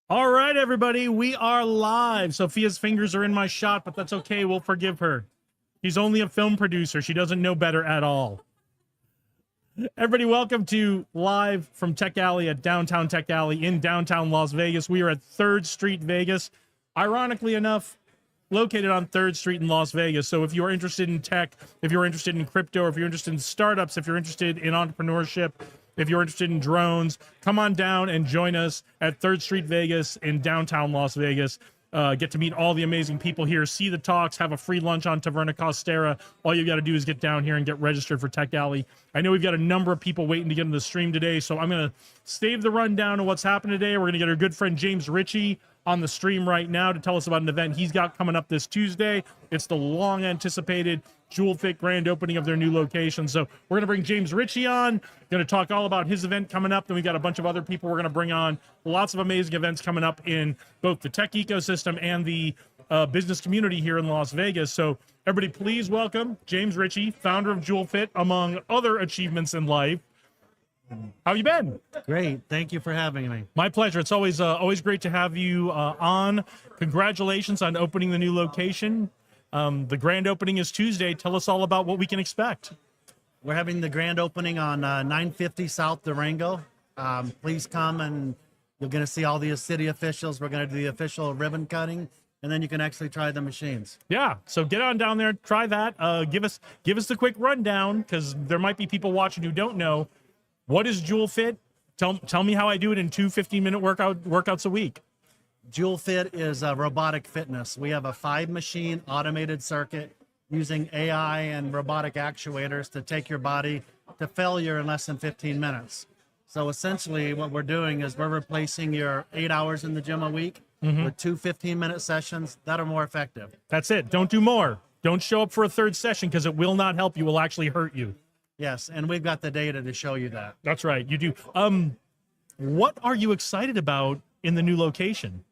All right, everybody, we are live. Sophia's fingers are in my shot, but that's okay. We'll forgive her. She's only a film producer. She doesn't know better at all. Everybody, welcome to Live from Tech Alley at Downtown Tech Alley in downtown Las Vegas. We are at 3rd Street, Vegas. Ironically enough, located on 3rd Street in Las Vegas. So if you're interested in tech, if you're interested in crypto, if you're interested in startups, if you're interested in entrepreneurship, if you're interested in drones, come on down and join us at 3rd Street Vegas in downtown Las Vegas. Get to meet all the amazing people here, see the talks, have a free lunch on Taverna Costera. All you got to do is get down here and get registered for Tech Alley. I know we've got a number of people waiting to get into the stream today, so I'm going to save the rundown of what's happening today. We're going to get our good friend James Ritchie on the stream right now to tell us about an event he's got coming up this Tuesday. It's the long anticipated JewelFit grand opening of their new location. So we're going to bring James Ritchie on, going to talk all about his event coming up. Then we've got a bunch of other people we're going to bring on. Lots of amazing events coming up in both the tech ecosystem and the business community here in Las Vegas. So everybody, please welcome James Ritchie, founder of JewelFit, among other achievements in life. How have you been? Great. Thank you for having me. My pleasure. It's always great to have you on. Congratulations on opening the new location. The grand opening is Tuesday. Tell us all about what we can expect. We're having the grand opening on 950 South Durango. Please come and you're going to see all the city officials. We're going to do the official ribbon cutting, and then you can actually try the machines. Yeah, so get on down there, try that. Give us the quick rundown, because there might be people watching who don't know. What is JewelFit? Tell me how I do it in 2 15-minute workouts a week. JewelFit is robotic fitness. We have a 5-machine automated circuit using AI and robotic actuators to take your body to failure in less than 15 minutes. So essentially what we're doing is we're replacing your 8 hours in the gym a week with 2 15-minute sessions that are more effective. That's it. Don't do more. Don't show up for a third session, because it will not help you. It will actually hurt you. Yes, and we've got the data to show you that. That's right. You do. What are you excited about in the new location?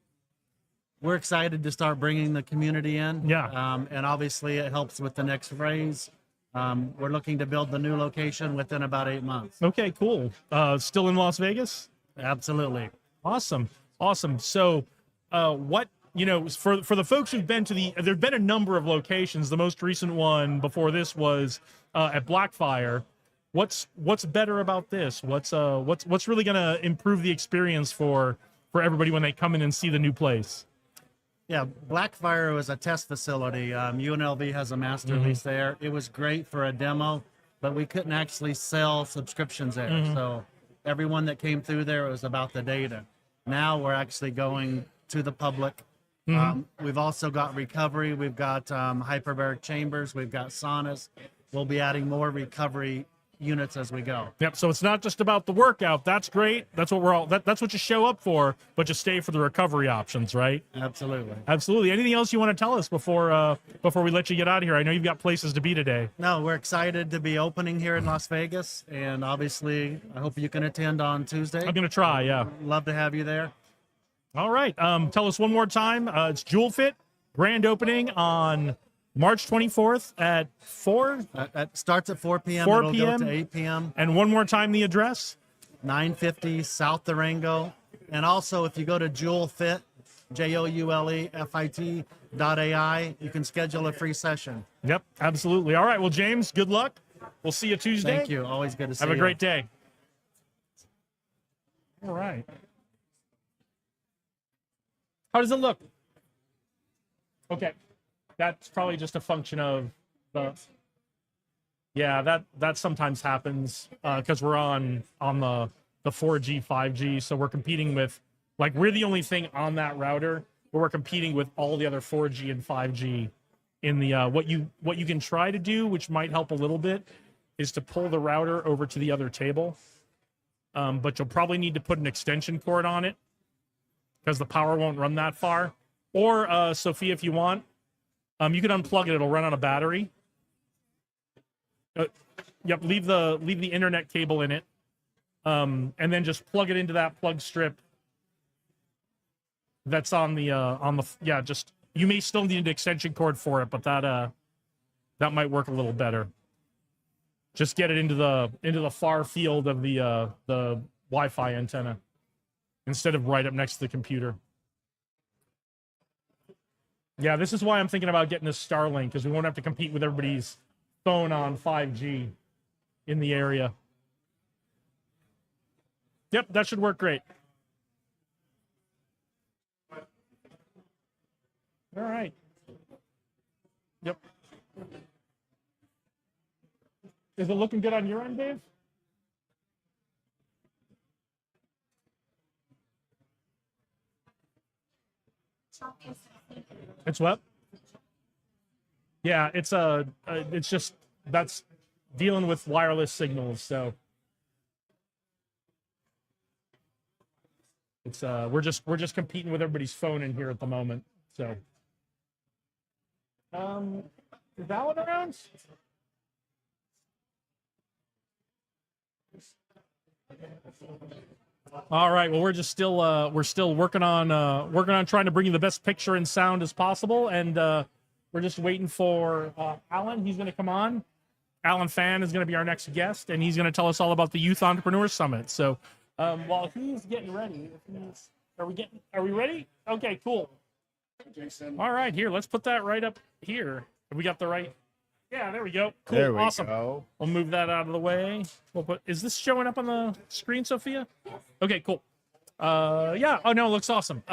We're excited to start bringing the community in. Yeah. And obviously it helps with the next phase. We're looking to build the new location within about 8 months. Okay, cool. Still in Las Vegas? Absolutely. Awesome. So, for the folks who've been to there've been a number of locations. The most recent one before this was at Blackfire. What's better about this? What's really going to improve the experience for everybody when they come in and see the new place? Yeah, Blackfire was a test facility. UNLV has a master lease there. It was great for a demo, but we couldn't actually sell subscriptions there. So everyone that came through there, it was about the data. Now we're actually going to the public. We've also got recovery. We've got hyperbaric chambers. We've got saunas. We'll be adding more recovery units as we go. Yep. So it's not just about the workout. That's great. That's what that's what you show up for, but you stay for the recovery options, right? Absolutely. Absolutely. Anything else you want to tell us before we let you get out of here? I know you've got places to be today. No, we're excited to be opening here in Las Vegas, and obviously I hope you can attend on Tuesday. I'm going to try. Yeah. Love to have you there. All right. Tell us one more time. It's JewelFit grand opening on March 24th at 4. It starts at 4 p.m. 4 It'll p.m. go to 8 p.m. And one more time, the address. 950 South Durango. And also, if you go to JewelFit, JOULEFIT.ai, you can schedule a free session. Yep, absolutely. All right. Well, James, good luck. We'll see you Tuesday. Thank you. Always good to see you. Have a great day. All right. How does it look? Okay. That's probably just a function of the. Yeah, that sometimes happens because we're on the 4G, 5G, so we're competing with, we're the only thing on that router where we're competing with all the other 4G and 5G in the what you can try to do, which might help a little bit, is to pull the router over to the other table. But you'll probably need to put an extension cord on it because the power won't run that far. Or Sophia, if you want, you can unplug it. It'll run on a battery. Yep, leave the internet cable in it, and then just plug it into that plug strip that's on the yeah. Just, you may still need an extension cord for it, but that might work a little better. Just get it into the far field of the Wi-Fi antenna. instead of right up next to the computer. Yeah, this is why I'm thinking about getting a Starlink, because we won't have to compete with everybody's phone on 5G in the area. Yep, that should work great. All right. Yep. Is it looking good on your end, Dave? It's what? Yeah, it's just that's dealing with wireless signals, so it's we're just competing with everybody's phone in here at the moment. So is Alan around? All right. Well, we're still working on trying to bring you the best picture and sound as possible, and we're just waiting for Alan. He's going to come on. Alan Fan is going to be our next guest, and he's going to tell us all about the Youth Entrepreneur Summit. So while he's getting ready, are we ready? Okay, cool. Jason. All right, here, let's put that right up here. Have we got the right? Yeah, there we go. Cool, there we awesome. Go. We'll move that out of the way. Is this showing up on the screen, Sophia? Okay, cool. Yeah. Oh no, it looks awesome.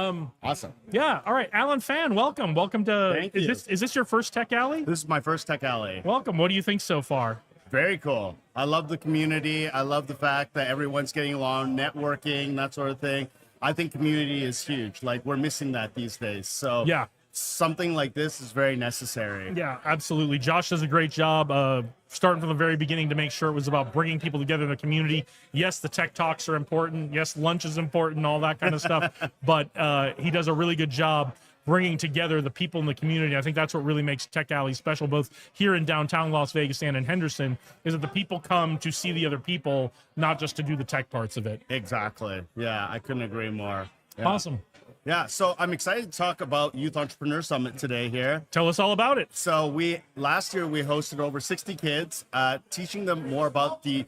Awesome. Yeah. All right, Alan Fan, welcome. Welcome to. Thank you. Is this your first Tech Alley? This is my first Tech Alley. Welcome. What do you think so far? Very cool. I love the community. I love the fact that everyone's getting along, networking, that sort of thing. I think community is huge. Like, we're missing that these days. So yeah, something like this is very necessary. Yeah, absolutely. Josh does a great job starting from the very beginning to make sure it was about bringing people together in the community. Yes, the tech talks are important. Yes, lunch is important, all that kind of stuff. But he does a really good job bringing together the people in the community. I think that's what really makes Tech Alley special, both here in downtown Las Vegas and in Henderson, is that the people come to see the other people, not just to do the tech parts of it. Exactly. Yeah, I couldn't agree more. Yeah. Awesome. Yeah, so I'm excited to talk about Youth Entrepreneur Summit today here. Tell us all about it. So last year we hosted over 60 kids, teaching them more about the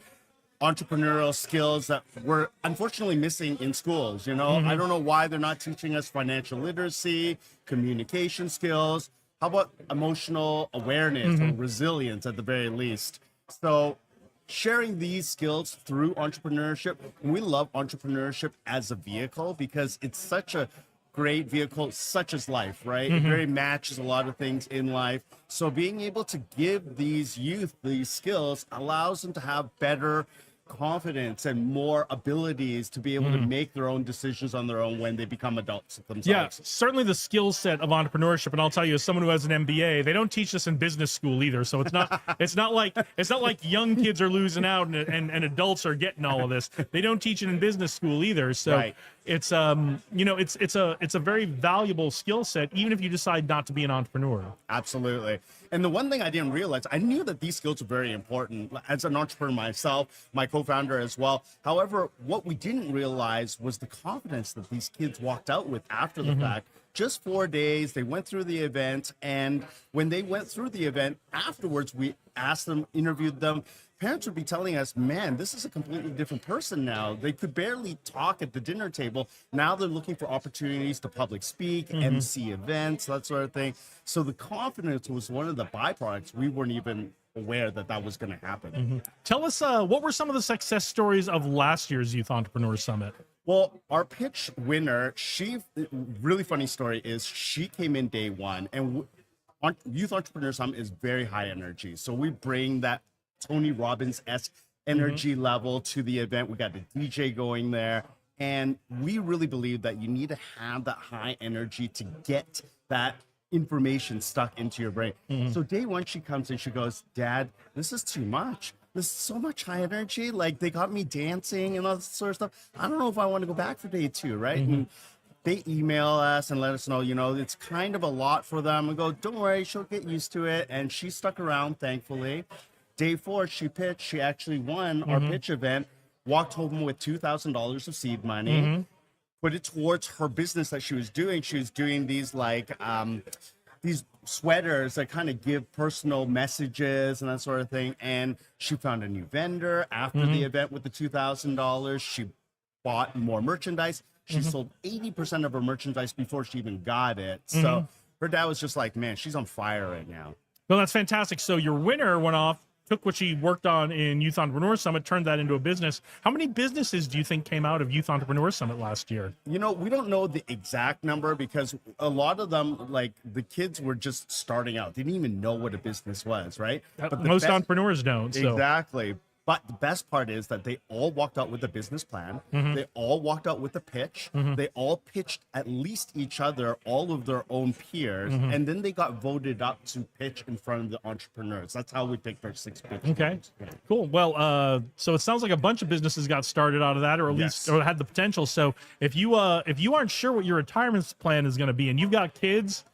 entrepreneurial skills that we're unfortunately missing in schools. You know, I don't know why they're not teaching us financial literacy, communication skills. How about emotional awareness or resilience at the very least? So sharing these skills through entrepreneurship. We love entrepreneurship as a vehicle because it's such a great vehicle, such as life, right? It very matches a lot of things in life. So being able to give these youth these skills allows them to have better confidence and more abilities to be able to make their own decisions on their own when they become adults themselves. Yeah, certainly the skill set of entrepreneurship, and I'll tell you, as someone who has an MBA, they don't teach this in business school either. So it's not like young kids are losing out and adults are getting all of this. They don't teach it in business school either. So right. It's it's a very valuable skill set, even if you decide not to be an entrepreneur. Absolutely. And the one thing I didn't realize, I knew that these skills are very important as an entrepreneur myself, my co-founder as well. However, what we didn't realize was the confidence that these kids walked out with after the fact. Just 4 days, they went through the event, and when they went through the event afterwards, we asked them, interviewed them. Parents would be telling us, man, this is a completely different person now. They could barely talk at the dinner table. Now they're looking for opportunities to public speak, MC events, that sort of thing. So the confidence was one of the byproducts. We weren't even aware that that was going to happen. Tell us, what were some of the success stories of last year's Youth Entrepreneur Summit? Well, our pitch winner, really funny story is she came in day one, and Youth Entrepreneur Summit is very high energy. So we bring that Tony Robbins-esque energy level to the event. We got the DJ going there, and we really believe that you need to have that high energy to get that information stuck into your brain. So day one, she comes and she goes, Dad, this is too much. This is so much high energy. Like, they got me dancing and all this sort of stuff. I don't know if I want to go back for day two, right? And they email us and let us know, it's kind of a lot for them. And go, don't worry, she'll get used to it. And she stuck around, thankfully. Day four, she pitched. She actually won our pitch event, walked home with $2,000 of seed money, put it towards her business that she was doing. She was doing these these sweaters that kind of give personal messages and that sort of thing. And she found a new vendor after the event with the $2,000. She bought more merchandise. She sold 80% of her merchandise before she even got it. So her dad was just like, man, she's on fire right now. Well, that's fantastic. So your winner went off, took what she worked on in Youth Entrepreneur Summit, turned that into a business. How many businesses do you think came out of Youth Entrepreneur Summit last year? You know, we don't know the exact number because a lot of them, like the kids were just starting out. They didn't even know what a business was, right? But the Most best- entrepreneurs don't. So. Exactly. But the best part is that they all walked out with a business plan. They all walked out with a pitch. They all pitched at least each other, all of their own peers, and then they got voted up to pitch in front of the entrepreneurs. That's how we picked our 6 pitch. Okay, teams. Yeah. cool. Well, so it sounds like a bunch of businesses got started out of that, or at least Yes. or had the potential. So if you aren't sure what your retirement plan is going to be, and you've got kids,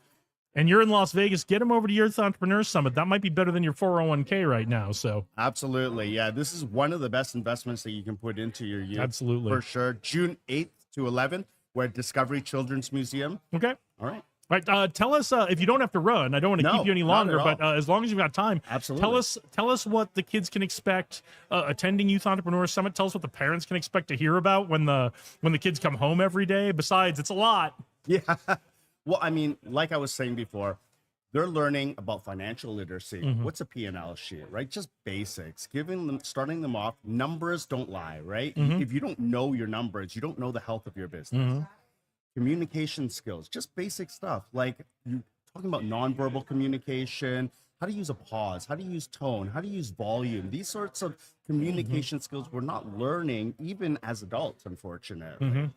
and you're in Las Vegas, get them over to Youth Entrepreneur Summit. That might be better than your 401k right now. So Absolutely. Yeah. This is one of the best investments that you can put into your youth. Absolutely. For sure. June 8th to 11th, we're at Discovery Children's Museum. okay. All right. Right, tell us if you don't have to run. I don't want to No, keep you any not at longer, but all. as long as you've got time, Absolutely. tell us what the kids can expect attending Youth Entrepreneur Summit. Tell us what the parents can expect to hear about when the kids come home every day. Besides, it's a lot. Yeah. Well, I mean, like I was saying before, they're learning about financial literacy. What's a P&L sheet, right? Just basics. Starting them off. Numbers don't lie, right? If you don't know your numbers, you don't know the health of your business. Communication skills, just basic stuff. Like you talking about nonverbal communication, how to use a pause, how to use tone, how to use volume. These sorts of communication skills we're not learning even as adults, unfortunately.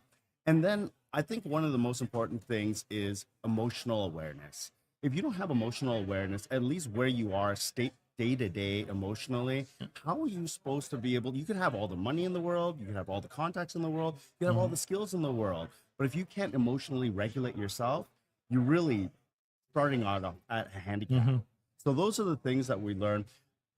And then I think one of the most important things is emotional awareness. If you don't have emotional awareness, at least where you are day to day emotionally, how are you supposed to be able, you can have all the money in the world, you can have all the contacts in the world, you can have all the skills in the world. But if you can't emotionally regulate yourself, you're really starting out at a handicap. So those are the things that we learn.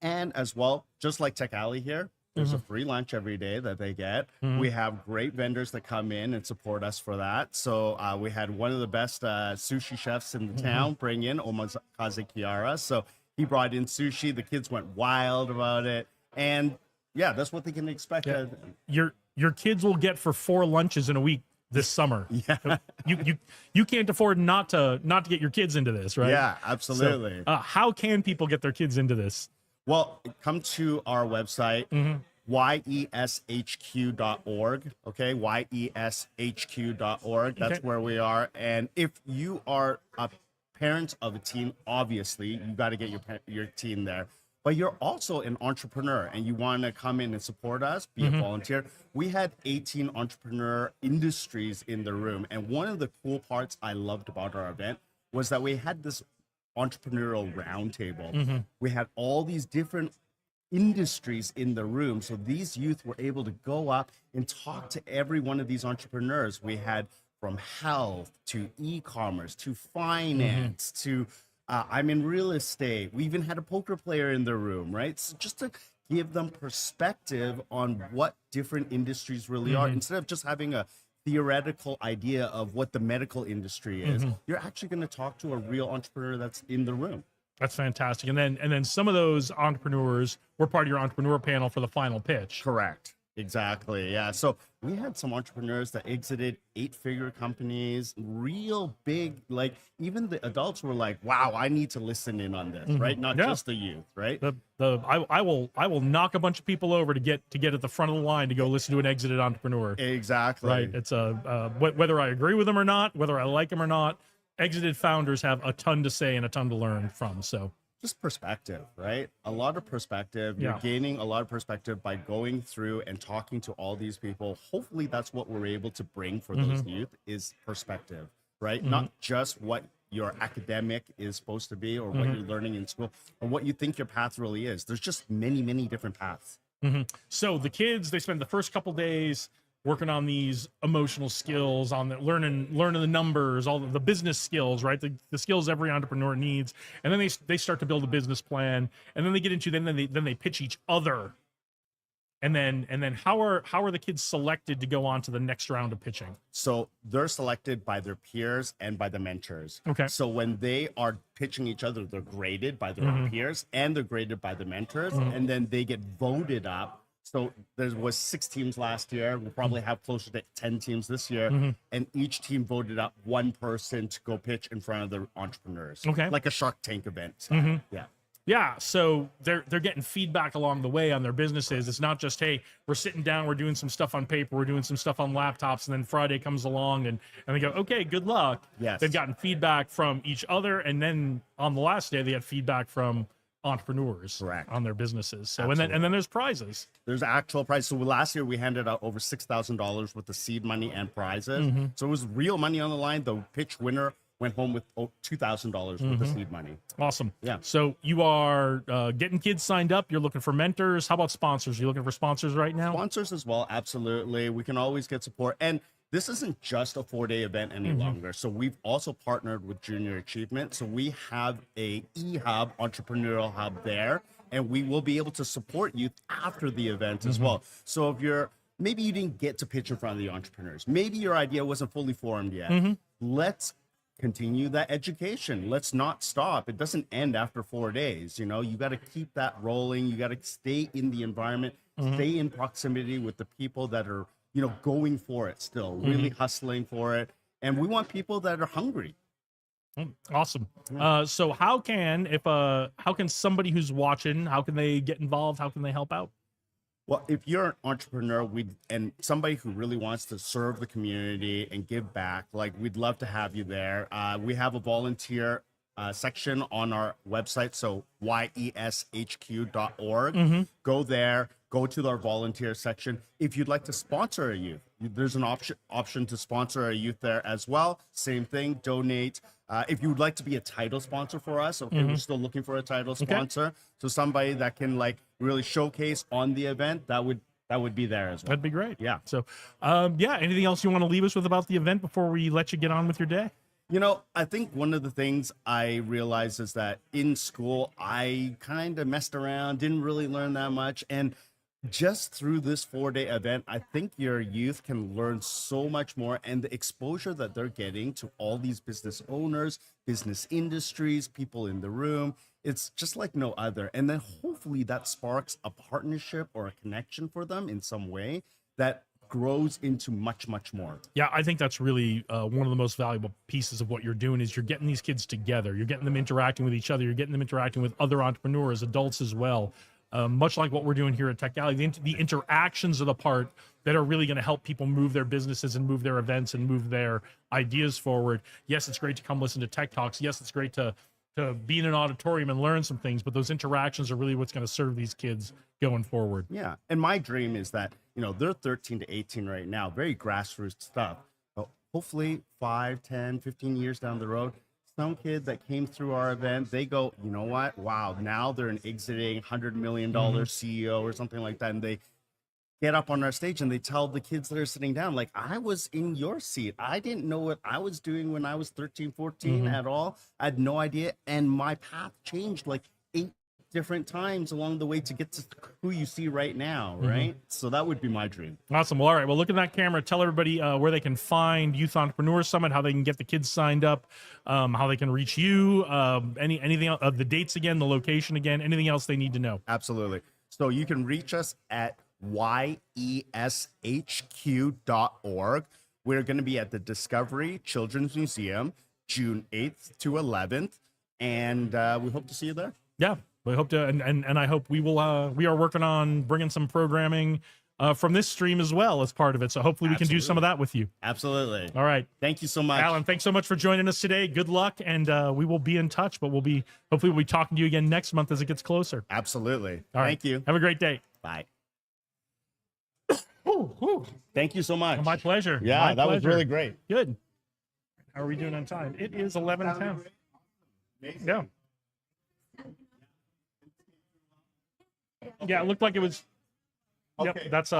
And as well, just like Tech Alley here, there's a free lunch every day that they get. We have great vendors that come in and support us for that. So we had one of the best sushi chefs in the town bring in Omaze Kiara. So he brought in sushi. The kids went wild about it. And yeah, that's what they can expect. Your kids will get for 4 lunches in a week this summer. Yeah. You can't afford not to get your kids into this, right? Yeah, absolutely. So, how can people get their kids into this? Well, come to our website, yeshq.org. Okay, yeshq.org. That's Okay. where we are. And if you are a parent of a teen, obviously you got to get your teen there. But you're also an entrepreneur and you want to come in and support us, be a volunteer. We had 18 entrepreneur industries in the room. And one of the cool parts I loved about our event was that we had this entrepreneurial roundtable. We had all these different industries in the room. So these youth were able to go up and talk to every one of these entrepreneurs. We had from health to e-commerce to finance to I'm in real estate. We even had a poker player in the room, right? So just to give them perspective on what different industries really are, instead of just having a theoretical idea of what the medical industry is. You're actually going to talk to a real entrepreneur that's in the room. That's fantastic. And then some of those entrepreneurs were part of your entrepreneur panel for the final pitch. Correct. Exactly. Yeah. So we had some entrepreneurs that exited 8-figure companies, real big, like even the adults were like, wow, I need to listen in on this, right? Not Yeah. just the youth, right? I will knock a bunch of people over to get at the front of the line to go listen to an exited entrepreneur. Exactly. Right. It's whether I agree with them or not, whether I like them or not, exited founders have a ton to say and a ton to learn from. So Just perspective, right? A lot of perspective. Yeah. You're gaining a lot of perspective by going through and talking to all these people. Hopefully that's what we're able to bring for those youth is perspective, right? Not just what your academic is supposed to be or what you're learning in school or what you think your path really is. There's just many, many different paths. So the kids, they spend the first couple days working on these emotional skills, on the learning the numbers, all the business skills, right? The skills every entrepreneur needs. And then they start to build a business plan, and then they get into then they pitch each other. And then how are the kids selected to go on to the next round of pitching? So they're selected by their peers and by the mentors. Okay. So when they are pitching each other, they're graded by their peers and they're graded by the mentors. And then they get voted up So there was 6 teams last year. We'll probably have closer to 10 teams this year. And each team voted up one person to go pitch in front of the entrepreneurs. Okay. Like a Shark Tank event. Yeah. Yeah, so they're getting feedback along the way on their businesses. It's not just, hey, we're sitting down, we're doing some stuff on paper, we're doing some stuff on laptops, and then Friday comes along and they go, okay, good luck. Yes. They've gotten feedback from each other, and then on the last day they had feedback from entrepreneurs Correct. on their businesses. So Absolutely. and then there's prizes. There's actual prize. So last year we handed out over $6,000 worth of seed money and prizes. So it was real money on the line. The pitch winner went home with $2,000 worth of seed money. Awesome. Yeah. So you are getting kids signed up. You're looking for mentors. How about sponsors? You looking for sponsors right now? Sponsors as well, absolutely. We can always get support. And this isn't just a 4-day event any longer. So we've also partnered with Junior Achievement. So we have a e-hub, entrepreneurial hub there, and we will be able to support youth after the event as well. So if maybe you didn't get to pitch in front of the entrepreneurs, maybe your idea wasn't fully formed yet, let's continue that education. Let's not stop. It doesn't end after 4 days. You got to keep that rolling. You got to stay in the environment, stay in proximity with the people that are, going for it still, really hustling for it. And we want people that are hungry. Awesome. So how can somebody who's watching, how can they get involved? How can they help out? Well, if you're an entrepreneur and somebody who really wants to serve the community and give back, we'd love to have you there. We have a volunteer section on our website, so yeshq.org. Go there, go to our volunteer section. If you'd like to sponsor a youth, there's an option to sponsor a youth there as well. Same thing, donate. If you would like to be a title sponsor for us, we're still looking for a title sponsor. So somebody that can really showcase on the event, that would be there as well. That'd be great. Yeah. So, anything else you want to leave us with about the event before we let you get on with your day? I think one of the things I realized is that in school, I kind of messed around, didn't really learn that much. And just through this 4-day event, I think your youth can learn so much more, and the exposure that they're getting to all these business owners, business industries, people in the room, it's just like no other. And then hopefully that sparks a partnership or a connection for them in some way that grows into much, much more. Yeah, I think that's really one of the most valuable pieces of what you're doing is you're getting these kids together. You're getting them interacting with each other. You're getting them interacting with other entrepreneurs, adults as well. Much like what we're doing here at Tech Alley, the interactions are the part that are really going to help people move their businesses and move their events and move their ideas forward. Yes, it's great to come listen to Tech Talks. Yes, it's great to be in an auditorium and learn some things, but those interactions are really what's going to serve these kids going forward. Yeah. And my dream is that, they're 13 to 18 right now, very grassroots stuff. But hopefully 5, 10, 15 years down the road, some kid that came through our event, they go, you know what? Wow, now they're an exiting $100 million CEO or something like that. And they get up on our stage and they tell the kids that are sitting down, I was in your seat. I didn't know what I was doing when I was 13, 14 at all. I had no idea. And my path changed 8 different times along the way to get to who you see right now, right? So that would be my dream. Awesome. Well, all right. Well, look at that camera. Tell everybody where they can find Youth Entrepreneur Summit, how they can get the kids signed up, how they can reach you, anything else, the dates again, the location again, anything else they need to know. Absolutely. So you can reach us at yeshq.org. We're going to be at the Discovery Children's Museum, June 8th to 11th, and we hope to see you there. Yeah, we hope to, and I hope we will. We are working on bringing some programming from this stream as well as part of it. So hopefully we can do some of that with you. Absolutely. All right. Thank you so much. Alan, thanks so much for joining us today. Good luck, and we will be in touch, but hopefully we'll be talking to you again next month as it gets closer. Absolutely. All right. Thank you. Have a great day. Bye. Ooh. Thank you so much. My pleasure. Yeah, My that was pleasure. really great. Good. How are we doing on time? It is 11:10. Yeah. Yeah, it looked like it was. Yep, Okay. that's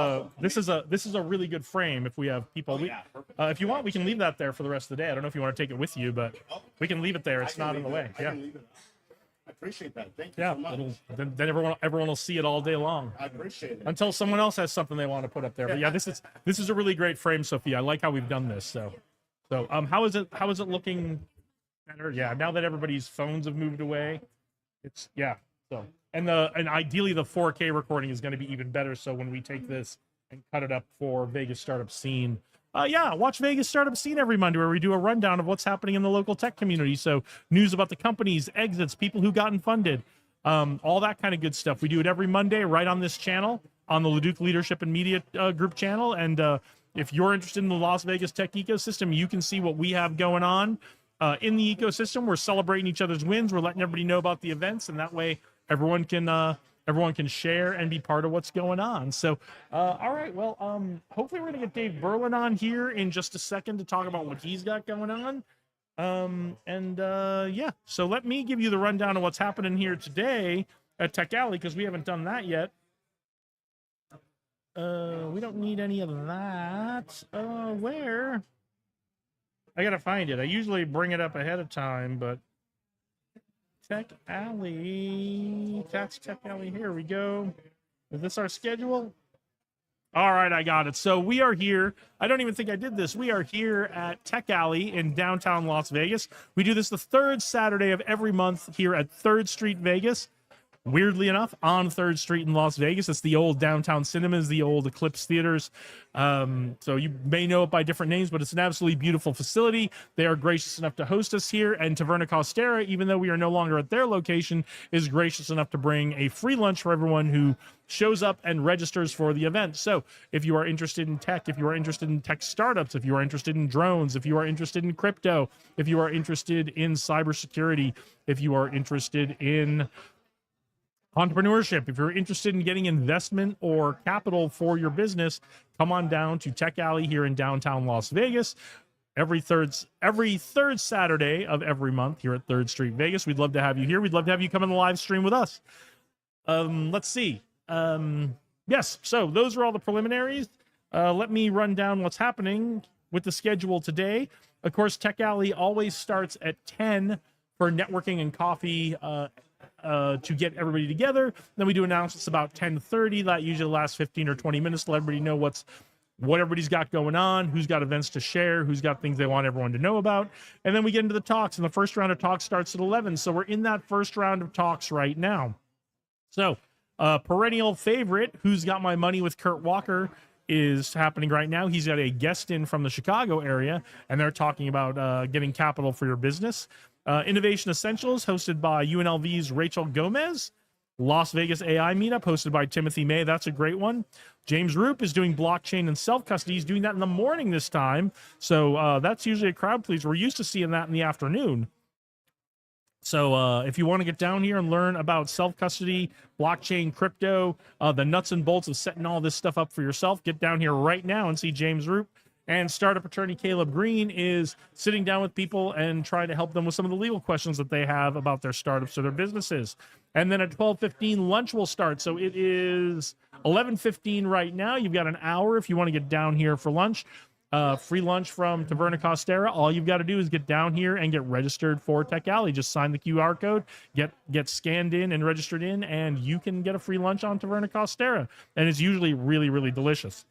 this is a really good frame. If we have people, if you want, we can leave that there for the rest of the day. I don't know if you want to take it with you, but we can leave it there. It's not in the way. Yeah. I appreciate that. Thank you Yeah. so much. Then everyone will see it all day long I appreciate it. until someone else has something they want to put up there. But yeah, this is a really great frame, Sophia. I like how we've done this. So how is it looking better? Yeah, now that everybody's phones have moved away, it's yeah. So and ideally the 4K recording is going to be even better. So when we take this and cut it up for Vegas Startup Scene, yeah, watch Vegas Startup Scene every Monday, where we do a rundown of what's happening in the local tech community. So news about the companies, exits, people who gotten funded, all that kind of good stuff. We do it every Monday right on this channel, on the Leduc Leadership and Media Group channel. And if you're interested in the Las Vegas tech ecosystem, you can see what we have going on in the ecosystem. We're celebrating each other's wins. We're letting everybody know about the events, and that way everyone can share and be part of what's going on. So, all right, well, hopefully we're gonna get Dave Berlin on here in just a second to talk about what he's got going on. Yeah, so let me give you the rundown of what's happening here today at Tech Alley, because we haven't done that yet. We don't need any of that. Where? I gotta find it. I usually bring it up ahead of time, but Tech Alley. That's Tech Alley. Here we go. Is this our schedule? All right, I got it. So we are here. I don't even think I did this. We are here at Tech Alley in downtown Las Vegas. We do this the third Saturday of every month here at 3rd Street, Vegas. Weirdly enough, on 3rd Street in Las Vegas. It's the old downtown cinemas, the old Eclipse theaters. So you may know it by different names, but it's an absolutely beautiful facility. They are gracious enough to host us here. And Taverna Costera, even though we are no longer at their location, is gracious enough to bring a free lunch for everyone who shows up and registers for the event. So if you are interested in tech, if you are interested in tech startups, if you are interested in drones, if you are interested in crypto, if you are interested in cybersecurity, if you are interested in entrepreneurship, if you're interested in getting investment or capital for your business, come on down to Tech Alley here in downtown Las Vegas every third Saturday of every month here at 3rd Street, Vegas. We'd love to have you here. We'd love to have you come on the live stream with us. Let's see. Yes, so those are all the preliminaries. Let me run down what's happening with the schedule today. Of course, Tech Alley always starts at 10 for networking and coffee to get everybody together. Then we do announcements about 10:30. That usually lasts 15 or 20 minutes to let everybody know what everybody's got going on, who's got events to share, who's got things they want everyone to know about. And then we get into the talks, and the first round of talks starts at 11. So we're in that first round of talks right now. So perennial favorite, Who's Got My Money with Kurt Walker, is happening right now. He's got a guest in from the Chicago area, and they're talking about getting capital for your business. Innovation Essentials, hosted by UNLV's Rachel Gomez. Las Vegas AI Meetup, hosted by Timothy May. That's a great one. James Roop is doing blockchain and self-custody. He's doing that in the morning this time. So that's usually a crowd pleaser. We're used to seeing that in the afternoon. So if you want to get down here and learn about self-custody, blockchain, crypto, the nuts and bolts of setting all this stuff up for yourself, get down here right now and see James Roop. And startup attorney Caleb Green is sitting down with people and trying to help them with some of the legal questions that they have about their startups or their businesses. And then at 12:15, lunch will start. So it is 11:15 right now. You've got an hour if you want to get down here for lunch. Free lunch from Taverna Costera. All you've got to do is get down here and get registered for Tech Alley. Just sign the QR code, get scanned in and registered in, and you can get a free lunch on Taverna Costera. And it's usually really, really delicious.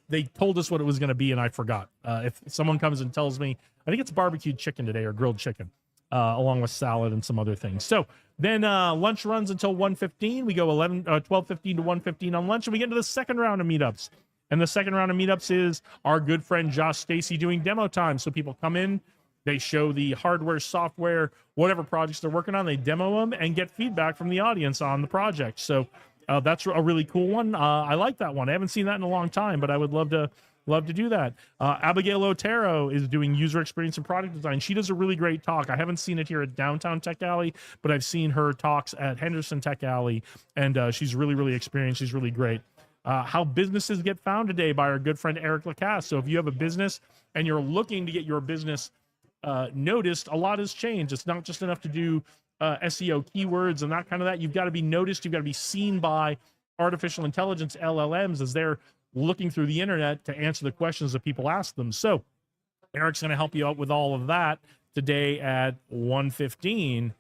They told us what it was going to be, and I forgot. If someone comes and tells me, I think it's barbecued chicken today or grilled chicken, along with salad and some other things. So then lunch runs until 1:15. We go 12:15 to 1:15 on lunch, and we get into the second round of meetups. And the second round of meetups is our good friend Josh Stacy doing demo time. So people come in, they show the hardware, software, whatever projects they're working on, they demo them and get feedback from the audience on the project. So that's a really cool one. I like that one. I haven't seen that in a long time, but I would love to do that. Abigail Otero is doing user experience and product design. She does a really great talk. I haven't seen it here at Downtown Tech Alley, but I've seen her talks at Henderson Tech Alley, and she's really, really experienced. She's really great. How businesses get found today by our good friend Eric Lacasse. So if you have a business and you're looking to get your business noticed, a lot has changed. It's not just enough to do SEO keywords and that kind of that. You've got to be noticed. You've got to be seen by artificial intelligence LLMs as they're looking through the internet to answer the questions that people ask them. So Eric's going to help you out with all of that today at 1:15.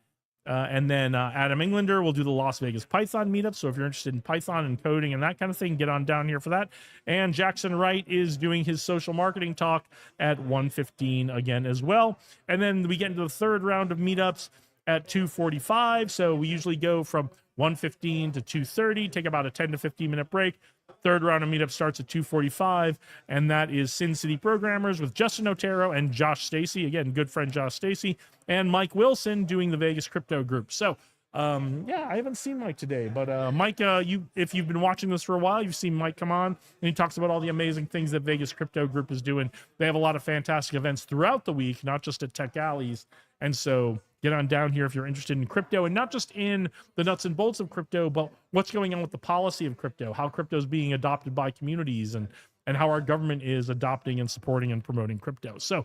And then Adam Englander will do the Las Vegas Python meetup. So if you're interested in Python and coding and that kind of thing, get on down here for that. And Jackson Wright is doing his social marketing talk at 1:15 again as well. And then we get into the third round of meetups. at 2:45. So we usually go from 1:15 to 2:30, take about a 10 to 15 minute break. Third round of meetup starts at 2:45, and that is Sin City Programmers with Justin Otero and Josh Stacy. Again, good friend Josh Stacy, and Mike Wilson doing the Vegas Crypto Group. So, yeah, I haven't seen Mike today, but Mike, if you've been watching this for a while, you've seen Mike come on, and he talks about all the amazing things that Vegas Crypto Group is doing. They have a lot of fantastic events throughout the week, not just at Tech Alleys, and so get on down here if you're interested in crypto, and not just in the nuts and bolts of crypto, but what's going on with the policy of crypto, how crypto is being adopted by communities, and how our government is adopting and supporting and promoting crypto. So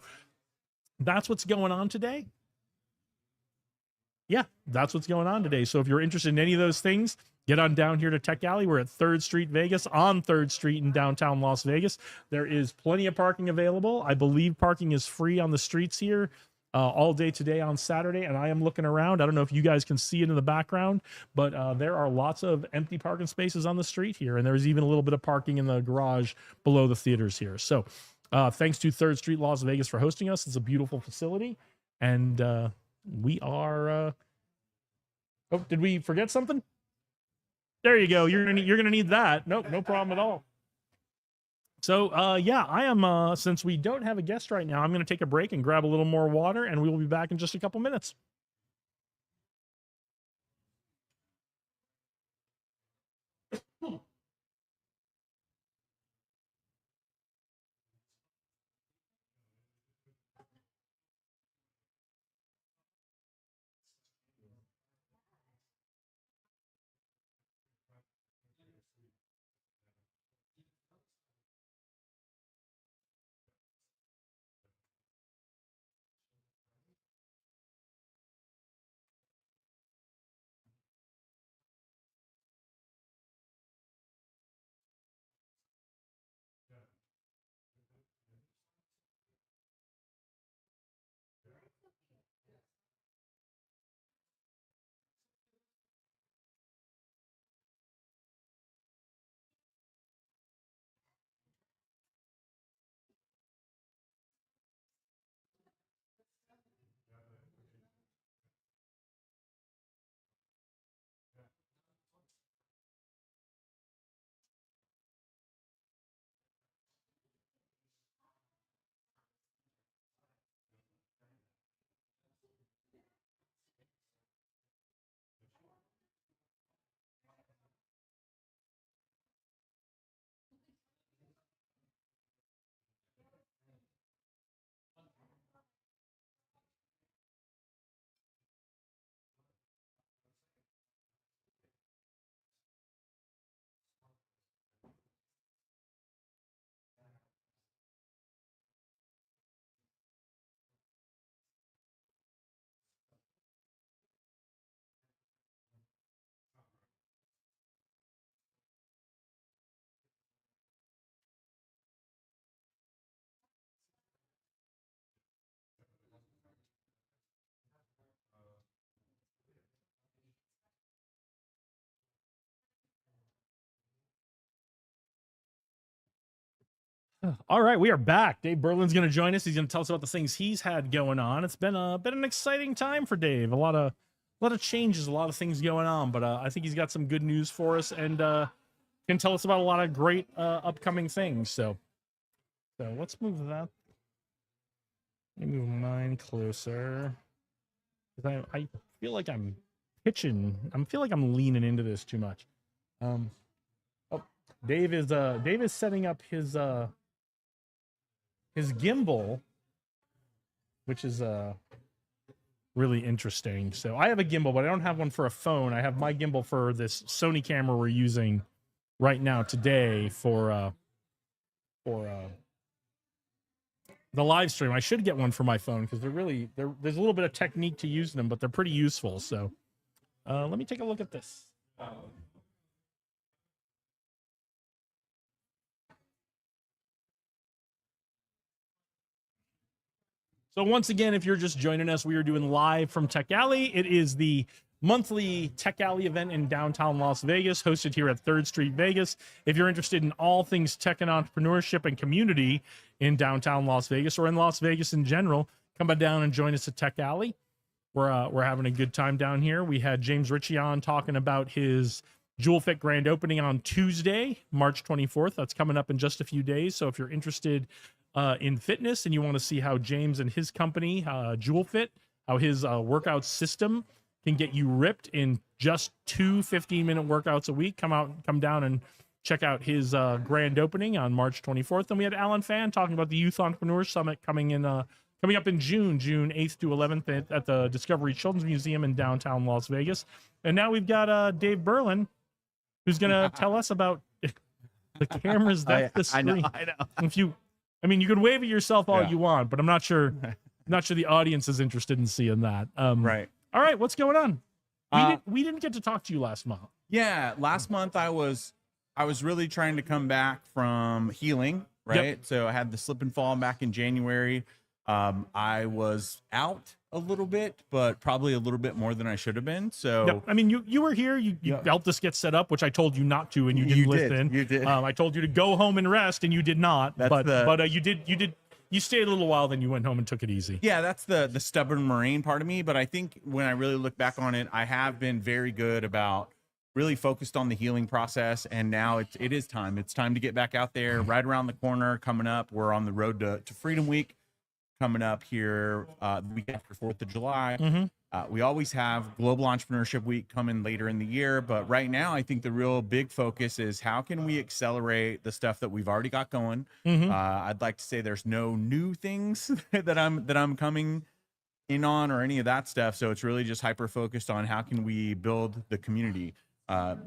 that's what's going on today. Yeah, that's what's going on today. So if you're interested in any of those things, get on down here to Tech Alley. We're at 3rd Street, Vegas, on 3rd Street in downtown Las Vegas. There is plenty of parking available. I believe parking is free on the streets here all day today on Saturday, and I am looking around. I don't know if you guys can see it in the background, but there are lots of empty parking spaces on the street here, and there's even a little bit of parking in the garage below the theaters here. So thanks to 3rd Street Las Vegas for hosting us. It's a beautiful facility, and we are oh, did we forget something? There you go. You're gonna need that. Nope, no problem at all. So yeah, I am since we don't have a guest right now, I'm gonna take a break and grab a little more water, and we will be back in just a couple minutes. All right, we are back. Dave Berlin's going to join us. He's going to tell us about the things he's had going on. It's been an exciting time for Dave. A lot of changes, a lot of things going on. But I think he's got some good news for us, and can tell us about a lot of great upcoming things. So let's move that. Let me move mine closer. I feel like I'm pitching. I feel like I'm leaning into this too much. Oh, Dave is setting up his gimbal, which is really interesting. So I have a gimbal, but I don't have one for a phone. I have my gimbal for this Sony camera we're using right now today for the live stream. I should get one for my phone because there's a little bit of technique to using them, but they're pretty useful. So let me take a look at this. So once again, if you're just joining us, we are doing live from Tech Alley. It is the monthly Tech Alley event in downtown Las Vegas, hosted here at 3rd Street, Vegas. If you're interested in all things tech and entrepreneurship and community in downtown Las Vegas or in Las Vegas in general, come on down and join us at Tech Alley. We're having a good time down here. We had James Ritchie on talking about his Jewel Fit grand opening on Tuesday, March 24th. That's coming up in just a few days. So if you're interested in fitness and you want to see how James and his company, Jewel Fit, how his workout system can get you ripped in just 2 15-minute workouts a week, come down and check out his grand opening on March 24th. Then we had Alan Fan talking about the Youth Entrepreneurs Summit coming up in June 8th to 11th at the Discovery Children's Museum in downtown Las Vegas. And now we've got Dave Berlin, who's going to tell us about the cameras that the screen. I know. If you can wave at yourself all you want, but I'm not sure the audience is interested in seeing that. Right. All right, what's going on? We didn't get to talk to you last month. Yeah, last month I was really trying to come back from healing, right? Yep. So I had the slip and fall back in January. I was out a little bit, but probably a little bit more than I should have been. So Yep. I mean, you were here. You helped us get set up, which I told you not to, and you didn't listen. You did. I told you to go home and rest, and you did not. But you did. You stayed a little while, then you went home and took it easy. Yeah, that's the stubborn Marine part of me. But I think when I really look back on it, I have been very good about really focused on the healing process. And now it is time. It's time to get back out there. Right around the corner, coming up. We're on the road to Freedom Week coming up here the week after 4th of July. Mm-hmm. We always have Global Entrepreneurship Week coming later in the year. But right now, I think the real big focus is how can we accelerate the stuff that we've already got going. Mm-hmm. I'd like to say there's no new things that I'm coming in on or any of that stuff. So it's really just hyper focused on how can we build the community.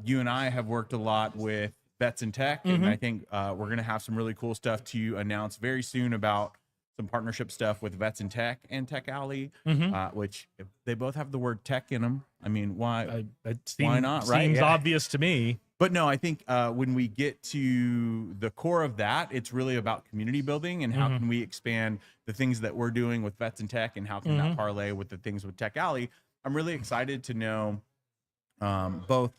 You and I have worked a lot with Vets in Tech, and I think we're going to have some really cool stuff to announce very soon about some partnership stuff with Vets in Tech and Tech Alley, which they both have the word tech in them. I mean, why not? Right? Seems obvious to me. But no, I think when we get to the core of that, it's really about community building and how can we expand the things that we're doing with Vets in Tech and how can that parlay with the things with Tech Alley. I'm really excited to know both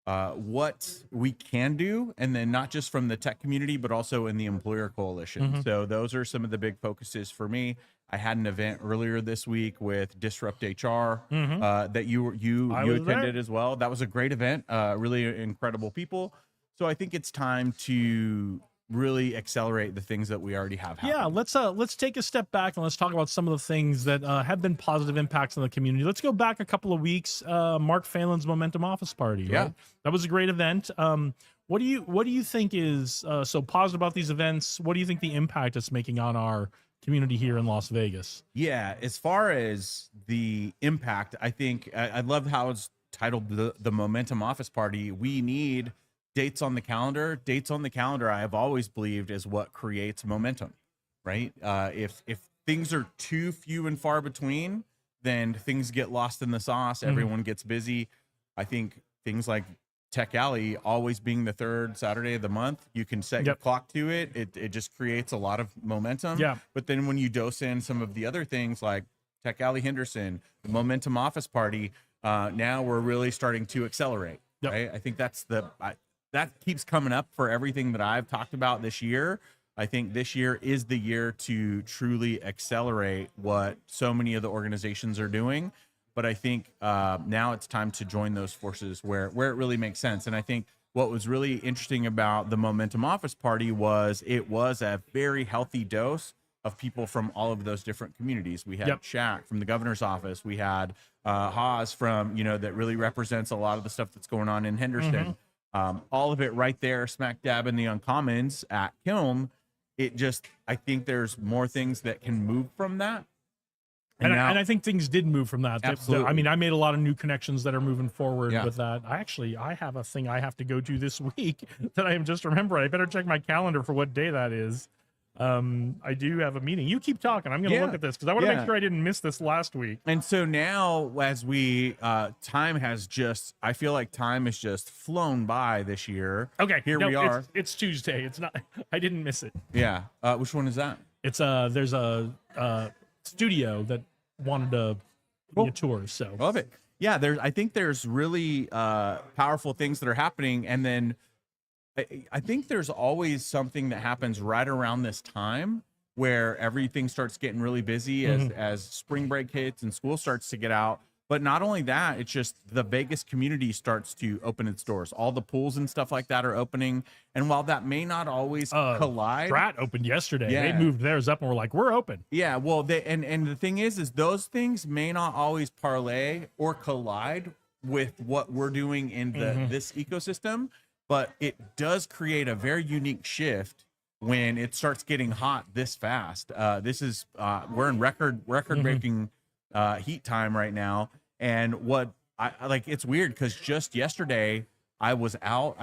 what we can do, and then not just from the tech community, but also in the employer coalition. So those are some of the big focuses for me. I had an event earlier this week with Disrupt HR that you attended as well. That was a great event, really incredible people. So I think it's time to really accelerate the things that we already have happening. Yeah, let's take a step back and let's talk about some of the things that have been positive impacts on the community. Let's go back a couple of weeks. Mark Phelan's Momentum Office Party. Yeah, right? That was a great event. What do you think is so positive about these events? What do you think the impact it's making on our community here in Las Vegas? Yeah, as far as the impact, I think I love how it's titled the Momentum Office Party. We need dates on the calendar. Dates on the calendar, I have always believed, is what creates momentum, right? If things are too few and far between, then things get lost in the sauce. Everyone gets busy. I think things like Tech Alley always being the third Saturday of the month, you can set your clock to it. It just creates a lot of momentum. Yeah. But then when you dose in some of the other things like Tech Alley Henderson, the Momentum Office Party, now we're really starting to accelerate. Right? I think that's that keeps coming up for everything that I've talked about this year. I think this year is the year to truly accelerate what so many of the organizations are doing. But I think now it's time to join those forces where it really makes sense. And I think what was really interesting about the Momentum Office Party was it was a very healthy dose of people from all of those different communities. We had Shaq from the governor's office. We had Haas from, that really represents a lot of the stuff that's going on in Henderson. All of it right there, smack dab in the Uncommons at Kiln. I think there's more things that can move from that. And I think things did move from that. Absolutely. I mean, I made a lot of new connections that are moving forward with that. I have a thing I have to go to this week that I am just remembering. I better check my calendar for what day that is. I do have a meeting. You keep talking. I'm going to look at this because I want to make sure I didn't miss this last week. And so now as we, time has I feel like time has just flown by this year. Okay. Here we are. It's Tuesday. It's not, I didn't miss it. Yeah. Which one is that? It's there's a studio that wanted to be a tour. So love it. Yeah. I think there's really, powerful things that are happening. And then I think there's always something that happens right around this time where everything starts getting really busy as spring break hits and school starts to get out. But not only that, it's just the Vegas community starts to open its doors. All the pools and stuff like that are opening. And while that may not always collide. Strat opened yesterday. Yeah. They moved theirs up and we're like, we're open. Yeah, well, and the thing is those things may not always parlay or collide with what we're doing in this ecosystem, but it does create a very unique shift when it starts getting hot this fast. This is we're in record breaking heat time right now, and what I like, it's weird because just yesterday I was out.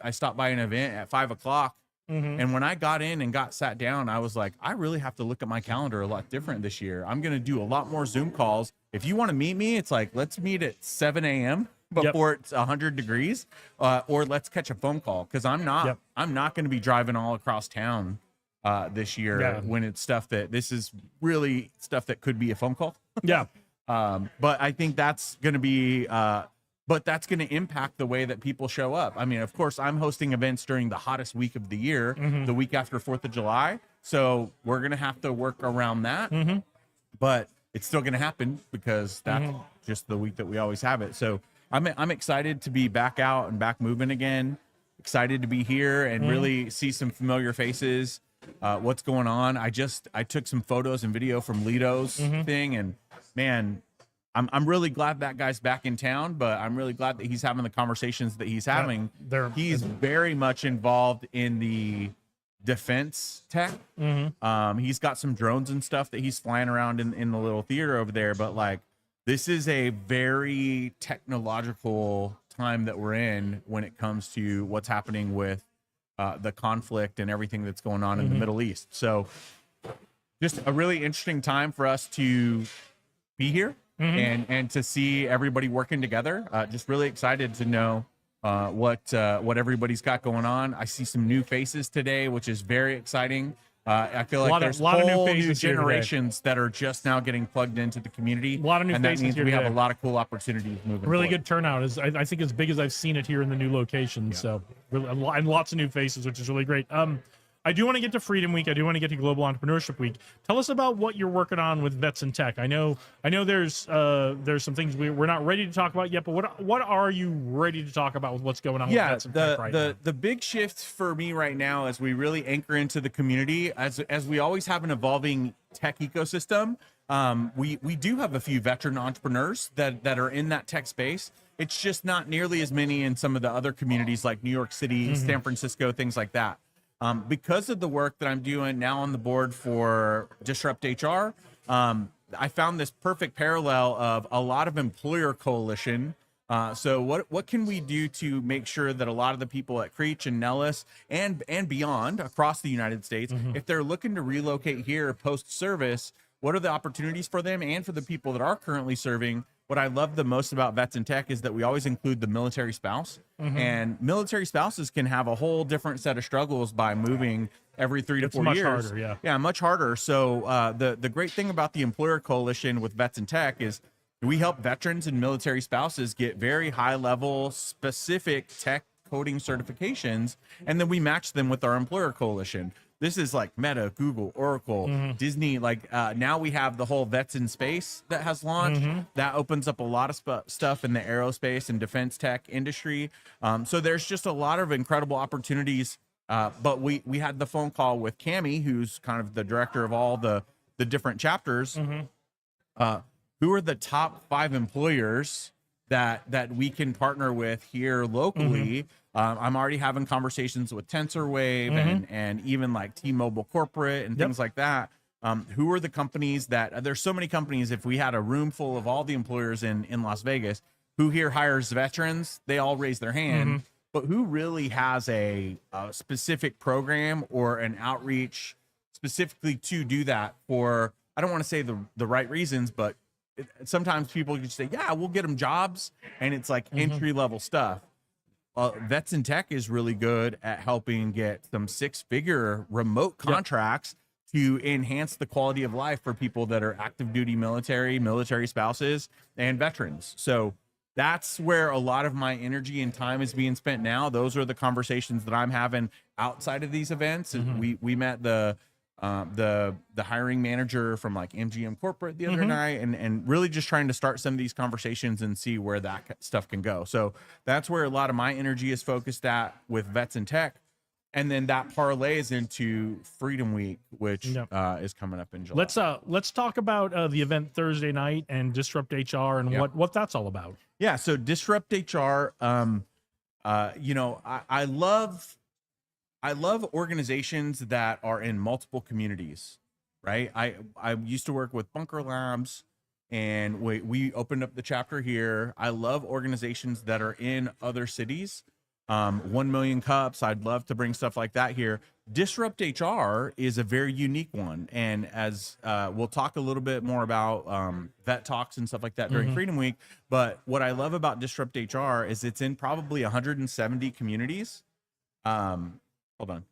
I stopped by an event at 5 o'clock. And when I got in and got sat down, I was like, I really have to look at my calendar a lot different this year. I'm going to do a lot more Zoom calls. If you want to meet me, it's like, let's meet at 7 a.m. before it's 100 degrees, or let's catch a phone call. Cause I'm not going to be driving all across town this year when it's this is really stuff that could be a phone call. Yeah. But I think that's going to be, but that's going to impact the way that people show up. I mean, of course, I'm hosting events during the hottest week of the year, the week after 4th of July. So we're going to have to work around that, but it's still going to happen because that's just the week that we always have it. So I'm excited to be back out and back moving again. Excited to be here and really see some familiar faces. What's going on? I took some photos and video from Lito's thing, and man, I'm really glad that guy's back in town, but I'm really glad that he's having the conversations that he's having. He's very much involved in the defense tech. He's got some drones and stuff that he's flying around in the little theater over there, but like, this is a very technological time that we're in when it comes to what's happening with the conflict and everything that's going on in the Middle East. So just a really interesting time for us to be here and to see everybody working together. Just really excited to know what everybody's got going on. I see some new faces today, which is very exciting. I feel like there's whole new generations that are just now getting plugged into the community. A lot of new and faces that means here we have today. a lot of cool opportunities moving Really forward. good turnout. I think as big as I've seen it here in the new location. So and lots of new faces, which is really great. I do want to get to Freedom Week. I do want to get to Global Entrepreneurship Week. Tell us about what you're working on with Vets in Tech. I know there's some things we're not ready to talk about yet, but what are you ready to talk about with what's going on with Vets in Tech right now? The big shift for me right now as we really anchor into the community, as we always have an evolving tech ecosystem, we do have a few veteran entrepreneurs that are in that tech space. It's just not nearly as many in some of the other communities like New York City, San Francisco, things like that. Because of the work that I'm doing now on the board for Disrupt HR, I found this perfect parallel of a lot of employer coalition. So what can we do to make sure that a lot of the people at Creech and Nellis and beyond across the United States, if they're looking to relocate here post-service, what are the opportunities for them and for the people that are currently serving? What I love the most about Vets in Tech is that we always include the military spouse, and military spouses can have a whole different set of struggles by moving every 3 to 4 much years. harder, Much harder. So the great thing about the employer coalition with Vets in Tech is we help veterans and military spouses get very high level specific tech coding certifications, and then we match them with our employer coalition. This is like Meta, Google, Oracle, Disney. Like now we have the whole Vets in Space that has launched. That opens up a lot of stuff in the aerospace and defense tech industry. So there's just a lot of incredible opportunities. But we had the phone call with Cami, who's kind of the director of all the different chapters. Who are the top 5 employers that we can partner with here locally? I'm already having conversations with TensorWave and even like T-Mobile Corporate and things like that. Who are the companies that there's so many companies? If we had a room full of all the employers in Las Vegas, who here hires veterans? They all raise their hand. But who really has a specific program or an outreach specifically to do that for, I don't want to say the right reasons, but sometimes people just say, yeah, we'll get them jobs. And it's like entry level stuff. Vets in Tech is really good at helping get some 6-figure remote contracts to enhance the quality of life for people that are active duty military spouses, and veterans. So that's where a lot of my energy and time is being spent now. Those are the conversations that I'm having outside of these events. And we met the the hiring manager from like MGM Corporate the other night, and really just trying to start some of these conversations and see where that stuff can go. So that's where a lot of my energy is focused at with Vets in Tech. And then that parlays into Freedom Week, which is coming up in July. Let's talk about the event Thursday night and Disrupt HR and what that's all about. Yeah, so Disrupt HR. You know, I love organizations that are in multiple communities, right? I used to work with Bunker Labs, and we opened up the chapter here. I love organizations that are in other cities. 1 Million Cups. I'd love to bring stuff like that here. Disrupt HR is a very unique one. And as we'll talk a little bit more about vet talks and stuff like that during Freedom Week. But what I love about Disrupt HR is it's in probably 170 communities. Hold on.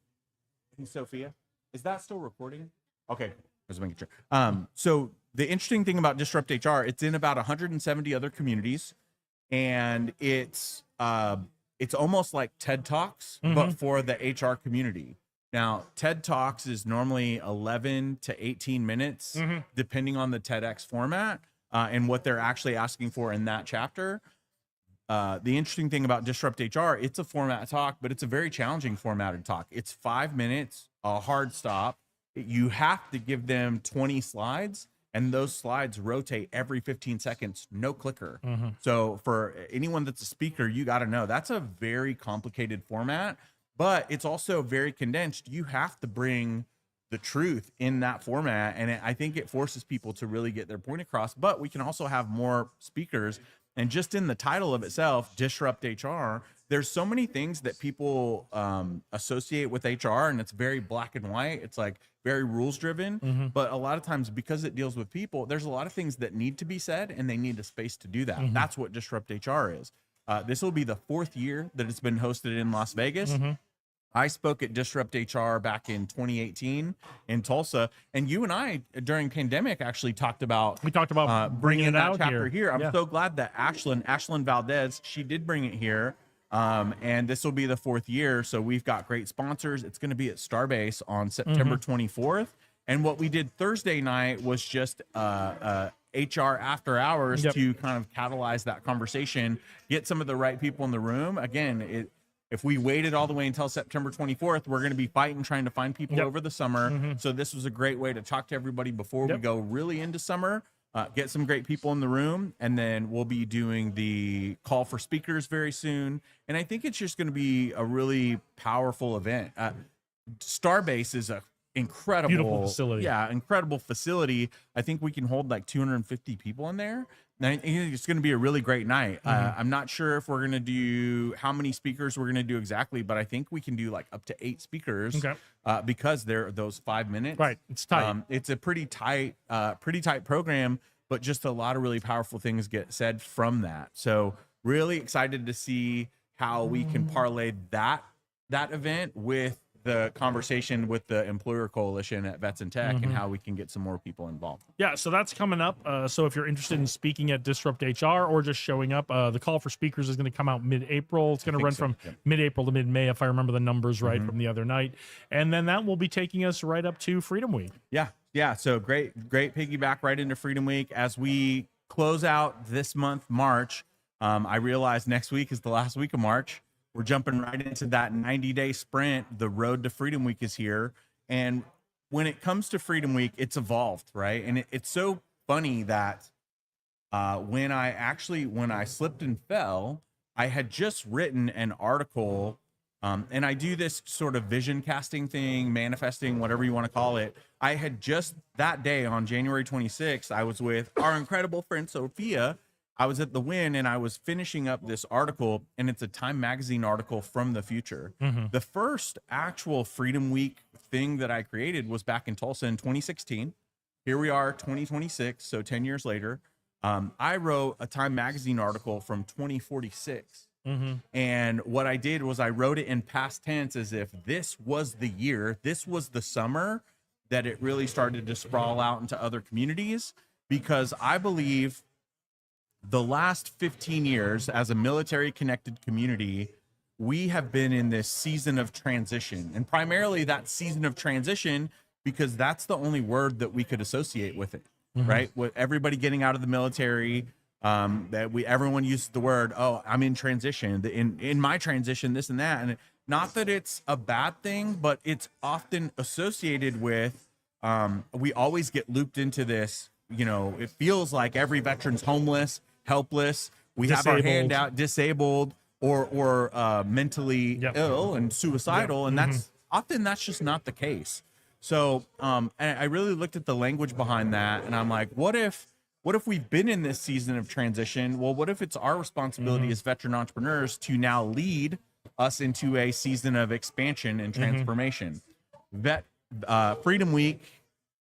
Hey, Sophia, is that still recording? Okay. I was making sure. So the interesting thing about Disrupt HR, it's in about 170 other communities, and it's almost like TED Talks, but for the HR community. Now, TED Talks is normally 11 to 18 minutes, depending on the TEDx format and what they're actually asking for in that chapter. The interesting thing about Disrupt HR, it's a format talk, but it's a very challenging formatted talk. It's 5 minutes, a hard stop. You have to give them 20 slides. And those slides rotate every 15 seconds, no clicker. So for anyone that's a speaker, you got to know that's a very complicated format, but it's also very condensed. You have to bring the truth in that format. And I think it forces people to really get their point across, but we can also have more speakers. And just in the title of itself, Disrupt HR, there's so many things that people associate with HR, and it's very black and white. It's like very rules driven, but a lot of times because it deals with people, there's a lot of things that need to be said, and they need a space to do that. That's what Disrupt HR is. This will be the 4th year that it's been hosted in Las Vegas. I spoke at Disrupt HR back in 2018 in Tulsa, and you and I during pandemic actually talked about bringing it that out chapter here. I'm Yeah. so glad that Ashlyn Valdez, she did bring it here. And this will be the 4th year. So we've got great sponsors. It's going to be at Starbase on September 24th. And what we did Thursday night was just HR after hours to kind of catalyze that conversation, get some of the right people in the room. Again, if we waited all the way until September 24th, we're going to be fighting, trying to find people over the summer. So this was a great way to talk to everybody before we go really into summer. Get some great people in the room, and then we'll be doing the call for speakers very soon. And I think it's just going to be a really powerful event. Starbase is a Beautiful facility. Yeah, incredible facility. I think we can hold like 250 people in there. And I think it's going to be a really great night. I'm not sure if we're going to do how many speakers we're going to do exactly, but I think we can do like up to 8 speakers because they're those 5 minutes. Right. It's tight. It's a pretty tight program, but just a lot of really powerful things get said from that. So really excited to see how we can parlay that event with the conversation with the employer coalition at Vets in Tech and how we can get some more people involved. Yeah, so that's coming up. So if you're interested in speaking at Disrupt HR or just showing up, the call for speakers is going to come out mid-April. It's going to run from mid-April to mid-May, if I remember the numbers right from the other night. And then that will be taking us right up to Freedom Week. Yeah. So great piggyback right into Freedom Week. As we close out this month, March, I realize next week is the last week of March. We're jumping right into that 90-day sprint. The road to Freedom Week is here. And when it comes to Freedom Week, it's evolved, right? And it's so funny that when I slipped and fell, I had just written an article, and I do this sort of vision casting thing, manifesting, whatever you want to call it. I had just that day on January 26th, I was with our incredible friend Sophia. I was at the Win, and I was finishing up this article, and it's a Time Magazine article from the future. The first actual Freedom Week thing that I created was back in Tulsa in 2016. Here we are, 2026, so 10 years later. I wrote a Time Magazine article from 2046. And what I did was I wrote it in past tense as if this was the year, this was the summer that it really started to sprawl out into other communities, because I believe the last 15 years as a military connected community, we have been in this season of transition, and primarily that season of transition because that's the only word that we could associate with it, right? With everybody getting out of the military, that everyone uses the word, oh, I'm in transition, in my transition, this and that. And not that it's a bad thing, but it's often associated with, we always get looped into this, you know, it feels like every veteran's homeless, helpless, we have our hand out, disabled, or mentally ill and suicidal. And that's often, that's just not the case. So and I really looked at the language behind that, and I'm like, what if we've been in this season of transition? Well, what if it's our responsibility as veteran entrepreneurs to now lead us into a season of expansion and transformation? Freedom Week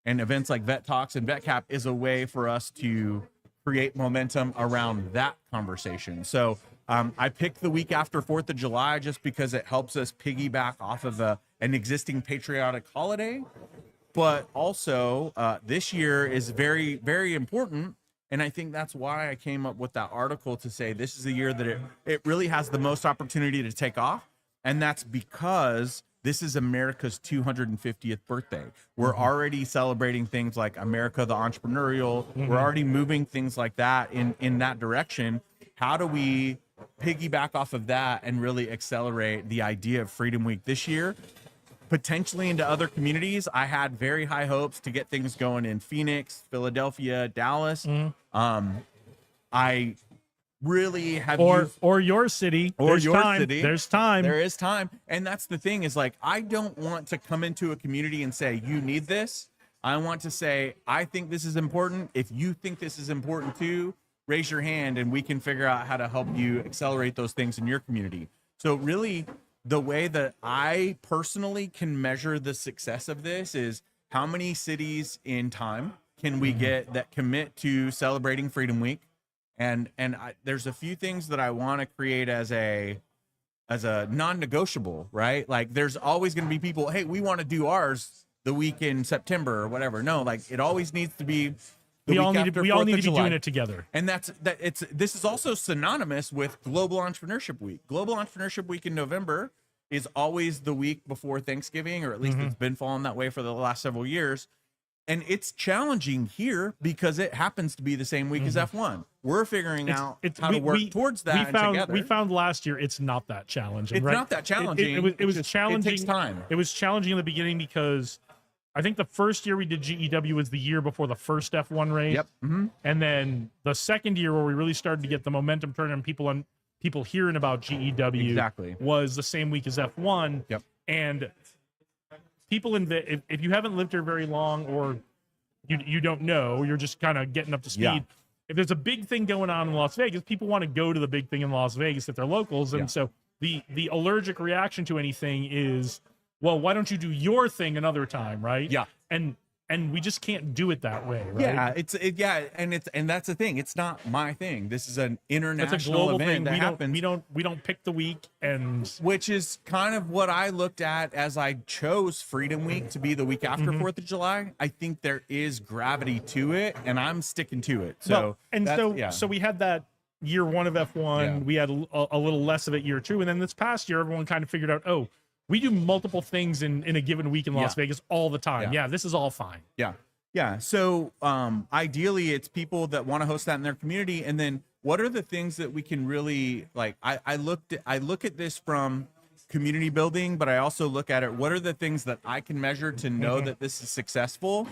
and events like Vet Talks and VetCap is a way for us to create momentum around that conversation. So I picked the week after 4th of July just because it helps us piggyback off of an existing patriotic holiday. But also this year is very, very important. And I think that's why I came up with that article to say this is the year that it really has the most opportunity to take off. And that's because this is America's 250th birthday. We're already celebrating things like America the Entrepreneurial. We're already moving things like that in that direction. How do we piggyback off of that and really accelerate the idea of Freedom Week this year, potentially into other communities? I had very high hopes to get things going in Phoenix, Philadelphia, Dallas. I really have or your city, or your city. There's time. There is time. And that's the thing, is like, I don't want to come into a community and say, you need this. I want to say, I think this is important. If you think this is important too, raise your hand and we can figure out how to help you accelerate those things in your community. So really, the way that I personally can measure the success of this is how many cities in time can we get that commit to celebrating Freedom Week? And there's a few things that I want to create as a non-negotiable, right? Like, there's always going to be people, hey, we want to do ours the week in September or whatever. No, like, it always needs to be we all need to be doing it together. And this is also synonymous with Global Entrepreneurship Week. Global Entrepreneurship Week in November is always the week before Thanksgiving, or at least it's been falling that way for the last several years. And it's challenging here because it happens to be the same week as F1. We're figuring out how to work towards that together. We found last year it's not that challenging. It's not that challenging. It was challenging. It takes time. It was challenging in the beginning because I think the first year we did GEW was the year before the first F1 race. Yep. And then the second year where we really started to get the momentum turning and people hearing about GEW was the same week as F1. Yep. And people if you haven't lived here very long, or you don't know, you're just kind of getting up to speed. Yeah. If there's a big thing going on in Las Vegas, people want to go to the big thing in Las Vegas if they're locals. And so the allergic reaction to anything is, well, why don't you do your thing another time, right? Yeah. And we just can't do it that way, right? Yeah, and that's the thing. It's not my thing. This is an international it's a global event thing. that happens. We don't pick the week, and which is kind of what I looked at as I chose Freedom Week to be the week after 4th of July. I think there is gravity to it, and I'm sticking to it. So so we had that year one of F1. Yeah. We had a little less of it year two, and then this past year, everyone kind of figured out, oh, we do multiple things in a given week in Las Vegas all the time. Yeah, this is all fine. Yeah. So ideally, it's people that want to host that in their community. And then what are the things that we can really, like, I look at this from community building, but I also look at it, what are the things that I can measure to know that this is successful?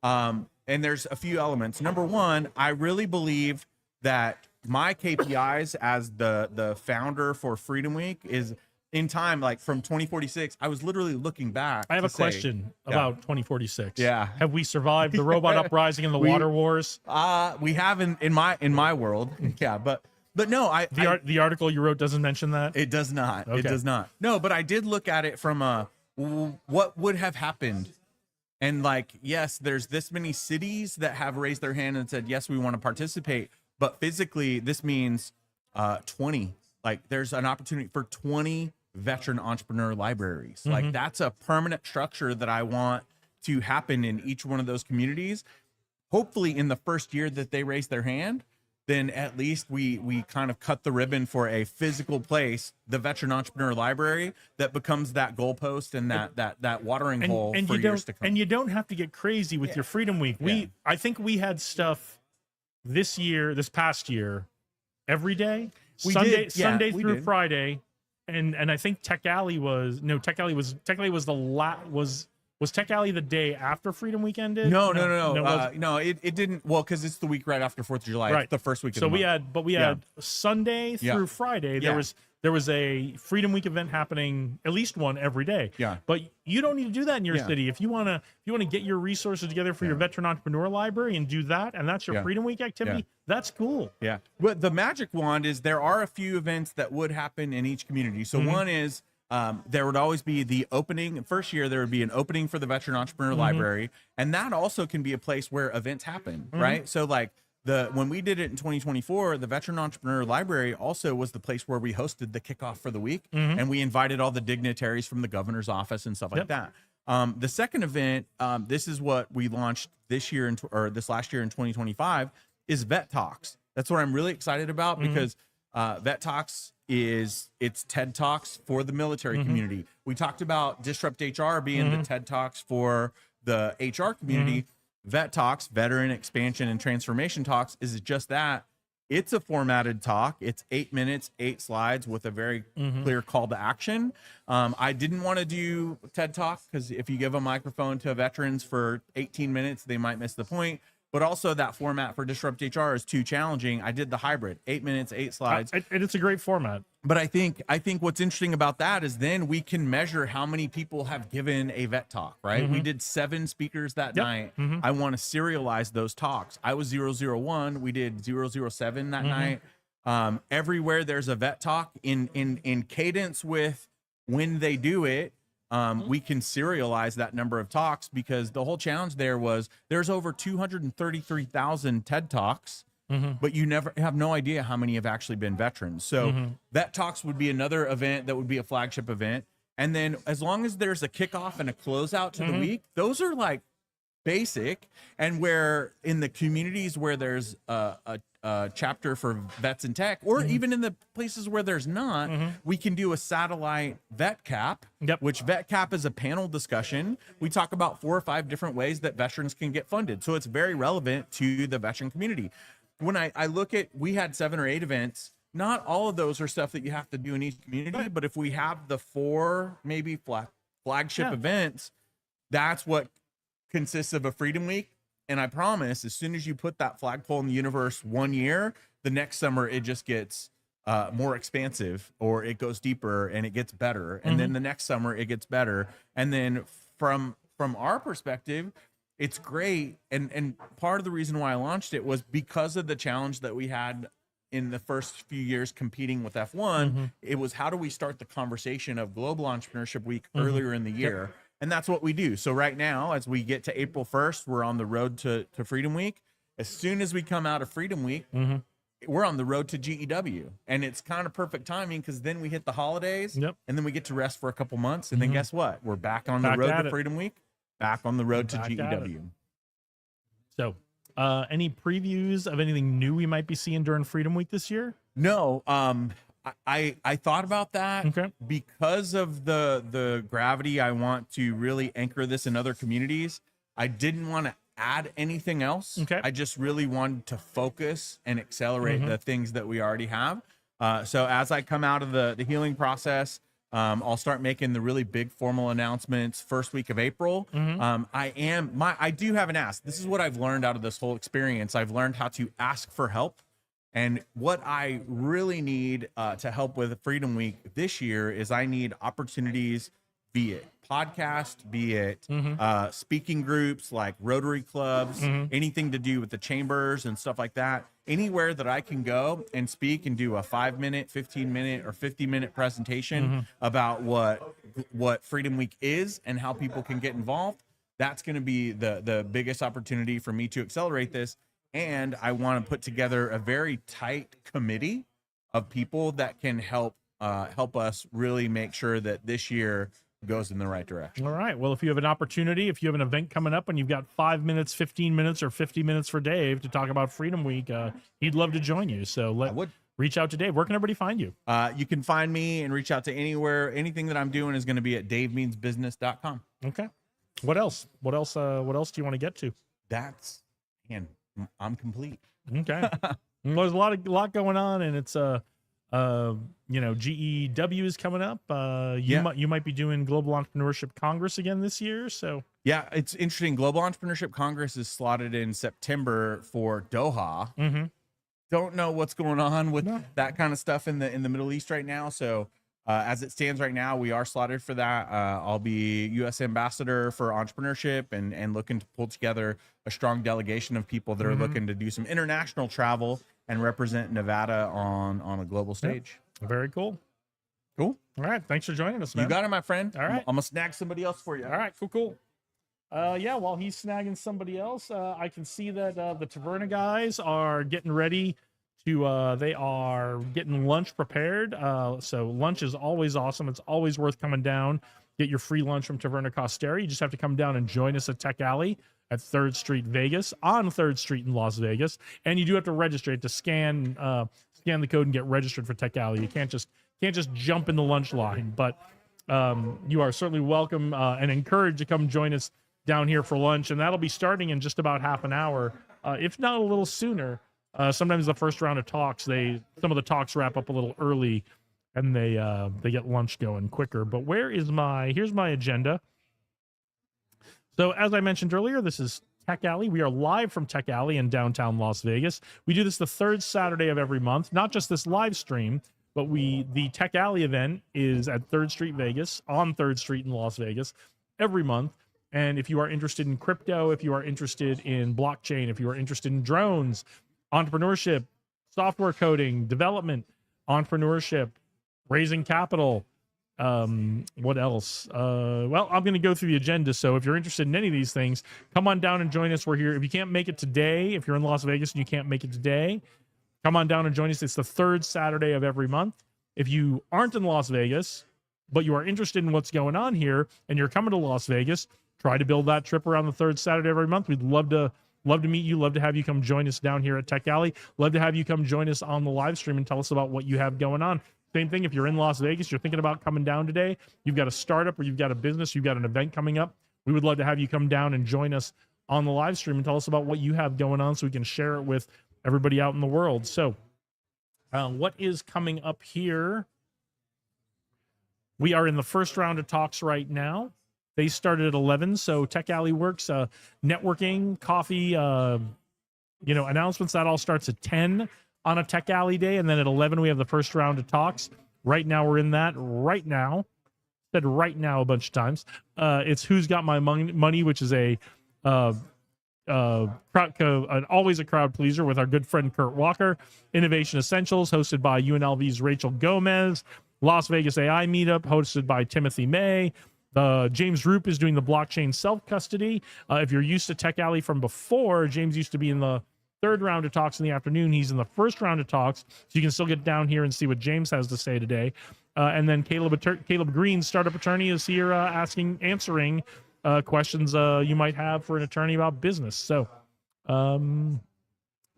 And there's a few elements. Number one, I really believe that my KPIs as the founder for Freedom Week is, in time, like from 2046, I was literally looking back. I have a question about 2046. Yeah. Have we survived the robot uprising and the water wars? We have in my world. Yeah, but no, the article you wrote doesn't mention that. It does not. Okay. It does not. No, but I did look at it from what would have happened. And like, yes, there's this many cities that have raised their hand and said, yes, we want to participate. But physically, this means 20. Like, there's an opportunity for 20 veteran entrepreneur libraries. Like, that's a permanent structure that I want to happen in each one of those communities. Hopefully in the first year that they raise their hand, then at least we kind of cut the ribbon for a physical place, the Veteran Entrepreneur Library, that becomes that goalpost and that watering hole for years to come. And you don't have to get crazy with your Freedom Week. I think we had stuff this past year, every day, Sunday through Friday, and I think Tech Alley was Tech Alley was Tech Alley the day after Freedom Week ended? No, it didn't. Well, because it's the week right after 4th of July. Right. It's the first week of so the month. we had Sunday through Friday. There was a Freedom Week event happening, at least one every day. Yeah. But you don't need to do that in your city. If you wanna get your resources together for your Veteran Entrepreneur Library and do that, and that's your Freedom Week activity, that's cool. Yeah. But the magic wand is there are a few events that would happen in each community. So one is there would always be the opening. First year, there would be an opening for the Veteran Entrepreneur Library. And that also can be a place where events happen, right? So like when we did it in 2024, the Veteran Entrepreneur Library also was the place where we hosted the kickoff for the week. And we invited all the dignitaries from the governor's office and stuff like that. The second event, this is what we launched this last year in 2025, is Vet Talks. That's what I'm really excited about because Vet Talks it's TED Talks for the military community. We talked about Disrupt HR being the TED Talks for the HR community. Vet Talks, Veteran Expansion and Transformation Talks, is just that. It's a formatted talk. It's 8 minutes, 8 slides with a very clear call to action. I didn't want to do TED Talk because if you give a microphone to veterans for 18 minutes, they might miss the point. But also that format for Disrupt HR is too challenging. I did the hybrid, 8 minutes, 8 slides. And it's a great format. But I think what's interesting about that is then we can measure how many people have given a vet talk, right? We did 7 speakers that night. I want to serialize those talks. I was 001. We did 007 that night. Everywhere there's a vet talk in cadence with when they do it. We can serialize that number of talks because the whole challenge there was there's over 233,000 TED Talks, but you have no idea how many have actually been veterans. So Vet Talks would be another event that would be a flagship event. And then as long as there's a kickoff and a closeout to the week, those are like basic. And where in the communities where there's a chapter for vets in tech, or even in the places where there's not, we can do a satellite vet cap, which vet cap is a panel discussion. We talk about 4 or 5 different ways that veterans can get funded. So it's very relevant to the veteran community. When I look at, we had 7 or 8 events. Not all of those are stuff that you have to do in each community, but if we have the 4 maybe flagship events, that's what consists of a Freedom Week. And I promise, as soon as you put that flagpole in the universe one year, the next summer it just gets more expansive, or it goes deeper and it gets better. And then the next summer it gets better. And then from our perspective, it's great. And part of the reason why I launched it was because of the challenge that we had in the first few years competing with F1. It was, how do we start the conversation of Global Entrepreneurship Week earlier in the year? And that's what we do. So right now, as we get to April 1st, we're on the road to Freedom Week. As soon as we come out of Freedom Week, we're on the road to GEW. And it's kind of perfect timing because then we hit the holidays and then we get to rest for a couple months. And then guess what? We're back on the road to Freedom Week, back on the road to GEW. So any previews of anything new we might be seeing during Freedom Week this year? No. I thought about that because of the gravity. I want to really anchor this in other communities. I didn't want to add anything else. I just really wanted to focus and accelerate the things that we already have. So as I come out of the healing process, I'll start making the really big formal announcements first week of April. I do have an ask. This is what I've learned out of this whole experience. I've learned how to ask for help. And what I really need to help with Freedom Week this year is I need opportunities, be it podcast, be it speaking groups like Rotary clubs, anything to do with the chambers and stuff like that. Anywhere that I can go and speak and do a 5-minute, 15-minute, or 50-minute presentation about what Freedom Week is and how people can get involved, that's going to be the biggest opportunity for me to accelerate this. And I want to put together a very tight committee of people that can help us really make sure that this year goes in the right direction. All right. Well, if you have an opportunity, if you have an event coming up and you've got 5 minutes, 15 minutes, or 50 minutes for Dave to talk about Freedom Week, he'd love to join you. So reach out to Dave. Where can everybody find you? You can find me and reach out to anywhere. Anything that I'm doing is going to be at davemeansbusiness.com. Okay. What else? What else do you want to get to? I'm complete. Okay. Well, there's a lot going on, and it's GEW is coming up. You might be doing Global Entrepreneurship Congress again this year. So yeah, it's interesting. Global Entrepreneurship Congress is slotted in September for Doha. Mm-hmm. Don't know what's going on with that kind of stuff in the Middle East right now. So as it stands right now, we are slotted for that. I'll be U.S. ambassador for entrepreneurship and looking to pull together a strong delegation of people that are looking to do some international travel and represent Nevada on a global stage. Yep. Very cool. Cool. All right. Thanks for joining us, man. You got it, my friend. All right. I'm gonna snag somebody else for you. All right. Cool. Yeah, while he's snagging somebody else, I can see that the Taverna guys are getting ready to they are getting lunch prepared. So lunch is always awesome. It's always worth coming down. Get your free lunch from Taverna Costera. You just have to come down and join us at Tech Alley at 3rd Street Vegas, on 3rd Street in Las Vegas. And you do have to register. You have to scan the code and get registered for Tech Alley. You can't just jump in the lunch line, but you are certainly welcome and encouraged to come join us down here for lunch. And that'll be starting in just about half an hour, if not a little sooner. Sometimes the first round of talks, some of the talks wrap up a little early, and they get lunch going quicker. But here's my agenda. So as I mentioned earlier, this is Tech Alley. We are live from Tech Alley in downtown Las Vegas. We do this the 3rd Saturday of every month, not just this live stream, but the Tech Alley event is at 3rd Street Vegas, on 3rd Street in Las Vegas, every month. And if you are interested in crypto, if you are interested in blockchain, if you are interested in drones, entrepreneurship, software coding, development, entrepreneurship, raising capital, what else? Well, I'm going to go through the agenda. So if you're interested in any of these things, come on down and join us. We're here. If you can't make it today, if you're in Las Vegas and you can't make it today, come on down and join us. It's the 3rd Saturday of every month. If you aren't in Las Vegas, but you are interested in what's going on here and you're coming to Las Vegas, try to build that trip around the 3rd Saturday of every month. We'd love to meet you. Love to have you come join us down here at Tech Alley. Love to have you come join us on the live stream and tell us about what you have going on. Same thing, if you're in Las Vegas, you're thinking about coming down today, you've got a startup or you've got a business, you've got an event coming up, we would love to have you come down and join us on the live stream and tell us about what you have going on so we can share it with everybody out in the world. So what is coming up here? We are in the first round of talks right now. They started at 11, so Tech Alley Works, networking, coffee, announcements, that all starts at 10 on a Tech Alley day, and then at 11 we have the first round of talks. Right now we're in that. Right now, said right now a bunch of times. It's Who's Got My Money, which is always a crowd pleaser with our good friend Kurt Walker. Innovation Essentials, hosted by UNLV's Rachel Gomez. Las Vegas AI Meetup, hosted by Timothy May. James Roop is doing the blockchain self-custody. If you're used to Tech Alley from before, James used to be in the 3rd round of talks in the afternoon. He's in the 1st round of talks, so you can still get down here and see what James has to say today. And then Caleb Green, startup attorney, is here answering questions you might have for an attorney about business. So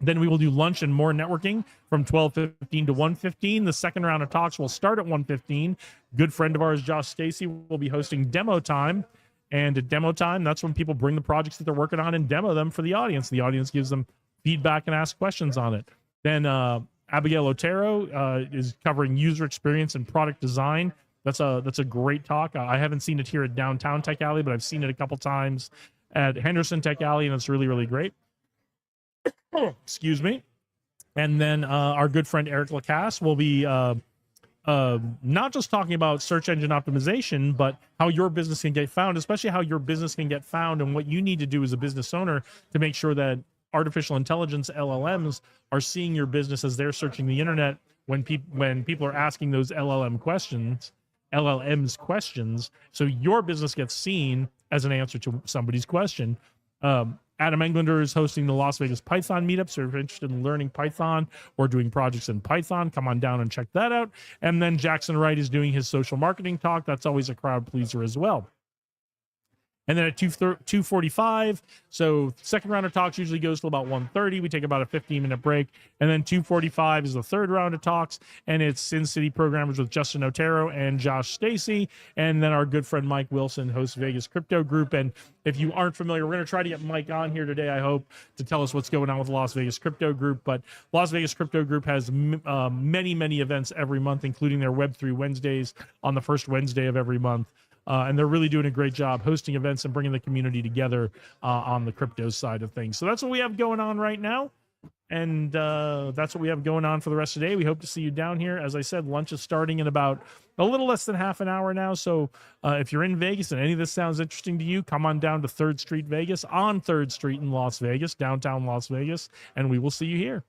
then we will do lunch and more networking from 12:15 to 1:15. The 2nd round of talks will start at 1:15. Good friend of ours, Josh Stacy, will be hosting demo time. And at demo time, that's when people bring the projects that they're working on and demo them for the audience. The audience gives them feedback and asks questions on it. Then Abigail Otero is covering user experience and product design. That's a great talk. I haven't seen it here at downtown Tech Alley, but I've seen it a couple times at Henderson Tech Alley, and it's really, really great. Excuse me. And then our good friend Eric Lacasse will be not just talking about search engine optimization, but how your business can get found, especially how your business can get found and what you need to do as a business owner to make sure that artificial intelligence LLMs are seeing your business as they're searching the internet when people are asking those LLMs questions, so your business gets seen as an answer to somebody's question. Adam Englander is hosting the Las Vegas Python meetup. So if you're interested in learning Python or doing projects in Python, come on down and check that out. And then Jackson Wright is doing his social marketing talk. That's always a crowd pleaser as well. And then at 2:45, so second round of talks usually goes till about 1:30. We take about a 15-minute break. And then 2:45 is the third round of talks, and it's Sin City programmers with Justin Otero and Josh Stacy. And then our good friend Mike Wilson hosts Vegas Crypto Group. And if you aren't familiar, we're going to try to get Mike on here today, I hope, to tell us what's going on with Las Vegas Crypto Group. But Las Vegas Crypto Group has many, many events every month, including their Web3 Wednesdays on the first Wednesday of every month. And they're really doing a great job hosting events and bringing the community together on the crypto side of things. So that's what we have going on right now. And that's what we have going on for the rest of the day. We hope to see you down here. As I said, lunch is starting in about a little less than half an hour now. So if you're in Vegas and any of this sounds interesting to you, come on down to 3rd Street Vegas, on 3rd Street in Las Vegas, downtown Las Vegas, and we will see you here.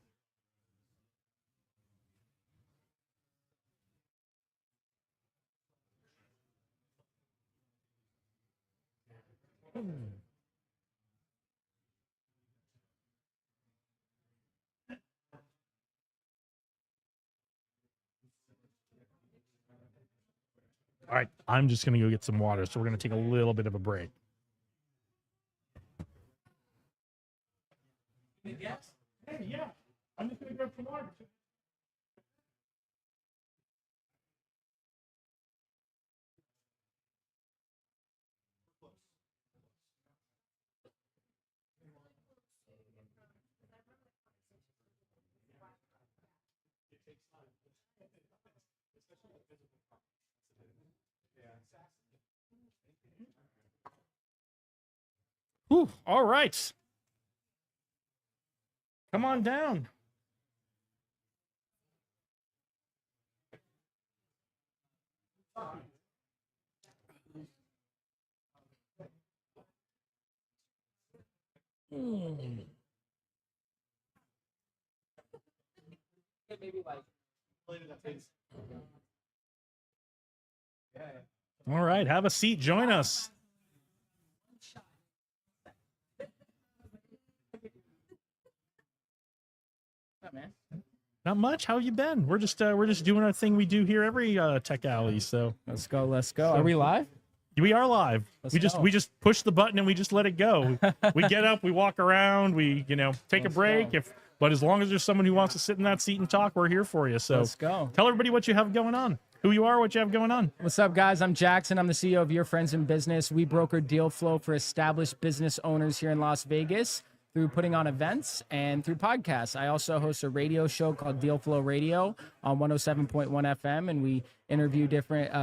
All right, I'm just going to go get some water, so we're going to take a little bit of a break. Yes. Hey, yeah. I'm just going to grab some water. Whew, all right. Come on down. All right, have a seat. Join us. Not much. How you been? We're just doing our thing we do here every Tech Alley. So Let's go. Are we live? we are live. Let's we go. just push the button and we just let it go. We get up, we walk around, we take a break. go. But as long as there's someone who wants to sit in that seat and talk, we're here for you. So Let's go. tell everybody what you have going on, who you are, what you have going on. What's up, guys? I'm Jackson. I'm the CEO of Your Friends in Business. We broker deal flow for established business owners here in Las Vegas through putting on events and through podcasts. I also host a radio show called Deal Flow Radio on 107.1 FM, and we interview different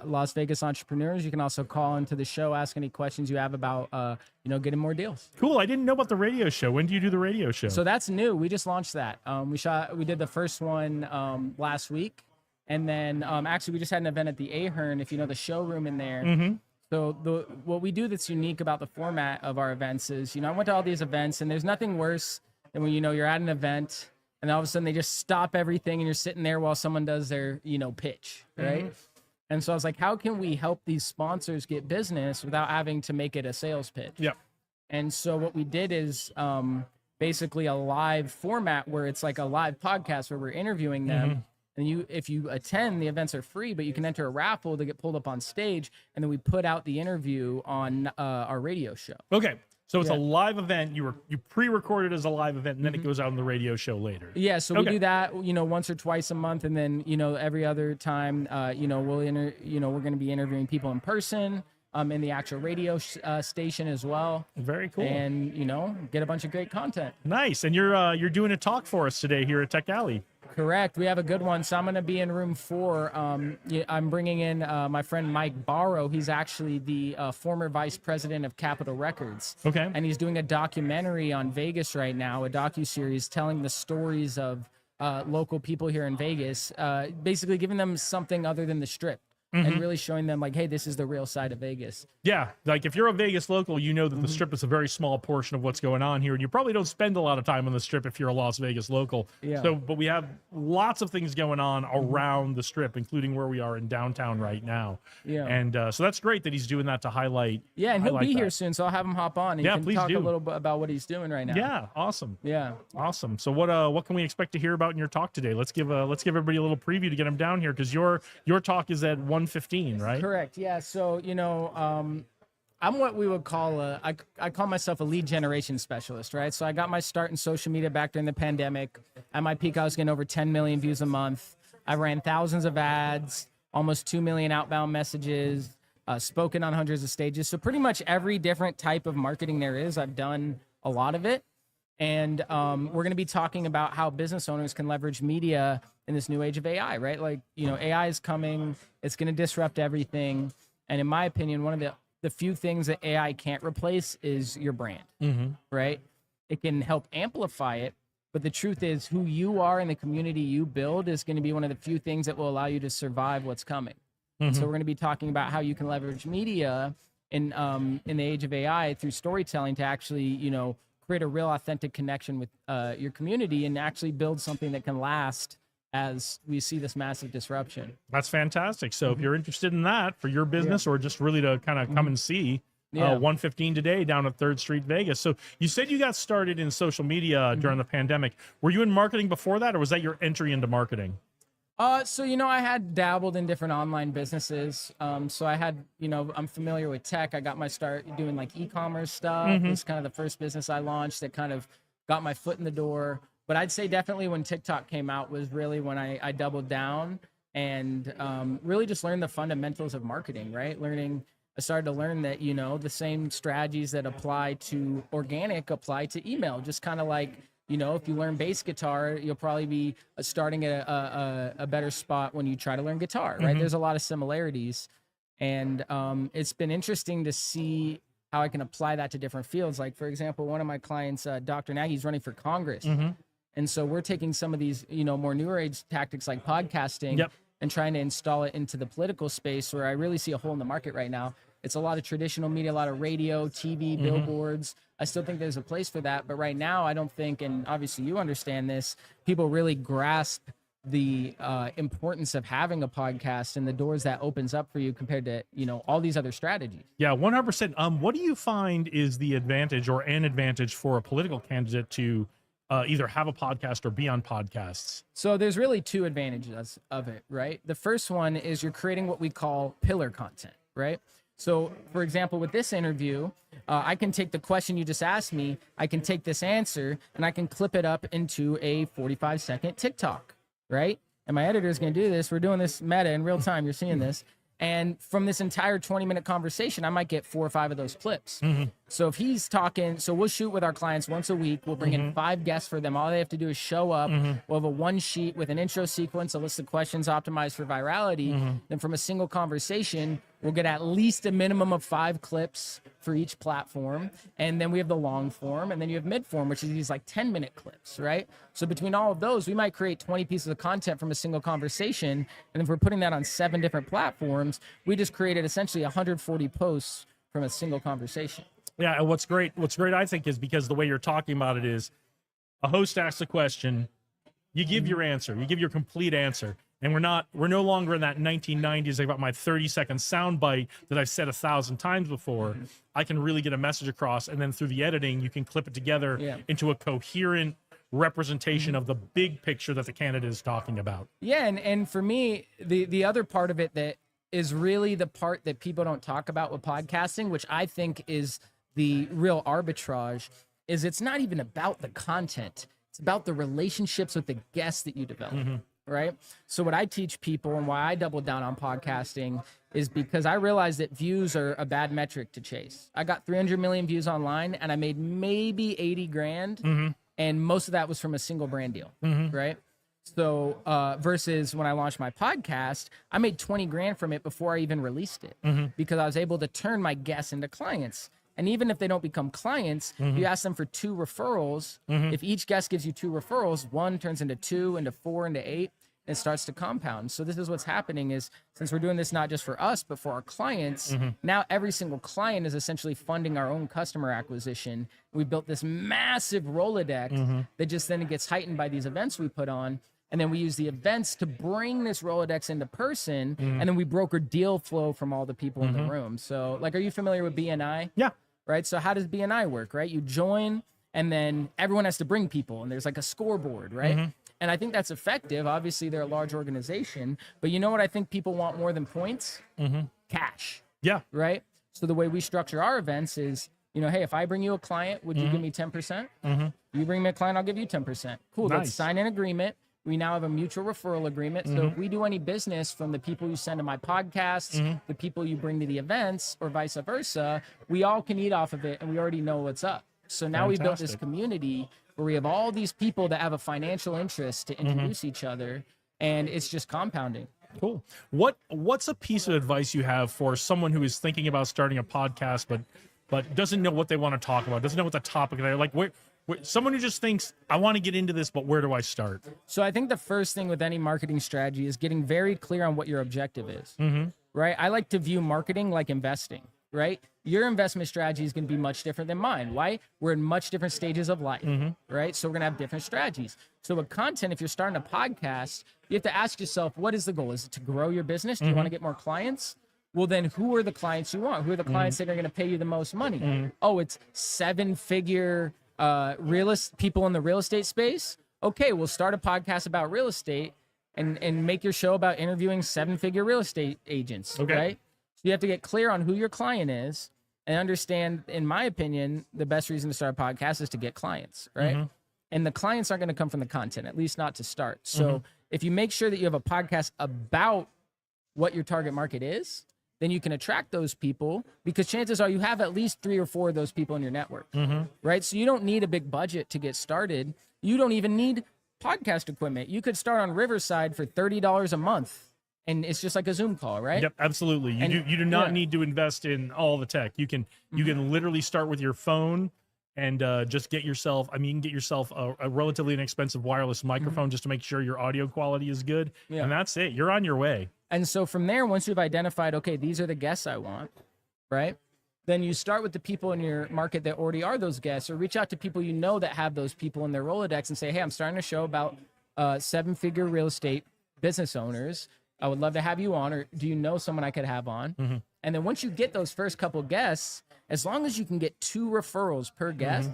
Las Vegas entrepreneurs. You can also call into the show, ask any questions you have about, getting more deals. Cool. I didn't know about the radio show. When do you do the radio show? So that's new. We just launched that. We did the first one last week, and then actually we just had an event at the Ahern, if you know the showroom in there. Mm-hmm. So what we do that's unique about the format of our events is, I went to all these events, and there's nothing worse than when you're at an event and all of a sudden they just stop everything and you're sitting there while someone does their pitch, right? And so I was like, how can we help these sponsors get business without having to make it a sales pitch? Yep. And so what we did is basically a live format where it's like a live podcast where we're interviewing them. And if you attend, the events are free, but you can enter a raffle to get pulled up on stage, and then we put out the interview on our radio show. Okay. So it's a Yeah. live event. You pre-recorded as a live event, and then it goes out on the radio show later. Yeah, so Okay. we do that, once or twice a month, and then every other time, we're going to be interviewing people in person, in the actual radio station as well, Very cool. and get a bunch of great content. Nice. And you're doing a talk for us today here at Tech Alley. Correct. We have a good one. So I'm going to be in room 4. I'm bringing in my friend Mike Barrow. He's actually the former vice president of Capitol Records. Okay. And he's doing a documentary on Vegas right now, a docuseries telling the stories of local people here in Vegas, basically giving them something other than the Strip. and really showing them like, hey, this is the real side of Vegas. Yeah, like if you're a Vegas local, you know that the Strip is a very small portion of what's going on here, and you probably don't spend a lot of time on the Strip if you're a Las Vegas local. Yeah. So, but we have lots of things going on around the Strip, including where we are in downtown right now. Yeah. And so that's great that he's doing that to highlight. Yeah, and he'll highlight be that. here soon, so I'll have him hop on and Yeah, you can please talk do. a little bit about what he's doing right now. Yeah, awesome. Yeah. Awesome. So what can we expect to hear about in your talk today? Let's give everybody a little preview to get them down here because your talk is at 1:15, right? Correct. Yeah. So, I'm what we would call I call myself a lead generation specialist, right? So I got my start in social media back during the pandemic. At my peak, I was getting over 10 million views a month. I ran thousands of ads, almost 2 million outbound messages, spoken on hundreds of stages. So pretty much every different type of marketing there is, I've done a lot of it. And we're going to be talking about how business owners can leverage media in this new age of AI, right? Like, AI is coming, it's going to disrupt everything. And in my opinion, one of the few things that AI can't replace is your brand, right? It can help amplify it. But the truth is who you are and the community you build is going to be one of the few things that will allow you to survive what's coming. So we're going to be talking about how you can leverage media in the age of AI through storytelling to actually, create a real authentic connection with your community and actually build something that can last as we see this massive disruption. That's fantastic. So if you're interested in that for your business or just really to kind of come and see, Yeah. 1:15 today down at 3rd Street, Vegas. So you said you got started in social media during the pandemic. Were you in marketing before that, or was that your entry into marketing? So, I had dabbled in different online businesses. So I had, I'm familiar with tech. I got my start doing like e-commerce stuff. It was kind of the first business I launched that kind of got my foot in the door. But I'd say definitely when TikTok came out was really when I doubled down and really just learned the fundamentals of marketing, right? I started to learn that, the same strategies that apply to organic apply to email, just kind of like, if you learn bass guitar, you'll probably be starting at a better spot when you try to learn guitar, right? There's a lot of similarities. And it's been interesting to see how I can apply that to different fields. Like, for example, one of my clients, Dr. Nagy's running for Congress. And so we're taking some of these, more newer age tactics like podcasting and trying to install it into the political space where I really see a hole in the market right now. It's a lot of traditional media, a lot of radio, TV, billboards. I still think there's a place for that. But right now, I don't think, and obviously you understand this, people really grasp the importance of having a podcast and the doors that opens up for you compared to, all these other strategies. Yeah, 100%. What do you find is the advantage or an advantage for a political candidate to either have a podcast or be on podcasts? So there's really two advantages of it, right? The first one is you're creating what we call pillar content, right? So, for example, with this interview, I can take the question you just asked me, I can take this answer, and I can clip it up into a 45-second TikTok, right? And my editor is going to do this. We're doing this meta in real time. You're seeing this. And from this entire 20-minute conversation, I might get 4 or 5 of those clips. So if he's talking, so we'll shoot with our clients once a week. We'll bring in 5 guests for them. All they have to do is show up. We'll have a one sheet with an intro sequence, a list of questions optimized for virality. Then from a single conversation, we'll get at least a minimum of 5 clips for each platform. And then we have the long form, and then you have mid form, which is these like 10-minute clips, right? So between all of those, we might create 20 pieces of content from a single conversation. And if we're putting that on 7 different platforms, we just created essentially 140 posts from a single conversation. Yeah, and what's great, I think, is because the way you're talking about it is a host asks a question, you give your answer, you give your complete answer. And we're no longer in that 1990s, I got my 30-second sound bite that I've said 1,000 times before. I can really get a message across, and then through the editing, you can clip it together into a coherent representation of the big picture that the candidate is talking about. Yeah, and for me, the other part of it that is really the part that people don't talk about with podcasting, which I think is the real arbitrage, is it's not even about the content. It's about the relationships with the guests that you develop, right? So what I teach people and why I double down on podcasting is because I realize that views are a bad metric to chase. I got 300 million views online and I made maybe 80 grand. And most of that was from a single brand deal, right? So versus when I launched my podcast, I made 20 grand from it before I even released it because I was able to turn my guests into clients. And even if they don't become clients, you ask them for 2 referrals. If each guest gives you 2 referrals, 1 turns into 2, into 4, into 8. It starts to compound. So this is what's happening is, since we're doing this not just for us, but for our clients, now every single client is essentially funding our own customer acquisition. We built this massive Rolodex that just then gets heightened by these events we put on. And then we use the events to bring this Rolodex into person. And then we broker deal flow from all the people in the room. So like, are you familiar with BNI? Yeah. Right. So how does BNI work? Right. You join and then everyone has to bring people and there's like a scoreboard. Right. And I think that's effective. Obviously, they're a large organization, but you know what I think people want more than points? Cash. Yeah. Right. So the way we structure our events is, you know, hey, if I bring you a client, would you give me 10%? You bring me a client, I'll give you 10%. Cool. Let's Nice. sign an agreement. We now have a mutual referral agreement. So if we do any business from the people you send to my podcasts, the people you bring to the events, or vice versa, we all can eat off of it and we already know what's up. So now we built this Fantastic. community where we have all these people that have a financial interest to introduce each other, and it's just compounding. Cool. What's a piece of advice you have for someone who is thinking about starting a podcast but doesn't know what they want to talk about, doesn't know what the topic is? Like someone who just thinks, I want to get into this, but where do I start? So I think the first thing with any marketing strategy is getting very clear on what your objective is, right? I like to view marketing like investing, right? Your investment strategy is going to be much different than mine. Why? We're in much different stages of life, right? So we're going to have different strategies. So with content, if you're starting a podcast, you have to ask yourself, what is the goal? Is it to grow your business? Do you want to get more clients? Well, then who are the clients you want? Who are the clients that are going to pay you the most money? Oh, it's 7-figure people in the real estate space. Okay, we'll start a podcast about real estate and make your show about interviewing 7-figure real estate agents, Okay. right? So you have to get clear on who your client is and understand, in my opinion, the best reason to start a podcast is to get clients, right? And the clients aren't going to come from the content, at least not to start. So if you make sure that you have a podcast about what your target market is, then you can attract those people, because chances are you have at least 3 or 4 of those people in your network, right? So you don't need a big budget to get started. You don't even need podcast equipment. You could start on Riverside for $30 a month, and it's just like a Zoom call, right? Yep, absolutely. You do not need to invest in all the tech. You can literally start with your phone and just get yourself. I mean, you can get yourself a relatively inexpensive wireless microphone just to make sure your audio quality is good, and that's it. You're on your way. And so from there, once you've identified, okay, these are the guests I want, right? Then you start with the people in your market that already are those guests, or reach out to people you know that have those people in their Rolodex and say, hey, I'm starting a show about 7-figure real estate business owners. I would love to have you on, or do you know someone I could have on? And then once you get those first couple guests, as long as you can get 2 referrals per guest,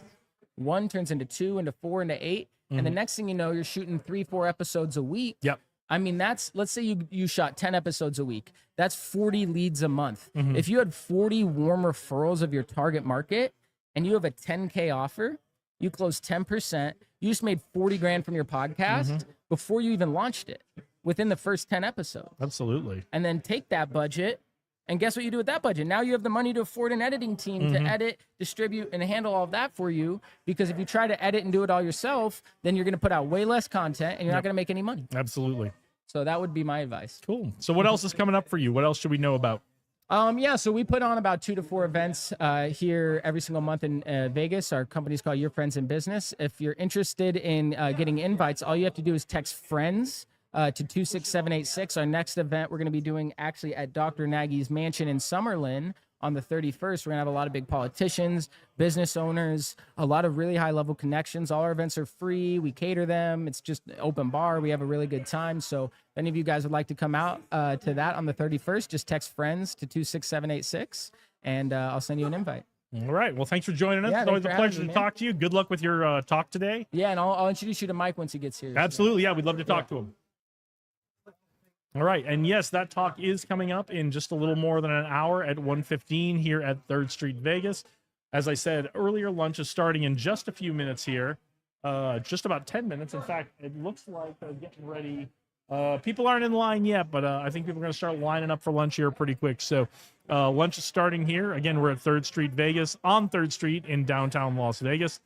1 turns into 2, into 4, into 8. And the next thing you know, you're shooting 3-4 episodes a week. Yep. I mean, let's say you shot 10 episodes a week. That's 40 leads a month. If you had 40 warm referrals of your target market and you have a 10K offer, you close 10%, you just made 40 grand from your podcast before you even launched it within the first 10 episodes. Absolutely. And then take that budget, and guess what you do with that budget? Now you have the money to afford an editing team to edit, distribute, and handle all of that for you. Because if you try to edit and do it all yourself, then you're going to put out way less content and you're not going to make any money. Absolutely. So that would be my advice. Cool. So what else is coming up for you? What else should we know about? Yeah, so we put on about 2 to 4 events here every single month in Vegas. Our company's called Your Friends in Business. If you're interested in getting invites, all you have to do is text friends to 26786. Our next event we're going to be doing actually at Dr. Nagy's mansion in Summerlin on the 31st. We're going to have a lot of big politicians, business owners, a lot of really high level connections. All our events are free. We cater them. It's just an open bar. We have a really good time. So if any of you guys would like to come out to that on the 31st, just text friends to 26786 and I'll send you an invite. All right. Well, thanks for joining us. Yeah, It's always a thanks for having pleasure me, to man. talk to you. Good luck with your talk today. Yeah, and I'll introduce you to Mike once he gets here. Absolutely. Yeah, we'd love to talk to him. All right. And yes, that talk is coming up in just a little more than an hour at 1:15 here at 3rd Street, Vegas. As I said earlier, lunch is starting in just a few minutes here. Just about 10 minutes. In fact, it looks like they're getting ready. People aren't in line yet, but I think people are going to start lining up for lunch here pretty quick. So lunch is starting here. Again, we're at 3rd Street, Vegas, on 3rd Street in downtown Las Vegas.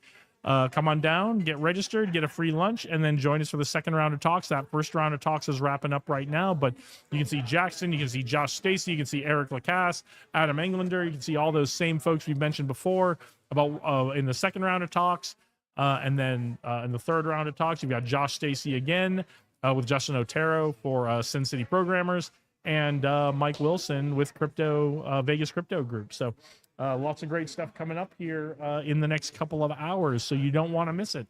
Come on down, get registered, get a free lunch, and then join us for the second round of talks. That first round of talks is wrapping up right now, but you can see Jackson, you can see Josh Stacy, you can see Eric Lacasse, Adam Englander, you can see all those same folks we've mentioned before about in the second round of talks. And then in the third round of talks, you've got Josh Stacy again. with Justin Otero for Sin City Programmers, and Mike Wilson with Vegas Crypto Group. So lots of great stuff coming up here in the next couple of hours, so you don't want to miss it.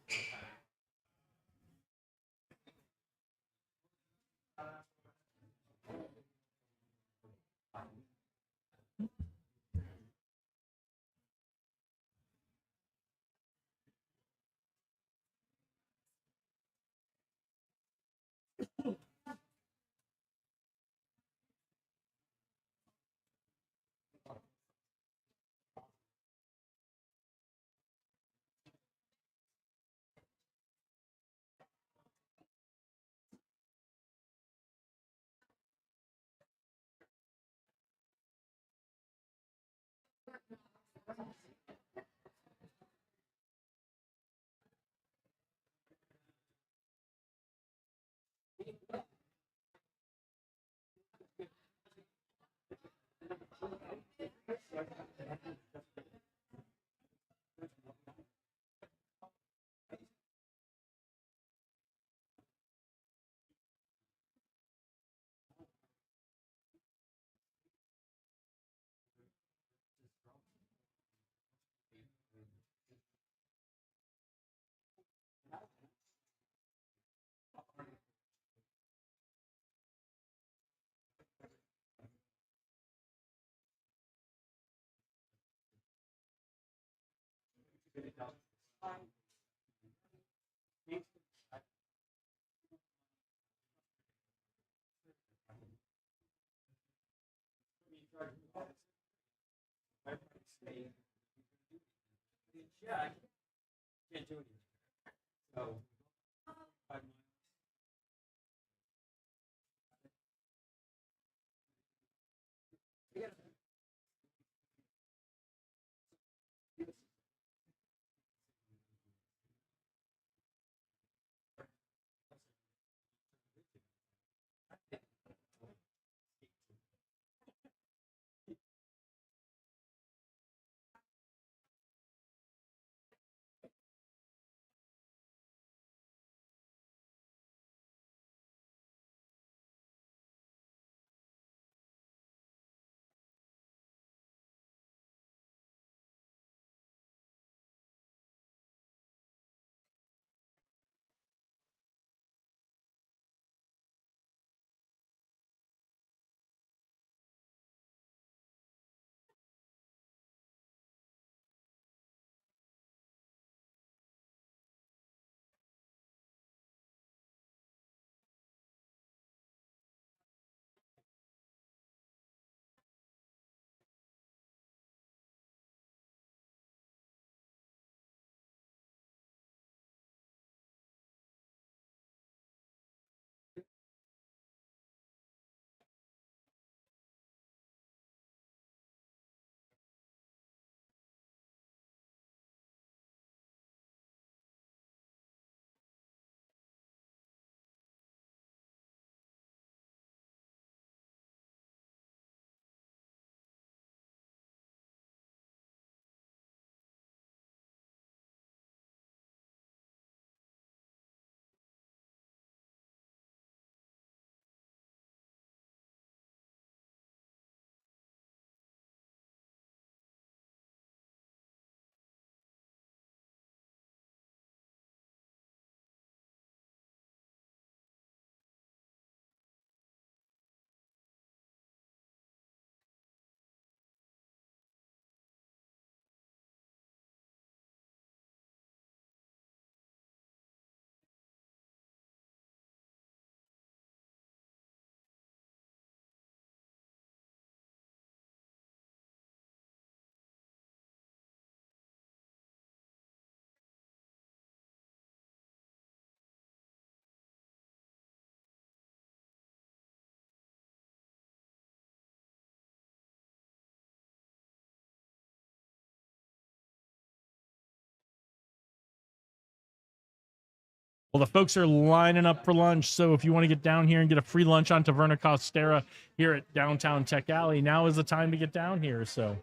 Well, the folks are lining up for lunch, so if you want to get down here and get a free lunch on Taverna Costera here at downtown Tech Alley, now is the time to get down here. So,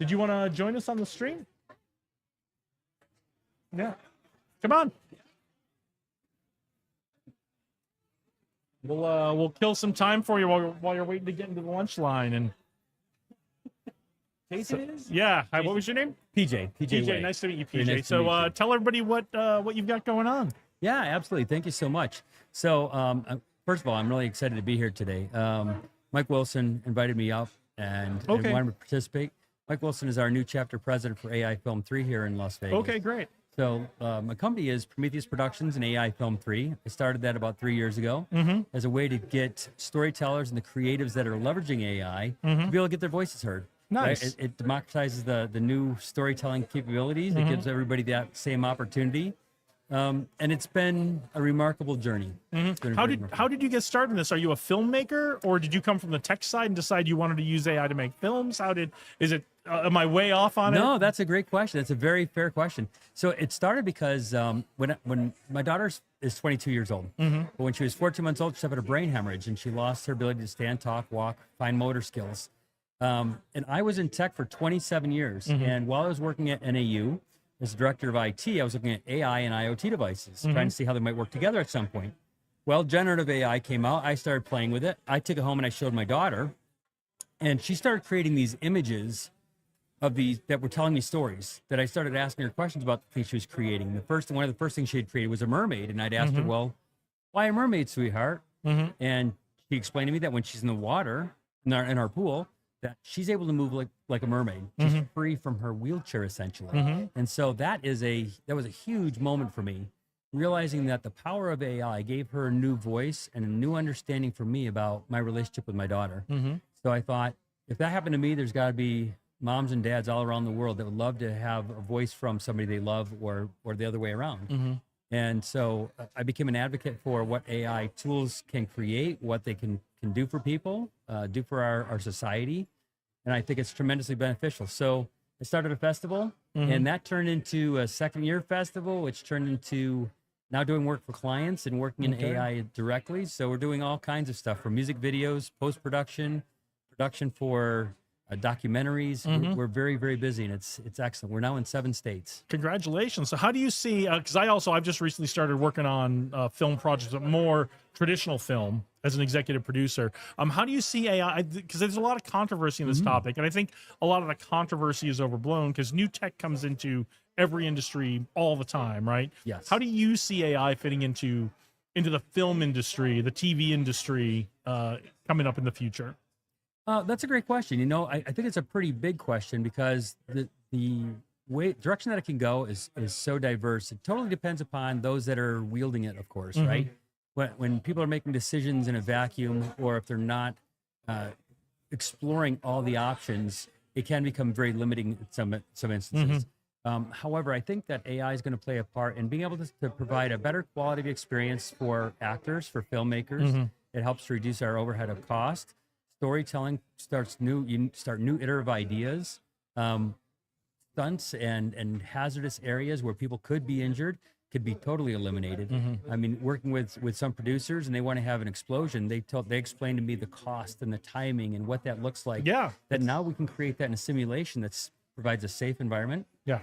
did you want to join us on the stream? Yeah, come on. We'll kill some time for you while you're waiting to get into the lunch line. And Jason is? yeah, hi, what was your name? PJ. PJ. Way. Nice to meet you, Very PJ. nice to So meet you. tell everybody what you've got going on. Yeah, absolutely. Thank you so much. So, first of all, I'm really excited to be here today. Mike Wilson invited me up and Okay. wanted to participate. Mike Wilson is our new chapter president for AI Film 3 here in Las Vegas. Okay, great. So, my company is Prometheus Productions and AI Film 3. I started that about 3 years ago as a way to get storytellers and the creatives that are leveraging AI to be able to get their voices heard. Nice. Right? It democratizes the new storytelling capabilities. It gives everybody that same opportunity. And it's been a remarkable journey. It's been How very did remarkable. how did you get started in this? Are you a filmmaker, or did you come from the tech side and decide you wanted to use AI to make films? Am I way off on it? No, that's a great question. That's a very fair question. So it started because when my daughter is 22 years old, but when she was 14 months old, she suffered a brain hemorrhage and she lost her ability to stand, talk, walk, fine motor skills. And I was in tech for 27 years. And while I was working at NAU as director of IT, I was looking at AI and IoT devices, trying to see how they might work together at some point. Well, generative AI came out. I started playing with it. I took it home and I showed my daughter, and she started creating these images of these that were telling me stories. That I started asking her questions about the things she was creating. One of the first things she had created was a mermaid, and I'd asked her, "Well, why a mermaid, sweetheart?" And she explained to me that when she's in the water in our pool, that she's able to move like a mermaid. She's free from her wheelchair essentially. And so that was a huge moment for me, realizing that the power of AI gave her a new voice and a new understanding for me about my relationship with my daughter. So I thought, if that happened to me, there's got to be moms and dads all around the world that would love to have a voice from somebody they love, or the other way around. And so I became an advocate for what AI tools can create, what they can do for people, do for our society. And I think it's tremendously beneficial. So I started a festival, and that turned into a second-year festival, which turned into now doing work for clients and working in AI directly. So we're doing all kinds of stuff, from music videos, post-production, production for documentaries. We're very, very busy, and it's excellent. We're now in 7 states. Congratulations. So how do you see, because I've just recently started working on film projects, but more traditional film as an executive producer. How do you see AI? Because there's a lot of controversy in this topic, and I think a lot of the controversy is overblown because new tech comes into every industry all the time, right? Yes. How do you see AI fitting into the film industry, the TV industry coming up in the future? That's a great question. You know, I think it's a pretty big question because the direction that it can go is so diverse. It totally depends upon those that are wielding it, of course, right? When people are making decisions in a vacuum, or if they're not exploring all the options, it can become very limiting in some instances. However, I think that AI is going to play a part in being able to provide a better quality of experience for actors, for filmmakers. It helps to reduce our overhead of cost. Storytelling you start new iterative ideas. Stunts and hazardous areas where people could be injured could be totally eliminated. I mean, working with some producers, and they want to have an explosion, they explained to me the cost and the timing and what that looks like. Yeah. That now we can create that in a simulation that provides a safe environment, Yeah.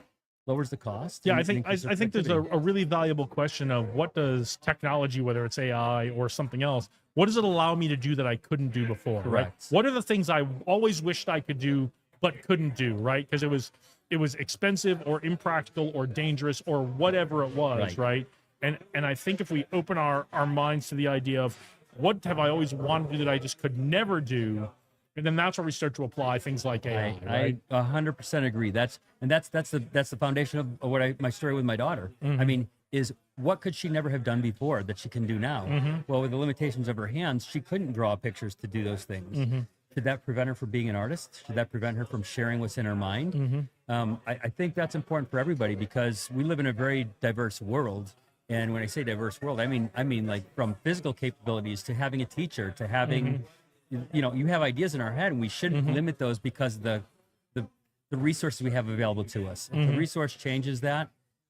lowers the cost. Yeah, and I think increases I think there's productivity. a really valuable question of what does technology, whether it's AI or something else, what does it allow me to do that I couldn't do before? Right? Correct. What are the things I always wished I could do but couldn't do? Right? Because it was expensive or impractical or dangerous or whatever it was. Right? And I think if we open our minds to the idea of what have I always wanted to do that I just could never do, and then that's where we start to apply things like AI. Right? I 100% agree. That's the foundation of my story with my daughter. I mean, is what could she never have done before that she can do now? Well, with the limitations of her hands, she couldn't draw pictures to do those things. Should that prevent her from being an artist? Should that prevent her from sharing what's in her mind? I think that's important for everybody because we live in a very diverse world. And when I say diverse world, I mean like from physical capabilities to having a teacher to having, you have ideas in our head, and we shouldn't limit those because of the resources we have available to us. If the resource changes that,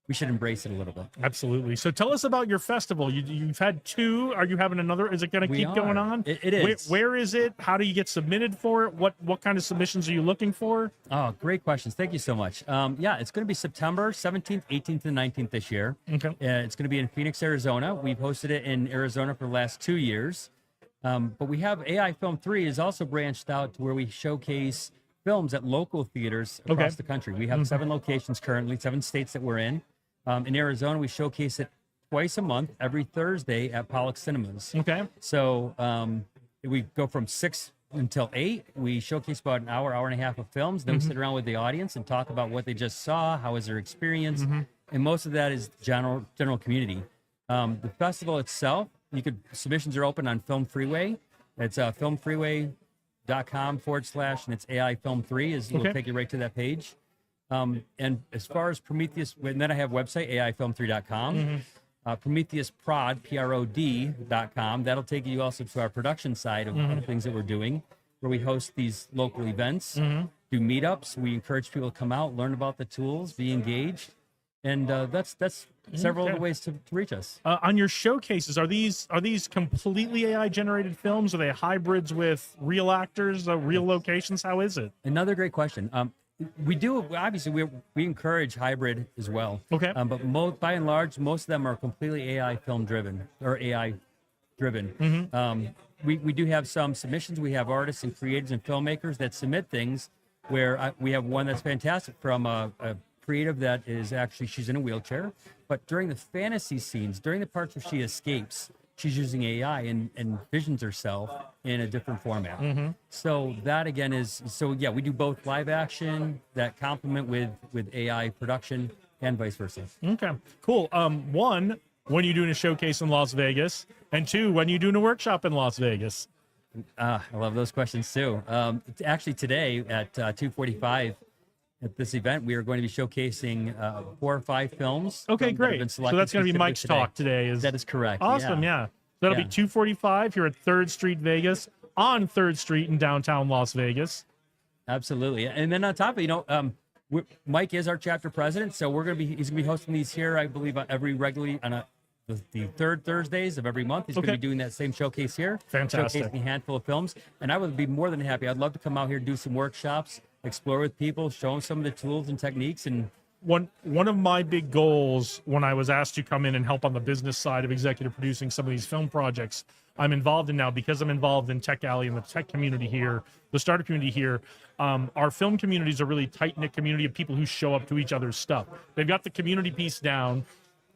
we should embrace it a little bit. Absolutely. So tell us about your festival. You've had 2. Are you having another? Is it going to keep going on? It is. Where is it? How do you get submitted for it? What kind of submissions are you looking for? Oh, great questions. Thank you so much. Yeah, it's going to be September 17th, 18th, and 19th this year. Okay. It's going to be in Phoenix, Arizona. We've hosted it in Arizona for the last 2 years. But we have AI Film 3 is also branched out to where we showcase films at local theaters across the country. We have 7 locations currently, 7 states that we're in. In Arizona, we showcase it twice a month, every Thursday at Pollock Cinemas. Okay. So we go from 6 until 8. We showcase about an hour, hour and a half of films. Then we sit around with the audience and talk about what they just saw, how was their experience, and most of that is general community. The festival itself, submissions are open on Film Freeway. It's filmfreeway.com / and it's AI Film 3 will take you right to that page. And as far as Prometheus, and then I have website aifilm3.com. Prometheus Prod, PROD.com. That'll take you also to our production side of things that we're doing, where we host these local events, do meetups. We encourage people to come out, learn about the tools, be engaged. And that's several of the ways to reach us. On your showcases, are these completely AI generated films? Are they hybrids with real actors, real locations? How is it? Another great question. We do, obviously, we encourage hybrid as well. Okay. But by and large, most of them are completely AI film driven or AI driven. We do have some submissions. We have artists and creators and filmmakers that submit things where we have one that's fantastic from a creative that is actually, she's in a wheelchair, but during the fantasy scenes, during the parts where she escapes, she's using AI and visions herself in a different format. So that again we do both live action that complement with AI production and vice versa. Okay, cool. One, when are you doing a showcase in Las Vegas? And 2, when are you doing a workshop in Las Vegas? I love those questions too. Actually today at 2:45 at this event, we are going to be showcasing 4 or 5 films. Okay, great. So that's going to be Mike's talk today. That is correct. Awesome, yeah. That'll be 2:45 here at 3rd Street, Vegas, on 3rd Street in downtown Las Vegas. Absolutely. And then on top of it, Mike is our chapter president, so he's gonna be hosting these here, I believe, every regularly on the 3rd Thursdays of every month. He's going to be doing that same showcase here. Fantastic. Showcasing a handful of films. And I would be more than happy. I'd love to come out here, do some workshops, explore with people, show them some of the tools and techniques. And one of my big goals when I was asked to come in and help on the business side of executive producing some of these film projects I'm involved in now, because I'm involved in Tech Alley and the tech community here, the startup community here, our film community is a really tight-knit community of people who show up to each other's stuff. They've got the community piece down.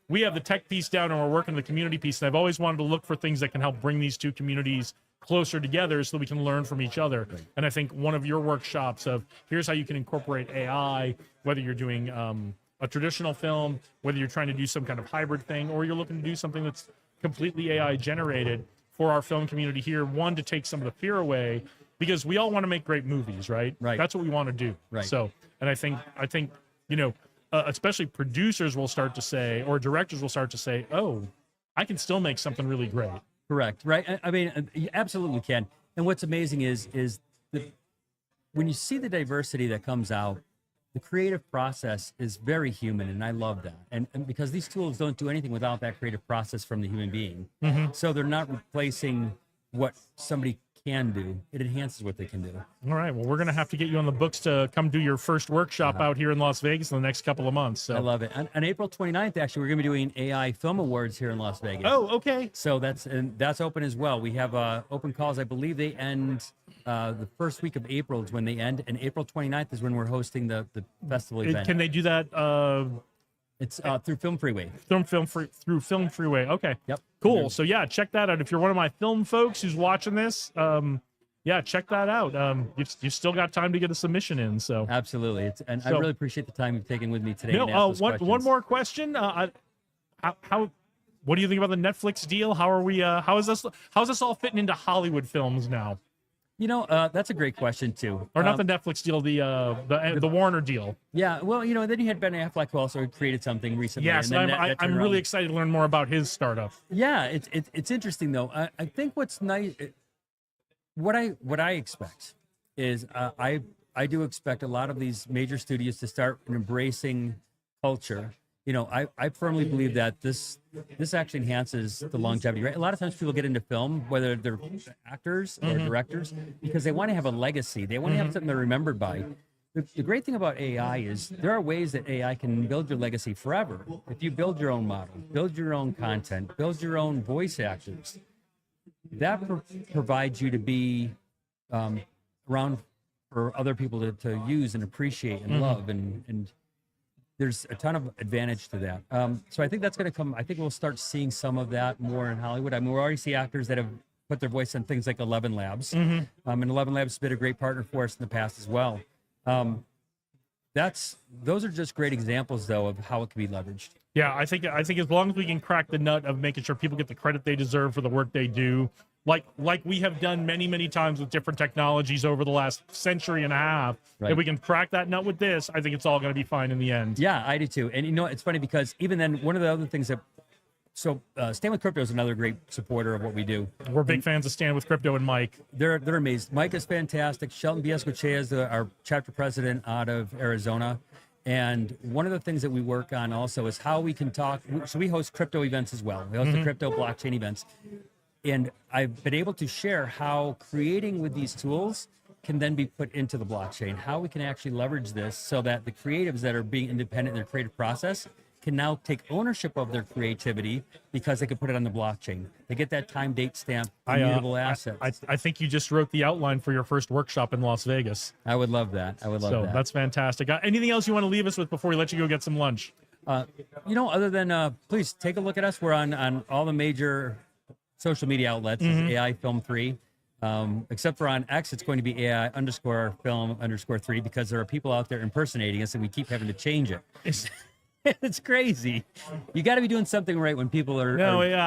We have the tech piece down, and we're working the community piece. And I've always wanted to look for things that can help bring these two communities closer together so that we can learn from each other. Right. And I think one of your workshops of here's how you can incorporate AI, whether you're doing a traditional film, whether you're trying to do some kind of hybrid thing, or you're looking to do something that's completely AI generated for our film community here. One, to take some of the fear away, because we all want to make great movies, right? Right. That's what we want to do. Right. So, and I think, especially producers will start to say, or directors will start to say, oh, I can still make something really great. Correct. Right. I mean, you absolutely can. And what's amazing is that when you see the diversity that comes out, the creative process is very human, and I love that. And because these tools don't do anything without that creative process from the human being. Mm-hmm. So they're not replacing what somebody can do. It enhances what they can do. All right. Well, we're going to have to get you on the books to come do your first workshop out here in Las Vegas in the next couple of months. So I love it. On April 29th, actually, we're going to be doing AI Film Awards here in Las Vegas. Oh, okay. So that's open as well. We have open calls. I believe they end the first week of April is when they end, and April 29th is when we're hosting the festival event. Can they do that? It's through Film Freeway. Through Film Freeway. Okay. Yep. Cool. So yeah, check that out. If you're one of my film folks who's watching this, yeah, check that out. You've still got time to get a submission in. So absolutely. I really appreciate the time you've taken with me today. No, one more question. What do you think about the Netflix deal? How are we? How's this all fitting into Hollywood films now? That's a great question too. Or not the Netflix deal, the Warner deal. Yeah, well, then you had Ben Affleck, who also created something recently. Yes, and I'm really excited to learn more about his startup. Yeah, it's interesting though. I think what's nice, what I expect is I do expect a lot of these major studios to start embracing culture. I firmly believe that this actually enhances the longevity, right? A lot of times people get into film, whether they're actors or directors, because they want to have a legacy. They want to have something they're remembered by. The great thing about AI is there are ways that AI can build your legacy forever. If you build your own model, build your own content, build your own voice actors, that provides you to be around for other people to use and appreciate and love, and there's a ton of advantage to that. So I think that's going to come. I think we'll start seeing some of that more in Hollywood. I mean, we already see actors that have put their voice on things like 11 Labs, and 11 Labs has been a great partner for us in the past as well. Those are just great examples, though, of how it can be leveraged. Yeah, I think as long as we can crack the nut of making sure people get the credit they deserve for the work they do, like we have done many times with different technologies over the last century and a half, Right. if we can crack that nut with this, I think it's all going to be fine in the end. Yeah, I do too. And it's funny because even then, one of the other things that Stand with Crypto is another great supporter of what we do. We're big fans of Stand with Crypto and Mike. They're amazing. Mike is fantastic. Shelton Biescochea is our chapter president out of Arizona. And one of the things that we work on also is how we can talk. So we host crypto events as well. We host the crypto blockchain events. And I've been able to share how creating with these tools can then be put into the blockchain, how we can actually leverage this so that the creatives that are being independent in their creative process can now take ownership of their creativity because they can put it on the blockchain. They get that time, date stamp, immutable assets. I think you just wrote the outline for your first workshop in Las Vegas. I would love that. I would love So that. that's fantastic. Anything else you want to leave us with before we let you go get some lunch? Other than please take a look at us. We're on all the major social media outlets. It's AI Film 3. Except for on X, it's going to be AI_film_3 because there are people out there impersonating us and we keep having to change it. It's crazy. You got to be doing something right when people are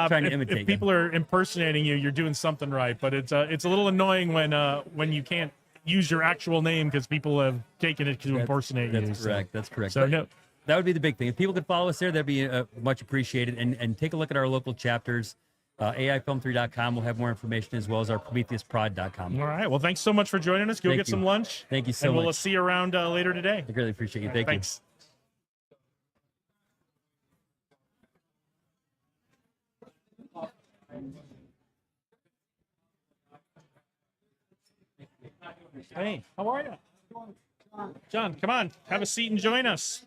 trying to imitate if people are impersonating you, you're doing something right. But it's a little annoying when you can't use your actual name because people have taken it to impersonate you. That's correct. That's correct. So But no, that would be the big thing. If people could follow us there, that'd be much appreciated. And take a look at our local chapters. AIFilm3.com will have more information as well as our PrometheusProd.com. all right. Well, thanks so much for joining us. Go Thank get you. some lunch. Thank you so and we'll much. see you around later today. I really appreciate you. Thank you. Thanks. Hey, how are you? John, come on. Have a seat and join us.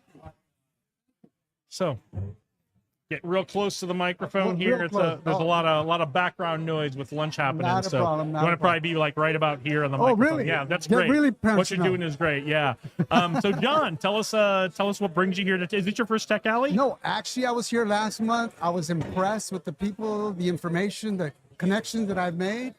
So, get real close to the microphone here. Real close. There's a lot of background noise with lunch happening. Not a so problem, not you want a to probably be like right about here on the Oh, microphone. really? Yeah, that's Get great. really What you're personal. doing is great. Yeah. So John, tell us what brings you here. Is it your first Tech Alley? No, actually, I was here last month. I was impressed with the people, the information, the connections that I've made.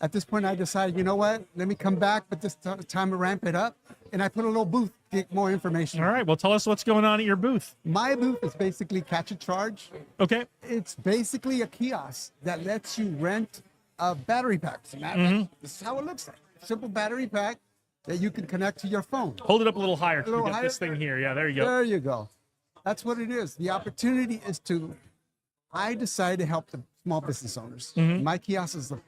At this point, I decided, you know what? Let me come back, but this time to ramp it up. And I put a little booth to get more information. All right. Well, tell us what's going on at your booth. My booth is basically Catch a Charge. Okay. It's basically a kiosk that lets you rent a battery pack. As a matter of fact, this is how it looks like. Simple battery pack that you can connect to your phone. Hold it up a little higher. A little we get this higher? thing here. Yeah, there you go. There you go. That's what it is. The opportunity is I decided to help the small business owners. My kiosk is the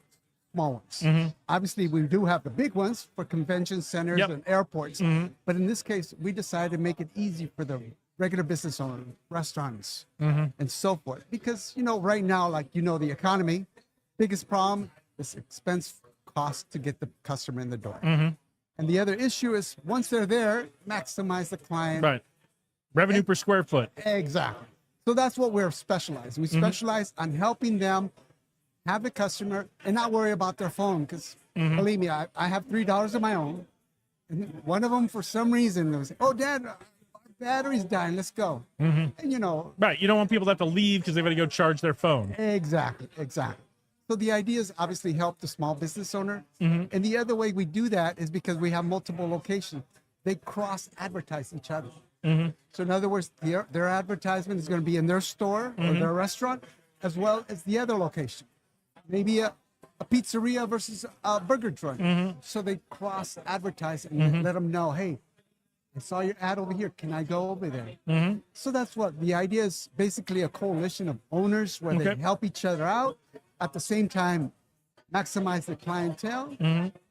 small ones. Obviously, we do have the big ones for convention centers Yep. and airports. But in this case, we decided to make it easy for the regular business owner, restaurants, and so forth. Because, right now, the economy, biggest problem is expense cost to get the customer in the door. And the other issue is once they're there, maximize the client. Right. Revenue per square foot. Exactly. So that's what we're specialized. We specialize on helping them have the customer and not worry about their phone. Because believe me, I have $3 of my own. And one of them, for some reason, was, oh, Dad, our battery's dying. Let's go. And Right. You don't want people to have to leave because they've got to go charge their phone. Exactly. So the idea is obviously help the small business owner. And the other way we do that is because we have multiple locations. They cross advertise each other. So in other words, their advertisement is going to be in their store or their restaurant, as well as the other location. Maybe a pizzeria versus a burger joint. So they cross advertise and let them know, hey, I saw your ad over here. Can I go over there? So that's what the idea is. Basically a coalition of owners where they Okay. help each other out, at the same time maximize the clientele.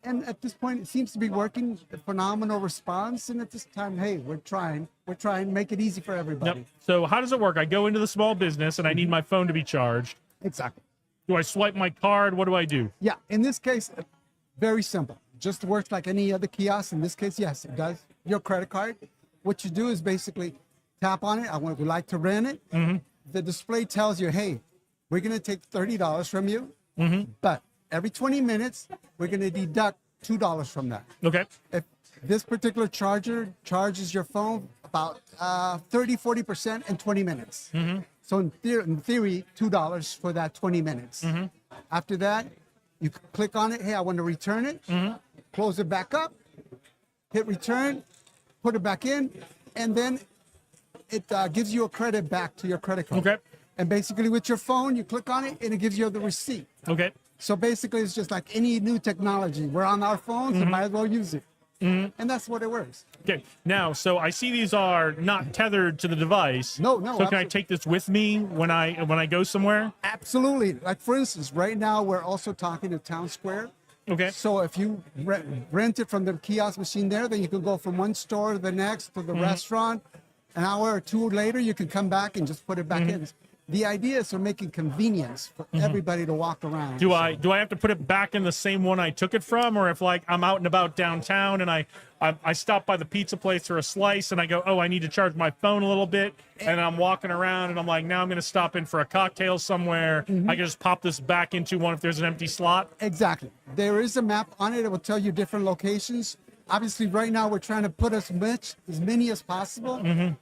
And at this point, it seems to be working. A phenomenal response. And at this time, hey, we're trying to make it easy for everybody. Yep. So how does it work? I go into the small business and I need my phone to be charged. Exactly. Do I swipe my card? What do I do? Yeah, in this case, very simple. Just works like any other kiosk. In this case, yes, it does. Your credit card. What you do is basically tap on it. Would like to rent it. The display tells you, hey, we're going to take $30 from you, but every 20 minutes, we're going to deduct $2 from that. Okay. If this particular charger charges your phone about 30-40% in 20 minutes. So in theory, $2 for that 20 minutes. After that, you click on it. Hey, I want to return it. Close it back up. Hit return. Put it back in, and then it gives you a credit back to your credit card. Okay. And basically, with your phone, you click on it, and it gives you the receipt. Okay. So basically, it's just like any new technology. We're on our phones, so might as well use it. And that's what it works. Okay. Now, so I see these are not tethered to the device. No, So can I absolutely. take this with me when I go somewhere? Absolutely. Like for instance, right now we're also talking to Town Square. Okay. So if you rent it from the kiosk machine there, then you can go from one store to the next to the restaurant. An hour or two later, you can come back and just put it back in. The idea is to making convenience for everybody to walk around. Do I have to put it back in the same one I took it from, or if like I'm out and about downtown and I stop by the pizza place for a slice and I go, oh, I need to charge my phone a little bit, and I'm walking around and I'm like, now I'm going to stop in for a cocktail somewhere. I can just pop this back into one if there's an empty slot. Exactly. There is a map on it. It will tell you different locations. Obviously, right now we're trying to put as many as possible.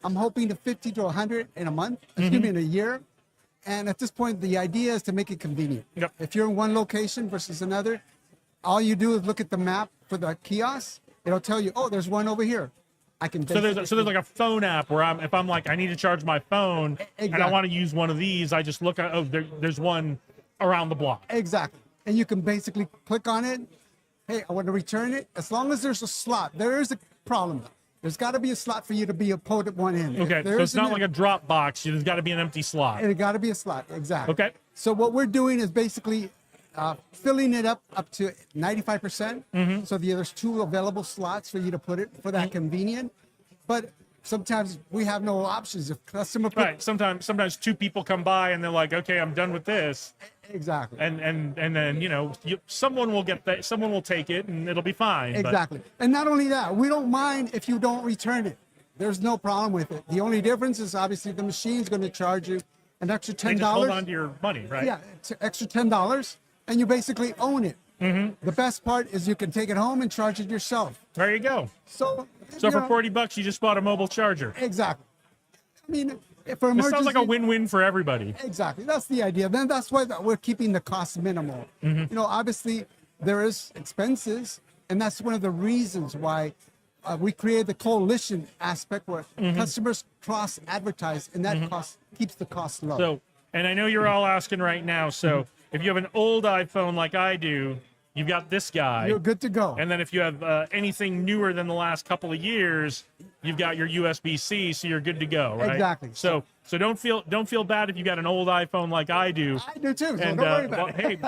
I'm hoping to 50 to 100 in a month. Excuse me, in a year. And at this point, the idea is to make it convenient. Yep. If you're in one location versus another, all you do is look at the map for the kiosk. It'll tell you, oh, there's one over here. I can. So there's like a phone app where if I'm like I need to charge my phone and I Exactly. want to use one of these, I just look at there's one around the block. Exactly. And you can basically click on it. Hey, I want to return it. As long as there's a slot, there is a problem though. There's got to be a slot for you to be a put one in. If Okay, there so it's not isn't like a drop box. There's got to be an empty slot. it got to be a slot. Exactly. Okay. So what we're doing is basically filling it up to 95%. So there's 2 available slots for you to put it for that convenient. But sometimes we have no options. If customer put, Right. Sometimes 2 people come by and they're like, okay, I'm done with this, exactly. and then someone will get that, someone will take it, and it'll be fine. But- Exactly. And not only that, we don't mind if you don't return it. There's no problem with it. The only difference is obviously the machine's going to charge you an extra they $10. just hold on to your money, right? Yeah, it's an extra $10, and you basically own it. The best part is you can take it home and charge it yourself. There you go. So So you for know, $40, you just bought a mobile charger. exactly. I mean, if for This emergency, sounds like a win-win for everybody. Exactly. That's the idea. Then that's why we're keeping the cost minimal. You know, obviously there is expenses, and that's one of the reasons why we created the coalition aspect where customers cross advertise, and that cost keeps the cost low. So, and I know you're all asking right now. So, if you have an old iPhone like I do, you've got this guy. You're good to go. And then if you have anything newer than the last couple of years, you've got your USB-C, so you're good to go, right? Exactly. So don't feel bad if you got an old iPhone like I do. I do too. So And don't worry about it. hey,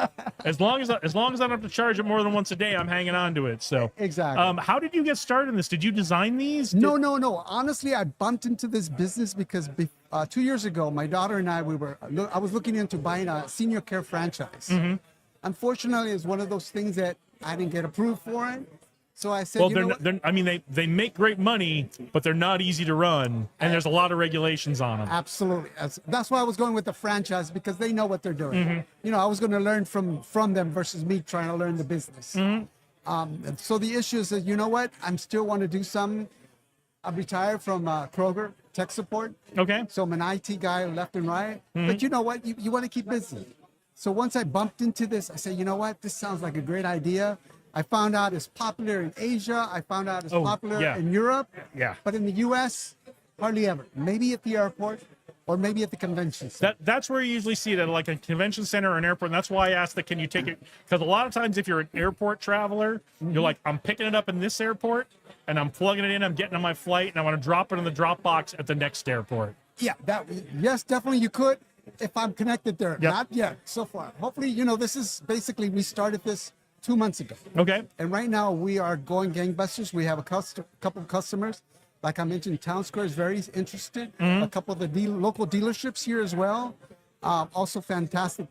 as long as I don't have to charge it more than once a day, I'm hanging on to it. So Exactly. how did you get started in this? Did you design these? No. Honestly, I bumped into this business because 2 years ago, my daughter and I I was looking into buying a senior care franchise. Unfortunately, it's one of those things that I didn't get approved for it. So I said, Well, you know what? I mean, they make great money, but they're not easy to run, and there's a lot of regulations on them. Absolutely. That's why I was going with the franchise, because they know what they're doing. You know, I was going to learn from them versus me trying to learn the business. So the issue is that, you know what? I'm still want to do some. I'm retired from Kroger tech support. Okay. So I'm an IT guy left and right. But you know what? You want to keep busy. So once I bumped into this, I said, you know what? This sounds like a great idea. I found out it's popular in Asia. I found out it's popular yeah. in Europe. Yeah. But in the U.S., hardly ever. Maybe at the airport or maybe at the convention center. That's where you usually see it at like a convention center or an airport. And that's why I asked that, can you take it? Because a lot of times if you're an airport traveler, you're like, I'm picking it up in this airport and I'm plugging it in, I'm getting on my flight, and I want to drop it in the Dropbox at the next airport. Yeah, yes, definitely you could if I'm connected there. Yep. Not yet so far. Hopefully, you know, this is basically, we started this 2 months ago. Okay. And right now we are going gangbusters. We have a couple of customers. Like I mentioned, Town Square is very interested. A couple of the local dealerships here as well. Also fantastic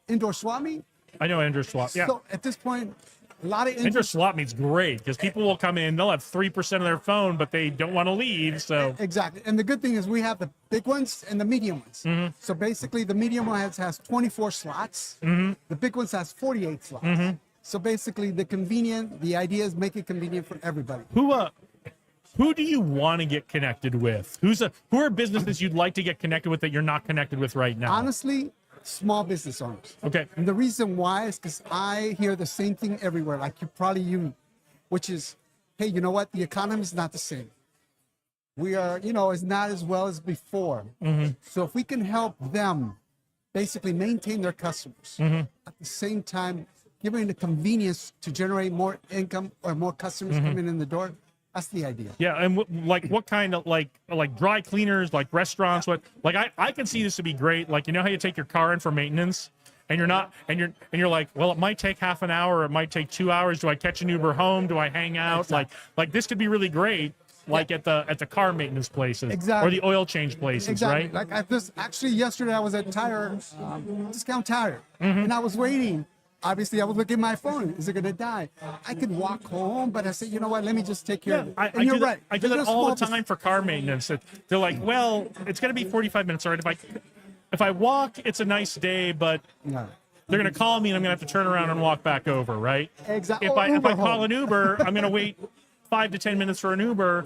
indoor swap meet. I know Andrew Swap. Yeah. So at this point, a lot of Indoor swap meet's great because people will come in, they'll have 3% of their phone, but they don't want to leave. So Exactly. And the good thing is we have the big ones and the medium ones. So basically the medium one has 24 slots. The big ones has 48 slots. So basically the idea is make it convenient for everybody. who do you want to get connected with? Who are businesses you'd like to get connected with that you're not connected with right now? Honestly, small business owners. Okay. And the reason why is because I hear the same thing everywhere, like you, which is, hey, you know what? The economy is not the same. We are, it's not as well as before. So if we can help them basically maintain their customers at the same time, giving the convenience to generate more income or more customers coming in the door, that's the idea. Yeah, and what kind of like dry cleaners, like restaurants, I can see this to be great. Like, you know how you take your car in for maintenance and you're like, well, it might take half an hour, or it might take 2 hours. Do I catch an Uber home? Do I hang out? Exactly. Like this could be really great. Like at the car maintenance places, Exactly. or the oil change places, Exactly. right? Like actually yesterday I was at Discount Tire, and I was waiting. Obviously, I was looking at my phone. Is it going to die? I could walk home, but I said, you know what? Let me just take care of it. And you're right. I do that There's all the small time for car maintenance. They're like, well, it's going to be 45 minutes, all right? If I walk, it's a nice day, but No. they're going to call me and I'm going to have to turn around and walk back over, right? Exactly. If Or I Uber call home. an Uber, I'm going to wait 5 to 10 minutes for an Uber.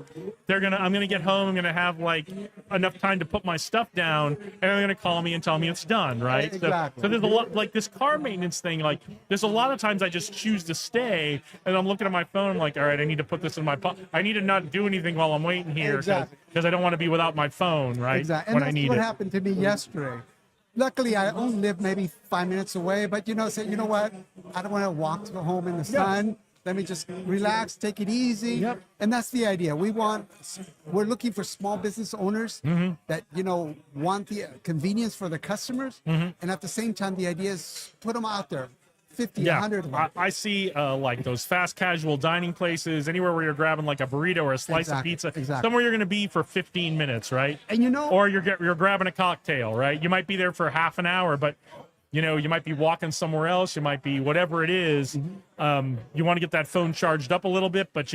I'm going to get home. I'm going to have like enough time to put my stuff down, and they're going to call me and tell me it's done, right? Exactly. So there's a lot like this car maintenance thing. Like there's a lot of times I just choose to stay, and I'm looking at my phone. I'm like, all right, I need to put this in my pocket. I need to not do anything while I'm waiting here Exactly. because I don't want to be without my phone, right? Exactly. When And I that's need what it. happened to me yesterday. Luckily, I only live maybe 5 minutes away, but say, you know what? I don't want to walk to home in the sun. Let me just relax, take it easy. Yep. And that's the idea. We're looking for small business owners that, want the convenience for their customers. And at the same time, the idea is put them out there. 50, Yeah, 100 of them. I see like those fast casual dining places, anywhere where you're grabbing like a burrito or a slice Exactly, of pizza, exactly. somewhere you're going to be for 15 minutes, right? And or you're grabbing a cocktail, right? You might be there for half an hour, but you might be walking somewhere else. You might be whatever it is. You want to get that phone charged up a little bit, but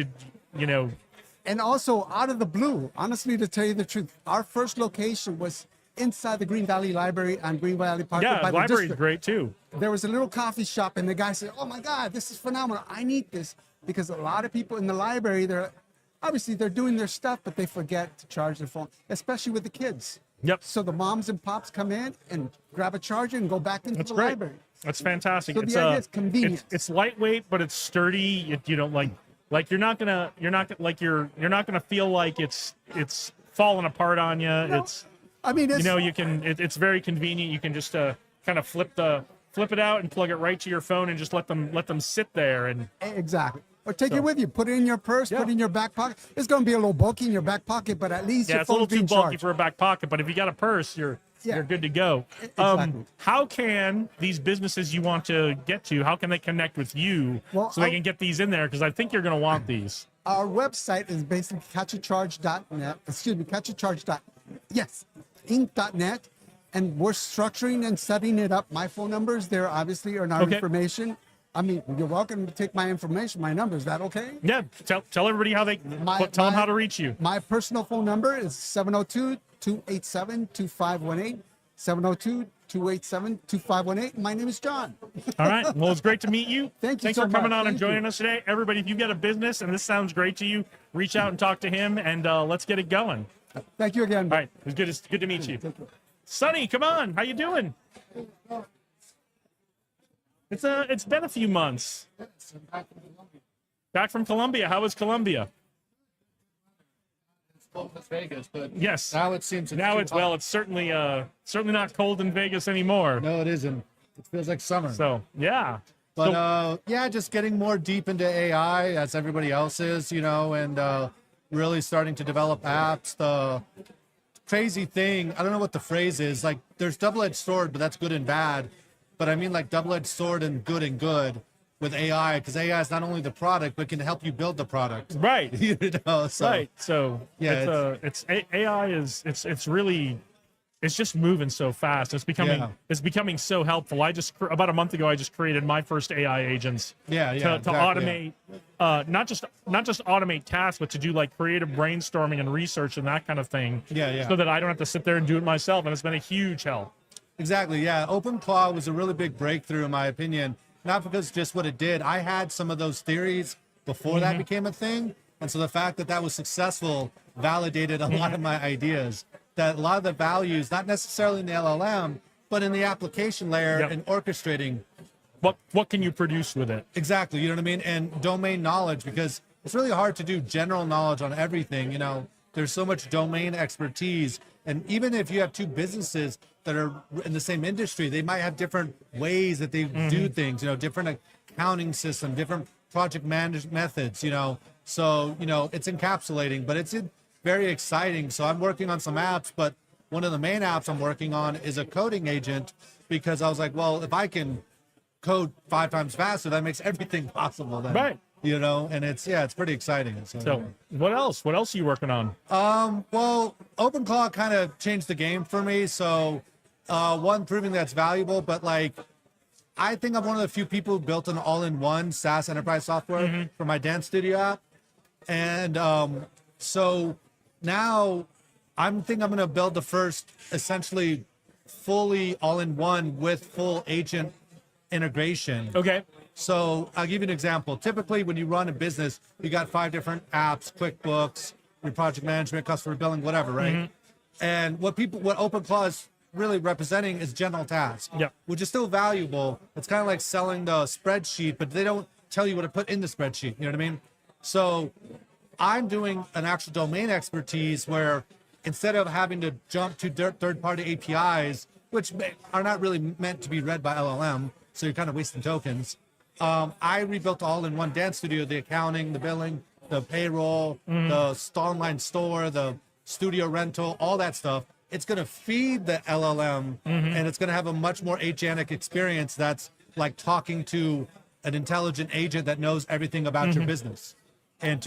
And also, out of the blue, honestly, to tell you the truth, our first location was inside the Green Valley Library on Green Valley Park. yeah, by the library's district. great too. There was a little coffee shop, and the guy said, "Oh my God, this is phenomenal! I need this," because a lot of people in the library, they're doing their stuff, but they forget to charge their phone, especially with the kids. Yep. So the moms and pops come in and grab a charger and go back into That's the great. library. That's fantastic. So the idea is convenience. It's lightweight, but it's sturdy. You don't like you're not gonna feel like it's falling apart on you. It's I mean, it's, it's very convenient. You can just kind of flip it out and plug it right to your phone and just let them sit there. And exactly. Or take it with you. Put it in your purse. Put it in your back pocket. It's going to be a little bulky in your back pocket, but at least yeah, your it's a little phone's too being bulky charged. for a back pocket. But if you got a purse, you're good to go. Exactly. How can these businesses you want to get to? How can they connect with you Well, so they can get these in there? Because I think you're going to want these. Our website is basically catchacharge.net. Excuse me, Inc.net. And we're structuring and setting it up. My phone number is there, obviously, and our Okay. information. I mean, you're welcome to take my information, my number. Is that okay? Yeah, tell everybody how tell them how to reach you. My personal phone number is 702-287-2518. 702-287-2518. My name is John. All right. Well, it's great to meet you. Thank you Thanks so for coming much. on and Thank you. joining us today. Everybody, if you've got a business and this sounds great to you, reach out and talk to him, and let's get it going. Thank you again. All right. It's good to meet you. Sonny, come on. How you doing? It's been a few months. Back from Colombia. How was Colombia? Las Vegas, but Yes. now it seems It's certainly not cold in Vegas anymore. No, it isn't. It feels like summer. So yeah. But just getting more deep into AI as everybody else is, and really starting to develop apps. The crazy thing, I don't know what the phrase is. Like, there's double-edged sword, but that's good and bad. But I mean, like, double-edged sword and good with AI, because AI is not only the product, but can help you build the product. Right. So Right. So Yeah, AI is it's really it's just moving so fast. It's becoming Yeah. it's becoming so helpful. About a month ago, I just created my first AI agents Yeah, to exactly, yeah. automate, not just automate tasks, but to do like creative brainstorming and research and that kind of thing. Yeah. So that I don't have to sit there and do it myself. And it's been a huge help. Exactly. Yeah. OpenClaw was a really big breakthrough, in my opinion, not because just what it did. I had some of those theories before that became a thing. And so the fact that that was successful validated a lot of my ideas. That a lot of the values, not necessarily in the LLM, but in the application layer Yep. and orchestrating. What can you produce with it? Exactly. You know what I mean? And domain knowledge, because it's really hard to do general knowledge on everything. You know, there's so much domain expertise. And even if you have two businesses that are in the same industry, they might have different ways that they do things, you know, different accounting system, different project management methods, you know. So, you know, it's encapsulating, but it's very exciting. So I'm working on some apps, but one of the main apps I'm working on is a coding agent, because I was like, well, if I can code 5 times faster, that makes everything possible then. Right. You know, and it's pretty exciting. So what else? What else are you working on? Well, OpenClaw kind of changed the game for me. So, one, proving that's valuable, but like, I think I'm one of the few people who built an all-in-one SaaS enterprise software for my dance studio app. And so now I'm going to build the first essentially fully all-in-one with full agent integration. Okay. So I'll give you an example. Typically, when you run a business, you got 5 different apps: QuickBooks, your project management, customer billing, whatever, right? And what OpenClaw is really representing is general tasks, which is still valuable. It's kind of like selling the spreadsheet, but they don't tell you what to put in the spreadsheet. You know what I mean? So I'm doing an actual domain expertise where instead of having to jump to third-party APIs, which are not really meant to be read by LLM, so you're kind of wasting tokens. I rebuilt all-in-one dance studio: the accounting, the billing, the payroll, the online store, the studio rental, all that stuff. It's going to feed the LLM, and it's going to have a much more agentic experience that's like talking to an intelligent agent that knows everything about your business. And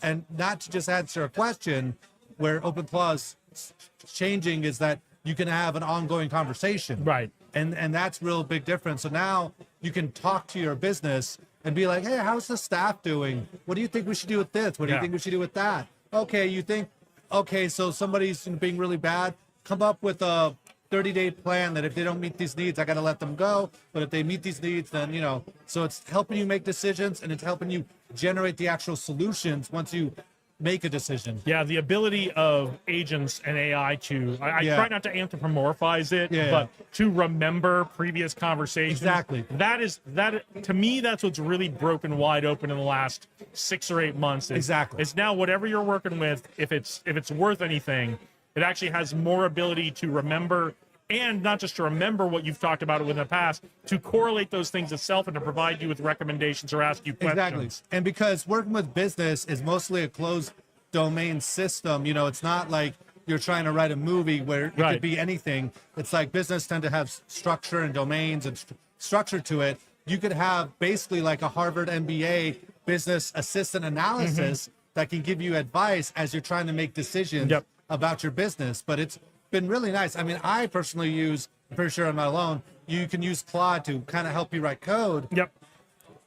and not to just answer a question, where OpenClaw is changing is that you can have an ongoing conversation. Right. And that's real big difference. So now you can talk to your business and be like, hey, how's the staff doing? What do you think we should do with this? What do you think we should do with that? Okay, so somebody's being really bad. Come up with a 30-day plan that if they don't meet these needs, I got to let them go. But if they meet these needs, then, you know, so it's helping you make decisions, and it's helping you generate the actual solutions once you make a decision. Yeah, the ability of agents and AI to, I try not to anthropomorphize it, but to remember previous conversations. Exactly. That to me, that's what's really broken wide open in the last 6 or 8 months. Exactly. It's now whatever you're working with, if it's worth anything, it actually has more ability to remember, and not just to remember what you've talked about in the past, to correlate those things itself and to provide you with recommendations or ask you questions. Exactly. And because working with business is mostly a closed domain system, you know, it's not like you're trying to write a movie where it could be anything. It's like business tend to have structure and domains and structure to it. You could have basically like a Harvard MBA business assistant analysis that can give you advice as you're trying to make decisions about your business. But it's been really nice. I mean, I personally use, I'm pretty sure I'm not alone, you can use Claude to kind of help you write code.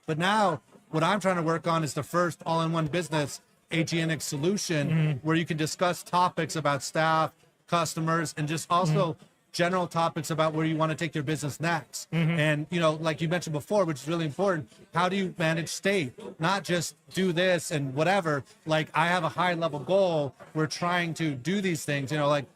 But now what I'm trying to work on is the first all-in-one business agentic solution where you can discuss topics about staff, customers, and just also general topics about where you want to take your business next. And, you know, like you mentioned before, which is really important, how do you manage state? Not just do this and whatever. Like, I have a high level goal. We're trying to do these things, you know, like,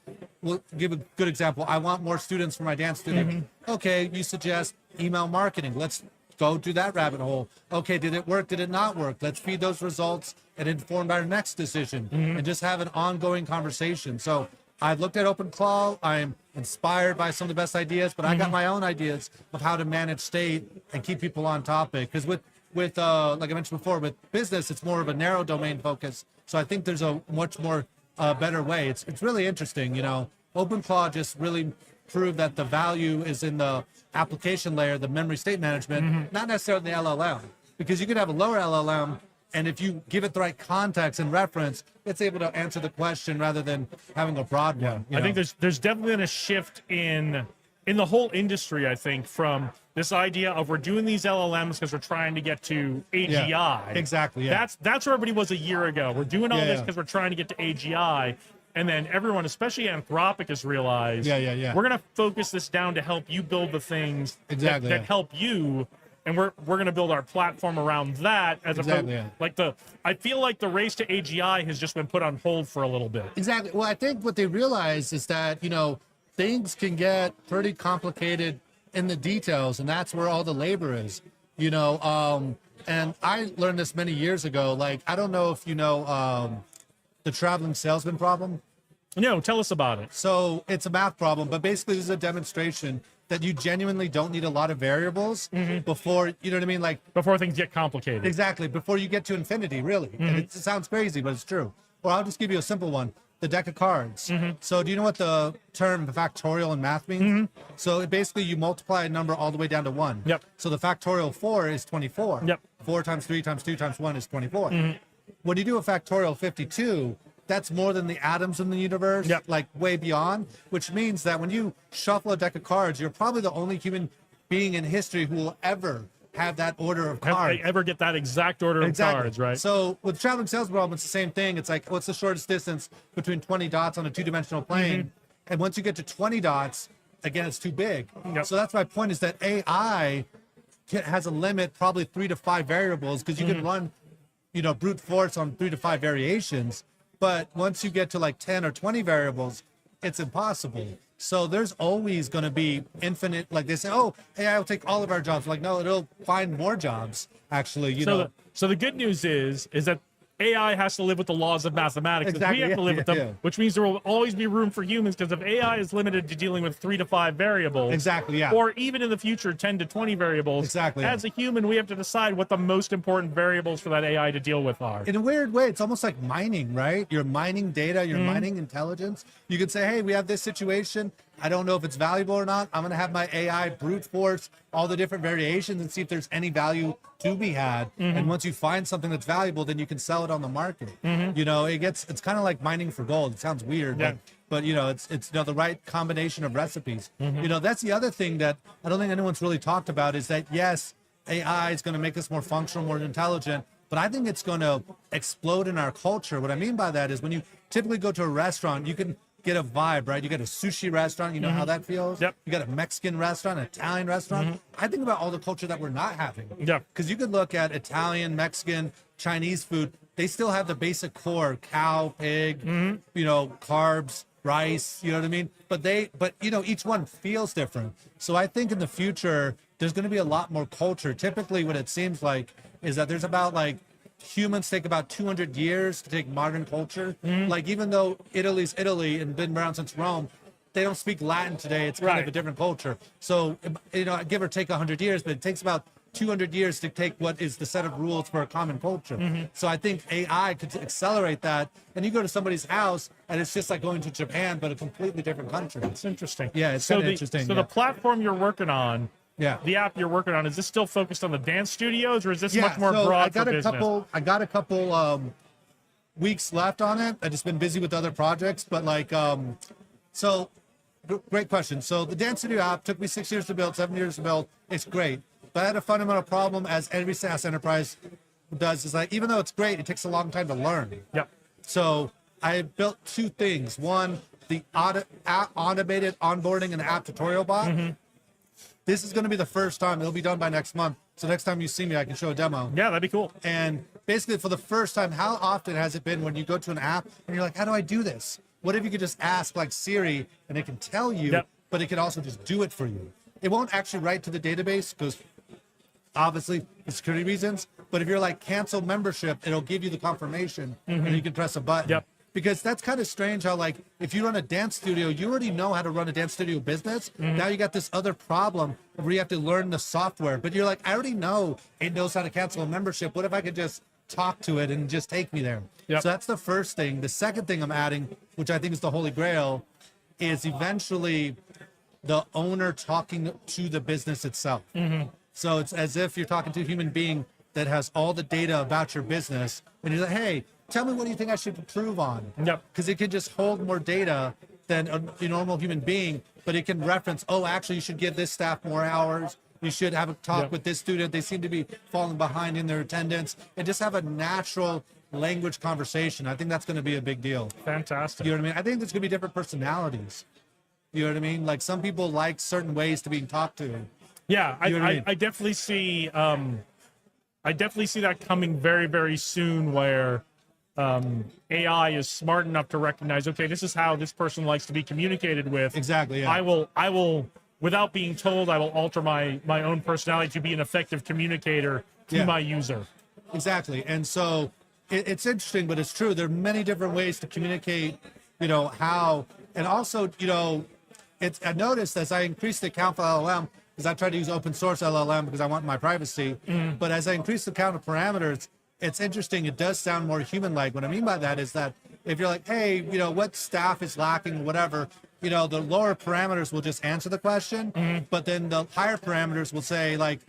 we'll give a good example. I want more students for my dance studio. Okay, you suggest email marketing. Let's go do that rabbit hole. Okay, did it work? Did it not work? Let's feed those results and inform our next decision and just have an ongoing conversation. So I've looked at OpenClaw. I'm inspired by some of the best ideas, but I got my own ideas of how to manage state and keep people on topic. Because with like I mentioned before, with business, it's more of a narrow domain focus. So I think there's a much more better way. It's really interesting, you know. OpenClaw just really proved that the value is in the application layer, the memory state management, not necessarily the LLM. Because you could have a lower LLM And if you give it the right context and reference, it's able to answer the question rather than having a broad one. I think there's definitely been a shift in the whole industry, I think, from this idea of we're doing these LLMs because we're trying to get to AGI. Yeah, exactly. Yeah. That's where everybody was a year ago. We're doing all this Yeah. because we're trying to get to AGI. And then everyone, especially Anthropic, has realized Yeah. we're going to focus this down to help you build the things Exactly, that yeah. help you. And we're going to build our platform around that as Exactly, opposed yeah. I feel like the race to AGI has just been put on hold for a little bit. Exactly. Well, I think what they realize is that, things can get pretty complicated in the details, and that's where all the labor is, and I learned this many years ago. Like, I don't know if you know the traveling salesman problem. No, tell us about it. So it's a math problem, but basically this is a demonstration that you genuinely don't need a lot of variables before, you know what I mean? Like, Before things get complicated. exactly, before you get to infinity, really. And it sounds crazy, but it's true. Or I'll just give you a simple one. The deck of cards. So do you know what the term factorial in math means? So it basically you multiply a number all the way down to 1. Yep. So the factorial 4 is 24. Yep. 4 times 3 times 2 times 1 is 24. When you do a factorial 52, that's more than the atoms in the universe, Yep. like way beyond, which means that when you shuffle a deck of cards, you're probably the only human being in history who will ever have that order of cards. Ever get that exact order of cards, right? So with traveling sales problem, it's the same thing. It's like, what's the shortest distance between 20 dots on a two-dimensional plane? And once you get to 20 dots, again, it's too big. Yep. So that's my point, is that AI has a limit, probably 3 to 5 variables, because you can run, brute force on 3 to 5 variations. But once you get to like 10 or 20 variables, it's impossible. So there's always going to be infinite, like they say, oh, AI will take all of our jobs. Like, no, it'll find more jobs, actually, So the good news is that AI has to live with the laws of mathematics. and Exactly, We have to live with them, yeah. which means there will always be room for humans, because if AI is limited to dealing with 3 to 5 variables, Exactly, yeah. or even in the future 10 to 20 variables, Exactly, yeah. as a human, we have to decide what the most important variables for that AI to deal with are. In a weird way, it's almost like mining, right? You're mining data, you're mining intelligence. You could say, hey, we have this situation. I don't know if it's valuable or not. I'm going to have my AI brute force all the different variations and see if there's any value to be had. And once you find something that's valuable, then you can sell it on the market. It's kind of like mining for gold. It sounds weird, Yeah. but it's the right combination of recipes. That's the other thing that I don't think anyone's really talked about, is that yes, AI is going to make us more functional, more intelligent, but I think it's going to explode in our culture. What I mean by that is, when you typically go to a restaurant, you can get a vibe, right? You get a sushi restaurant, you know how that feels? Yep. You got a Mexican restaurant, an Italian restaurant. I think about all the culture that we're not having. Yeah. Because you could look at Italian, Mexican, Chinese food. They still have the basic core: cow, pig, carbs, rice, you know what I mean? But each one feels different. So I think in the future, there's going to be a lot more culture. Typically what it seems like is that there's about humans take about 200 years to take modern culture. Like, even though Italy's Italy and been around since Rome, they don't speak Latin today. It's kind Right. of a different culture. So, give or take 100 years, but it takes about 200 years to take what is the set of rules for a common culture. So I think AI could accelerate that. And you go to somebody's house and it's just like going to Japan, but a completely different country. It's interesting. Yeah, it's so kinda the, interesting, So yeah. the platform you're working on, Yeah. the app you're working on, is this still focused on the dance studios, or is this much more so broad I got for a business? I got a couple weeks left on it. I've just been busy with other projects, but great question. So the Dance Studio app took me 6 years to build, 7 years to build. It's great, but I had a fundamental problem, as every SaaS enterprise does, is even though it's great, it takes a long time to learn. Yep. So I built two things. One, the automated onboarding and app tutorial bot. This is going to be the first time. It'll be done by next month. So next time you see me, I can show a demo. Yeah, that'd be cool. And basically, for the first time, how often has it been when you go to an app and you're like, how do I do this? What if you could just ask like Siri and it can tell you, Yep. but it can also just do it for you? It won't actually write to the database because obviously for security reasons. But if you're like cancel membership, it'll give you the confirmation and you can press a button. Yep. Because that's kind of strange how, like, if you run a dance studio, you already know how to run a dance studio business. Now you got this other problem where you have to learn the software. But you're like, I already know it knows how to cancel a membership. What if I could just talk to it and just take me there? Yep. So that's the first thing. The second thing I'm adding, which I think is the holy grail, is eventually the owner talking to the business itself. So it's as if you're talking to a human being that has all the data about your business, and you're like, hey, tell me what do you think I should improve on? Yep. Because it can just hold more data than a normal human being, but it can reference, oh, actually, you should give this staff more hours. You should have a talk with this student. They seem to be falling behind in their attendance, and just have a natural language conversation. I think that's going to be a big deal. Fantastic. You know what I mean? I think there's going to be different personalities. You know what I mean? Like some people like certain ways to being talked to. Yeah, You know what I mean? I definitely see that coming very, very soon, where AI is smart enough to recognize, okay, this is how this person likes to be communicated with. Exactly. Yeah. I will, without being told, I will alter my own personality to be an effective communicator to my user. Exactly. And so it's interesting, but it's true. There are many different ways to communicate, you know, how, and also, you know, I noticed as I increased the count for LLM, because I tried to use open source LLM because I want my privacy, but as I increase the count of parameters, it's interesting. It does sound more human-like. What I mean by that is that if you're like, hey, you know, what staff is lacking, whatever, you know, the lower parameters will just answer the question, but then the higher parameters will say like,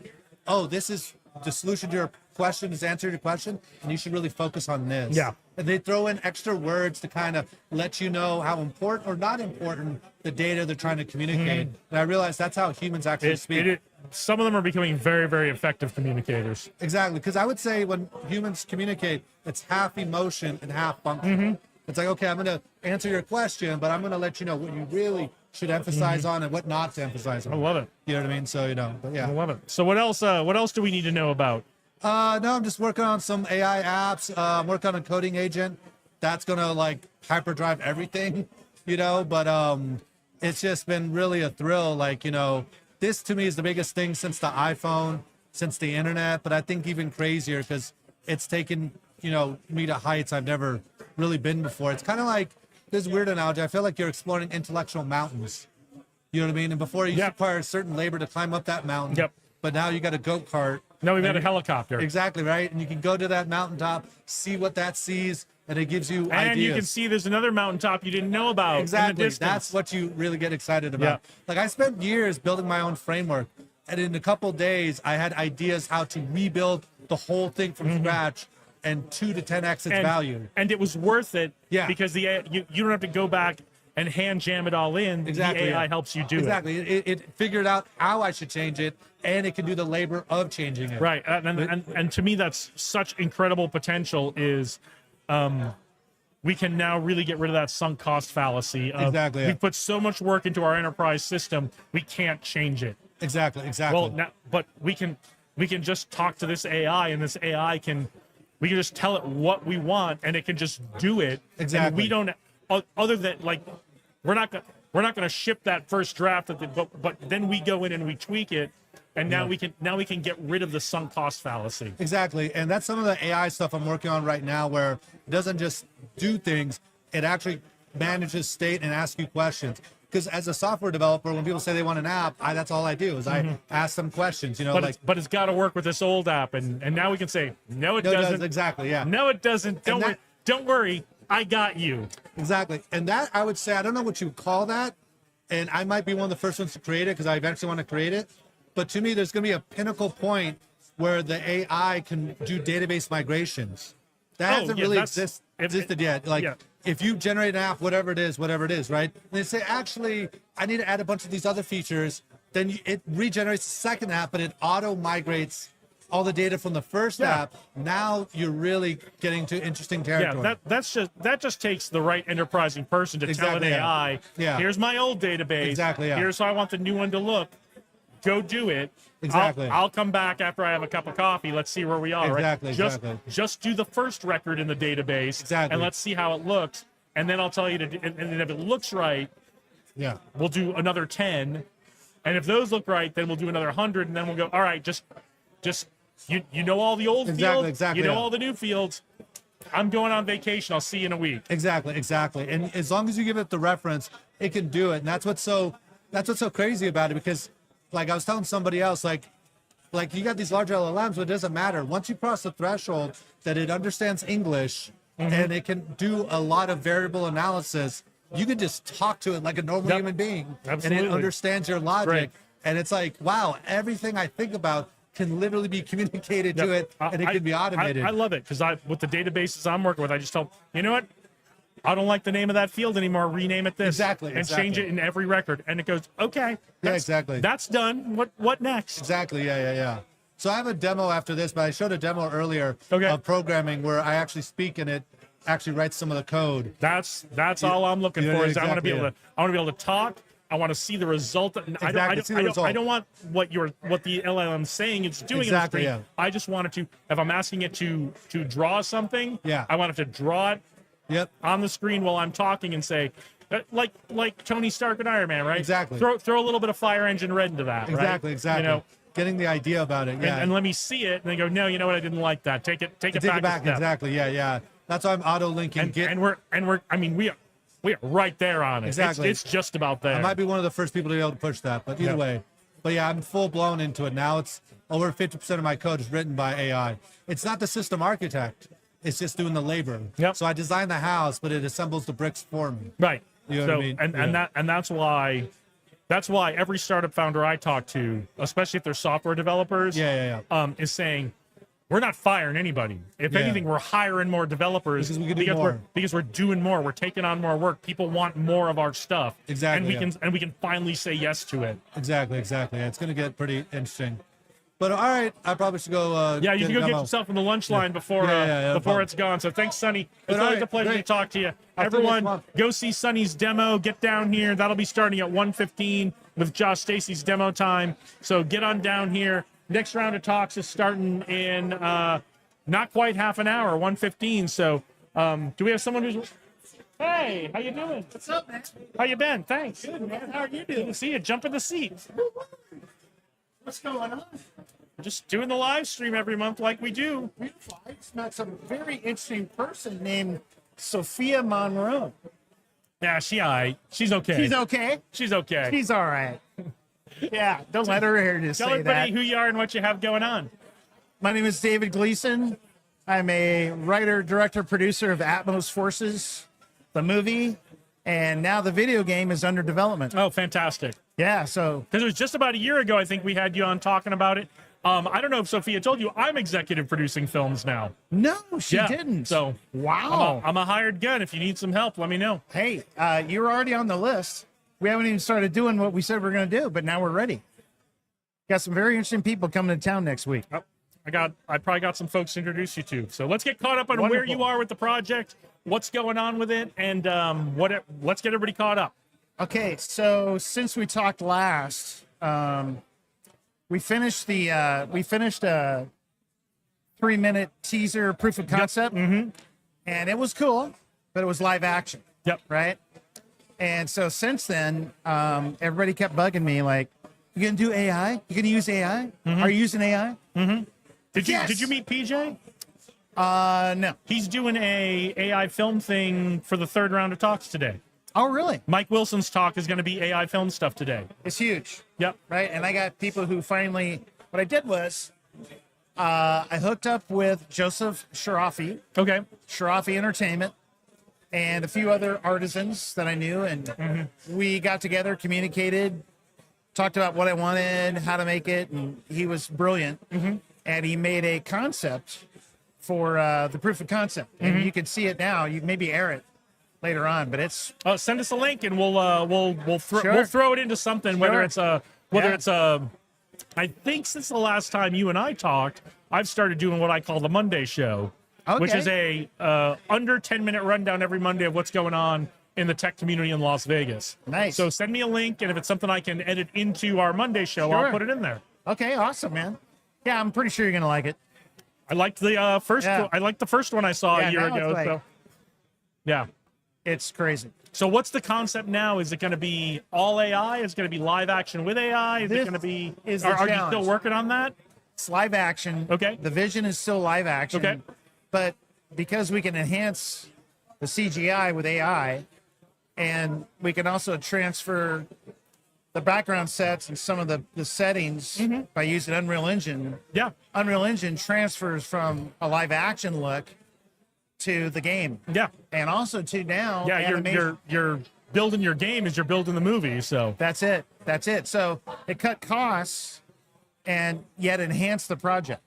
oh, this is the solution to your question, is answer your question, and you should really focus on this. Yeah. And they throw in extra words to kind of let you know how important or not important the data they're trying to communicate. And I realized that's how humans actually speak. Some of them are becoming very, very effective communicators. Exactly, because I would say when humans communicate, it's half emotion and half function. It's like, okay, I'm going to answer your question, but I'm going to let you know what you really should emphasize on and what not to emphasize on. I love it. You know what I mean? So, you know, but yeah. I love it. So what else? What else do we need to know about? No, I'm just working on some AI apps. I'm working on a coding agent that's gonna like hyperdrive everything, you know. But it's just been really a thrill. Like, you know, this to me is the biggest thing since the iPhone, since the internet. But I think even crazier because it's taken, you know, me to heights I've never really been before. It's kind of like this weird analogy. I feel like you're exploring intellectual mountains. You know what I mean? And before you used to require certain labor to climb up that mountain. Yep. But now you got a goat cart. No, we've got a helicopter. Exactly, right? And you can go to that mountaintop, see what that sees, and it gives you And ideas. you can see there's another mountaintop you didn't know about. In the Exactly. distance. That's what you really get excited about. Yeah. Like I spent years building my own framework, and in a couple days, I had ideas how to rebuild the whole thing from scratch and 2 to 10x its value. And it was worth it. Yeah. Because you don't have to go back and hand jam it all in. Exactly, The AI yeah. helps you do Exactly. It figured out how I should change it, and it can do the labor of changing it. Right. And to me, that's such incredible potential is we can now really get rid of that sunk cost fallacy. Of, Exactly, yeah. We put so much work into our enterprise system, we can't change it. Exactly. Well, now, but we can just talk to this AI, and this AI we can just tell it what we want, and it can just do it. Exactly. And we don't, other than like, we're not going to ship that first draft, but then we go in and we tweak it, and now we can get rid of the sunk cost fallacy. Exactly. And that's some of the AI stuff I'm working on right now, where it doesn't just do things, it actually manages state and asks you questions. Because as a software developer, when people say they want an app, that's all I do is I ask them questions, you know, But it's got to work with this old app, and now we can say no, it doesn't. Exactly, yeah. No, it doesn't. Don't worry, I got you. Exactly. And that, I would say, I don't know what you would call that, and I might be one of the first ones to create it because I eventually want to create it. But to me, there's going to be a pinnacle point where the AI can do database migrations. That hasn't really existed yet. Like, if you generate an app, whatever it is, right? And they say, actually, I need to add a bunch of these other features. Then it regenerates the second app, but it auto migrates all the data from the first app. Now you're really getting to interesting territory. Yeah, that just takes the right enterprising person to tell an AI, here's my old database. Exactly, yeah. Here's how I want the new one to look. Go do it. Exactly. I'll come back after I have a cup of coffee. Let's see where we are. Exactly, right? exactly. Just do the first record in the database. Exactly. And let's see how it looks. And then I'll tell you and if it looks right, we'll do another 10. And if those look right, then we'll do another 100. And then we'll go, all right, just you know all the old fields. Exactly. You know all the new fields. I'm going on vacation. I'll see you in a week. Exactly. And as long as you give it the reference, it can do it. And that's what's so crazy about it, because like I was telling somebody else, like you got these large LLMs, but it doesn't matter. Once you cross the threshold that it understands English and it can do a lot of variable analysis, you can just talk to it like a normal human being. Absolutely. And it understands your logic. Right. And it's like, wow, everything I think about can literally be communicated to it, and it can be automated. I love it because with the databases I'm working with, I just tell you know what, I don't like the name of that field anymore. Rename it this. Exactly, And change it in every record. And it goes, okay. Exactly. That's done. What next? Exactly. Yeah. So I have a demo after this, but I showed a demo earlier Okay. of programming where I actually speak and it actually writes some of the code. That's all I'm looking for. Is I want to be exactly, able to talk. I want to see the result. I don't want what the LLM's saying it's doing Exactly, in the screen. yeah. I just want it to, if I'm asking it to draw something, Yeah. I want it to draw it Yep. on the screen while I'm talking and say, like Tony Stark and Iron Man, right? Exactly. Throw a little bit of Fire Engine Red into that, Exactly. right? Exactly. You know, Getting the idea about it. Yeah. and let me see it, and then go, no, you know what? I didn't like that. Take it Take back. it back. a step. Exactly. Yeah. That's why I'm auto linking. And we're. I mean, we are right there on it. Exactly. It's just about there. I might be one of the first people to be able to push that, but either Yeah. way. But yeah, I'm full blown into it now. It's over 50% of my code is written by AI. It's not the system architect. It's just doing the labor. Yep. So I design the house, but it assembles the bricks for me. Right. You know so, what I mean? and that's why every startup founder I talk to, especially if they're software developers, is saying we're not firing anybody. If Yeah. anything, we're hiring more developers Because we can do more. because we're doing more. We're taking on more work. People want more of our stuff. Exactly, And we can finally say yes to it. Exactly. Yeah, it's going to get pretty interesting. But all right, I probably should go. Yeah, you can go get demo. yourself in the lunch line before Yeah, no before problem. it's gone. So thanks, Sonny. But It's all always right, a pleasure great. to talk to you. I'll see you next Everyone, month. go see Sonny's demo. Get down here. That'll be starting at 1:15 with Josh Stacy's demo time. So get on down here. Next round of talks is starting in not quite half an hour, 1:15. So do we have someone who's... Hey, how you doing? What's up, man? How you been? Thanks. Good, man. How are you Good doing? to see you. Jump in the seat. What's going on? We're just doing the live stream every month like we do. Beautiful. I just met some very interesting person named Sophia Monroe. Yeah, she's okay. She's okay. She's okay. She's all right. Yeah, don't let her hear you Tell say everybody that. who you are and what you have going on. My name is David Gleason. I'm a writer, director, producer of Atmos Forces, the movie, and now the video game is under development. Oh, fantastic. Yeah, so Because it was just about a year ago, I think we had you on talking about it. I don't know if Sophia told you, I'm executive producing films now. no, she Yeah, didn't. So wow. I'm a hired gun. If you need some help, let me know. Hey, you're already on the list. We haven't even started doing what we said we're going to do, but now we're ready. Got some very interesting people coming to town next week. I probably got some folks to introduce you to. So let's get caught up on where Wonderful. you are with the project, what's going on with it, and let's get everybody caught up. Okay, so since we talked last, we finished a 3-minute teaser proof of concept, and it was cool, but it was live action. Yep. Right. And so since then, everybody kept bugging me like, "You gonna do AI? You gonna use AI? Are you using AI?" Did Yes. you meet PJ? No. He's doing a AI film thing for the third round of talks today. Oh, really? Mike Wilson's talk is going to be AI film stuff today. It's huge. Yep. Right. And I got people who finally. What I did was, I hooked up with Joseph Sharafi, Okay. Sharafi Entertainment, and a few other artisans that I knew, and we got together, communicated, talked about what I wanted, how to make it, and he was brilliant. And he made a concept for the proof of concept, and you can see it now. You maybe air it later on, but it's Send us a link and we'll Sure. throw it into something. Whether Sure. it's Yeah. I think since the last time you and I talked, I've started doing what I call the Monday show, which Okay. is a under 10-minute rundown every Monday of what's going on in the tech community in Las Vegas. Nice. So send me a link, and if it's something I can edit into our Monday show, I'll Sure. put it in there. okay. Awesome, man. Yeah, I'm pretty sure you're gonna like it. I liked the first. Yeah. I liked the first one I saw Yeah, a year now it's ago. like- So yeah. It's crazy. So what's the concept now? Is it going to be all AI? Is it going to be live action with AI? Is it This going to be? is the Are you challenge. still working on that? It's live action. Okay. The vision is still live action. Okay. But because we can enhance the CGI with AI, and we can also transfer the background sets and some of the settings by using Unreal Engine. Yeah. Unreal Engine transfers from a live action look to the game, Yeah. and also to now Yeah. animation. You're building your game as you're building the movie. So That's it. So it cut costs and yet enhance the project.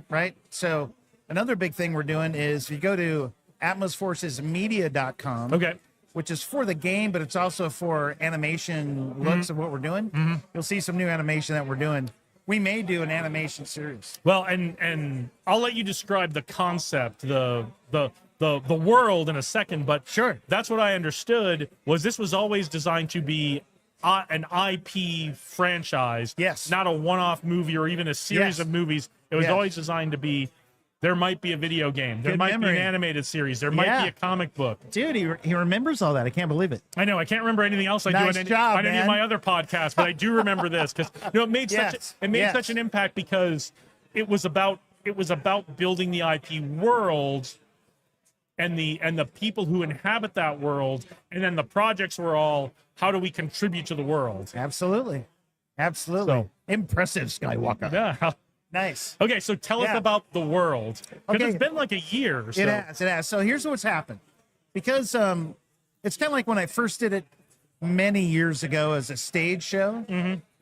Right. So another big thing we're doing is if you go to atmosforcesmedia.com, Okay. which is for the game, but it's also for animation looks of what we're doing. You'll see some new animation that we're doing. We may do an animation series. Well, and I'll let you describe the concept, the world in a second, but Sure. that's what I understood was this was always designed to be an IP franchise. Yes. Not a one-off movie or even a series Yes. of movies. It was Yes. always designed to be, there might be a video game. There Good might be memory. an animated series. There might Yeah. be a comic book. Dude, he remembers all that. I can't believe it. I know. I can't remember anything else I do Nice on any, job, on any of man. my other podcasts, but I do remember this because it made Yes, such such an impact because it was about building the IP world and the people who inhabit that world, and then the projects were all how do we contribute to the world. Absolutely. Absolutely. So- Impressive, Skywalker. Yeah. Nice. Okay, so tell us Yeah. about the world because Okay. it's been like a year. So. It has. So here's what's happened. Because it's kind of like when I first did it many years ago as a stage show.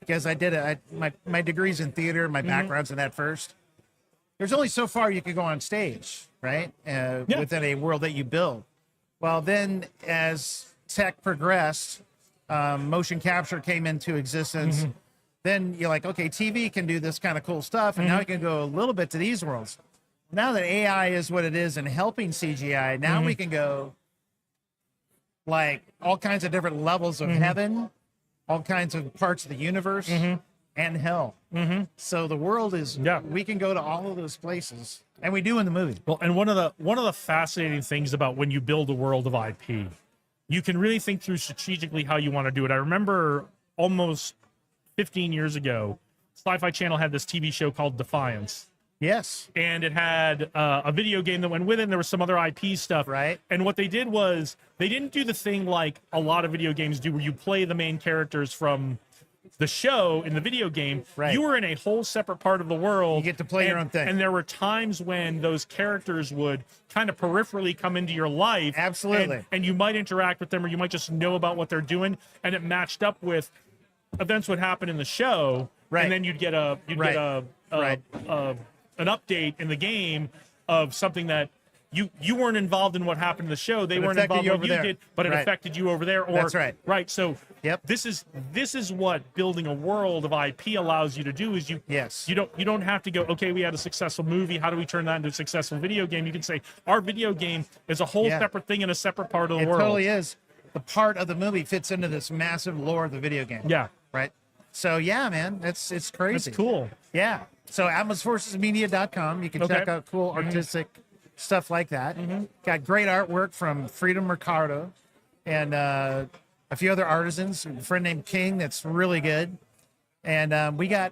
Because I did it. My degree's in theater. My background's in that first. There's only so far you could go on stage, right? Within a world that you build. Well, then as tech progressed, motion capture came into existence. Then you're like, okay, TV can do this kind of cool stuff, and now you can go a little bit to these worlds. Now that AI is what it is and helping CGI, now we can go like all kinds of different levels of heaven, all kinds of parts of the universe, and hell. So the world is, we can go to all of those places, and we do in the movie. Well, and one of the fascinating things about when you build a world of IP, you can really think through strategically how you want to do it. I remember almost 15 years ago, Sci-Fi Channel had this TV show called Defiance. Yes. And it had a video game that went with it, and there was some other IP stuff. Right. And what they did was they didn't do the thing like a lot of video games do where you play the main characters from the show in the video game. Right. You were in a whole separate part of the world. You get to play your own thing. And there were times when those characters would kind of peripherally come into your life. Absolutely. And you might interact with them, or you might just know about what they're doing. And it matched up with events would happen in the show. Right. And then you'd get an update in the game of something that you weren't involved in what happened in the show. They But weren't affected involved you in what over you there. did, but it Right. affected you over there. Or, That's right. Right. So Yep. this is what building a world of IP allows you to do is you don't have to go, okay, we had a successful movie. How do we turn that into a successful video game? You can say our video game is a whole Yeah. separate thing in a separate part of the It world. totally is. The part of the movie fits into this massive lore of the video game. Yeah. Right. So yeah, man, it's crazy. It's cool. Yeah. So atmosforcesmedia.com. You can Okay. check out cool artistic stuff like that. Got great artwork from Freedom Ricardo and a few other artisans. A friend named King that's really good. And we got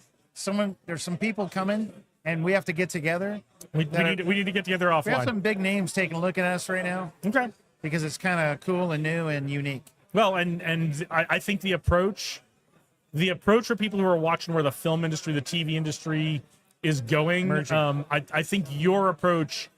there's some people coming, and we have to get together. We need to get together We have offline. some big names taking a look at us right now Okay. because it's kind of cool and new and unique. Well, and I think the approach for people who are watching where the film industry, the TV industry is going, Merging. I think your approach,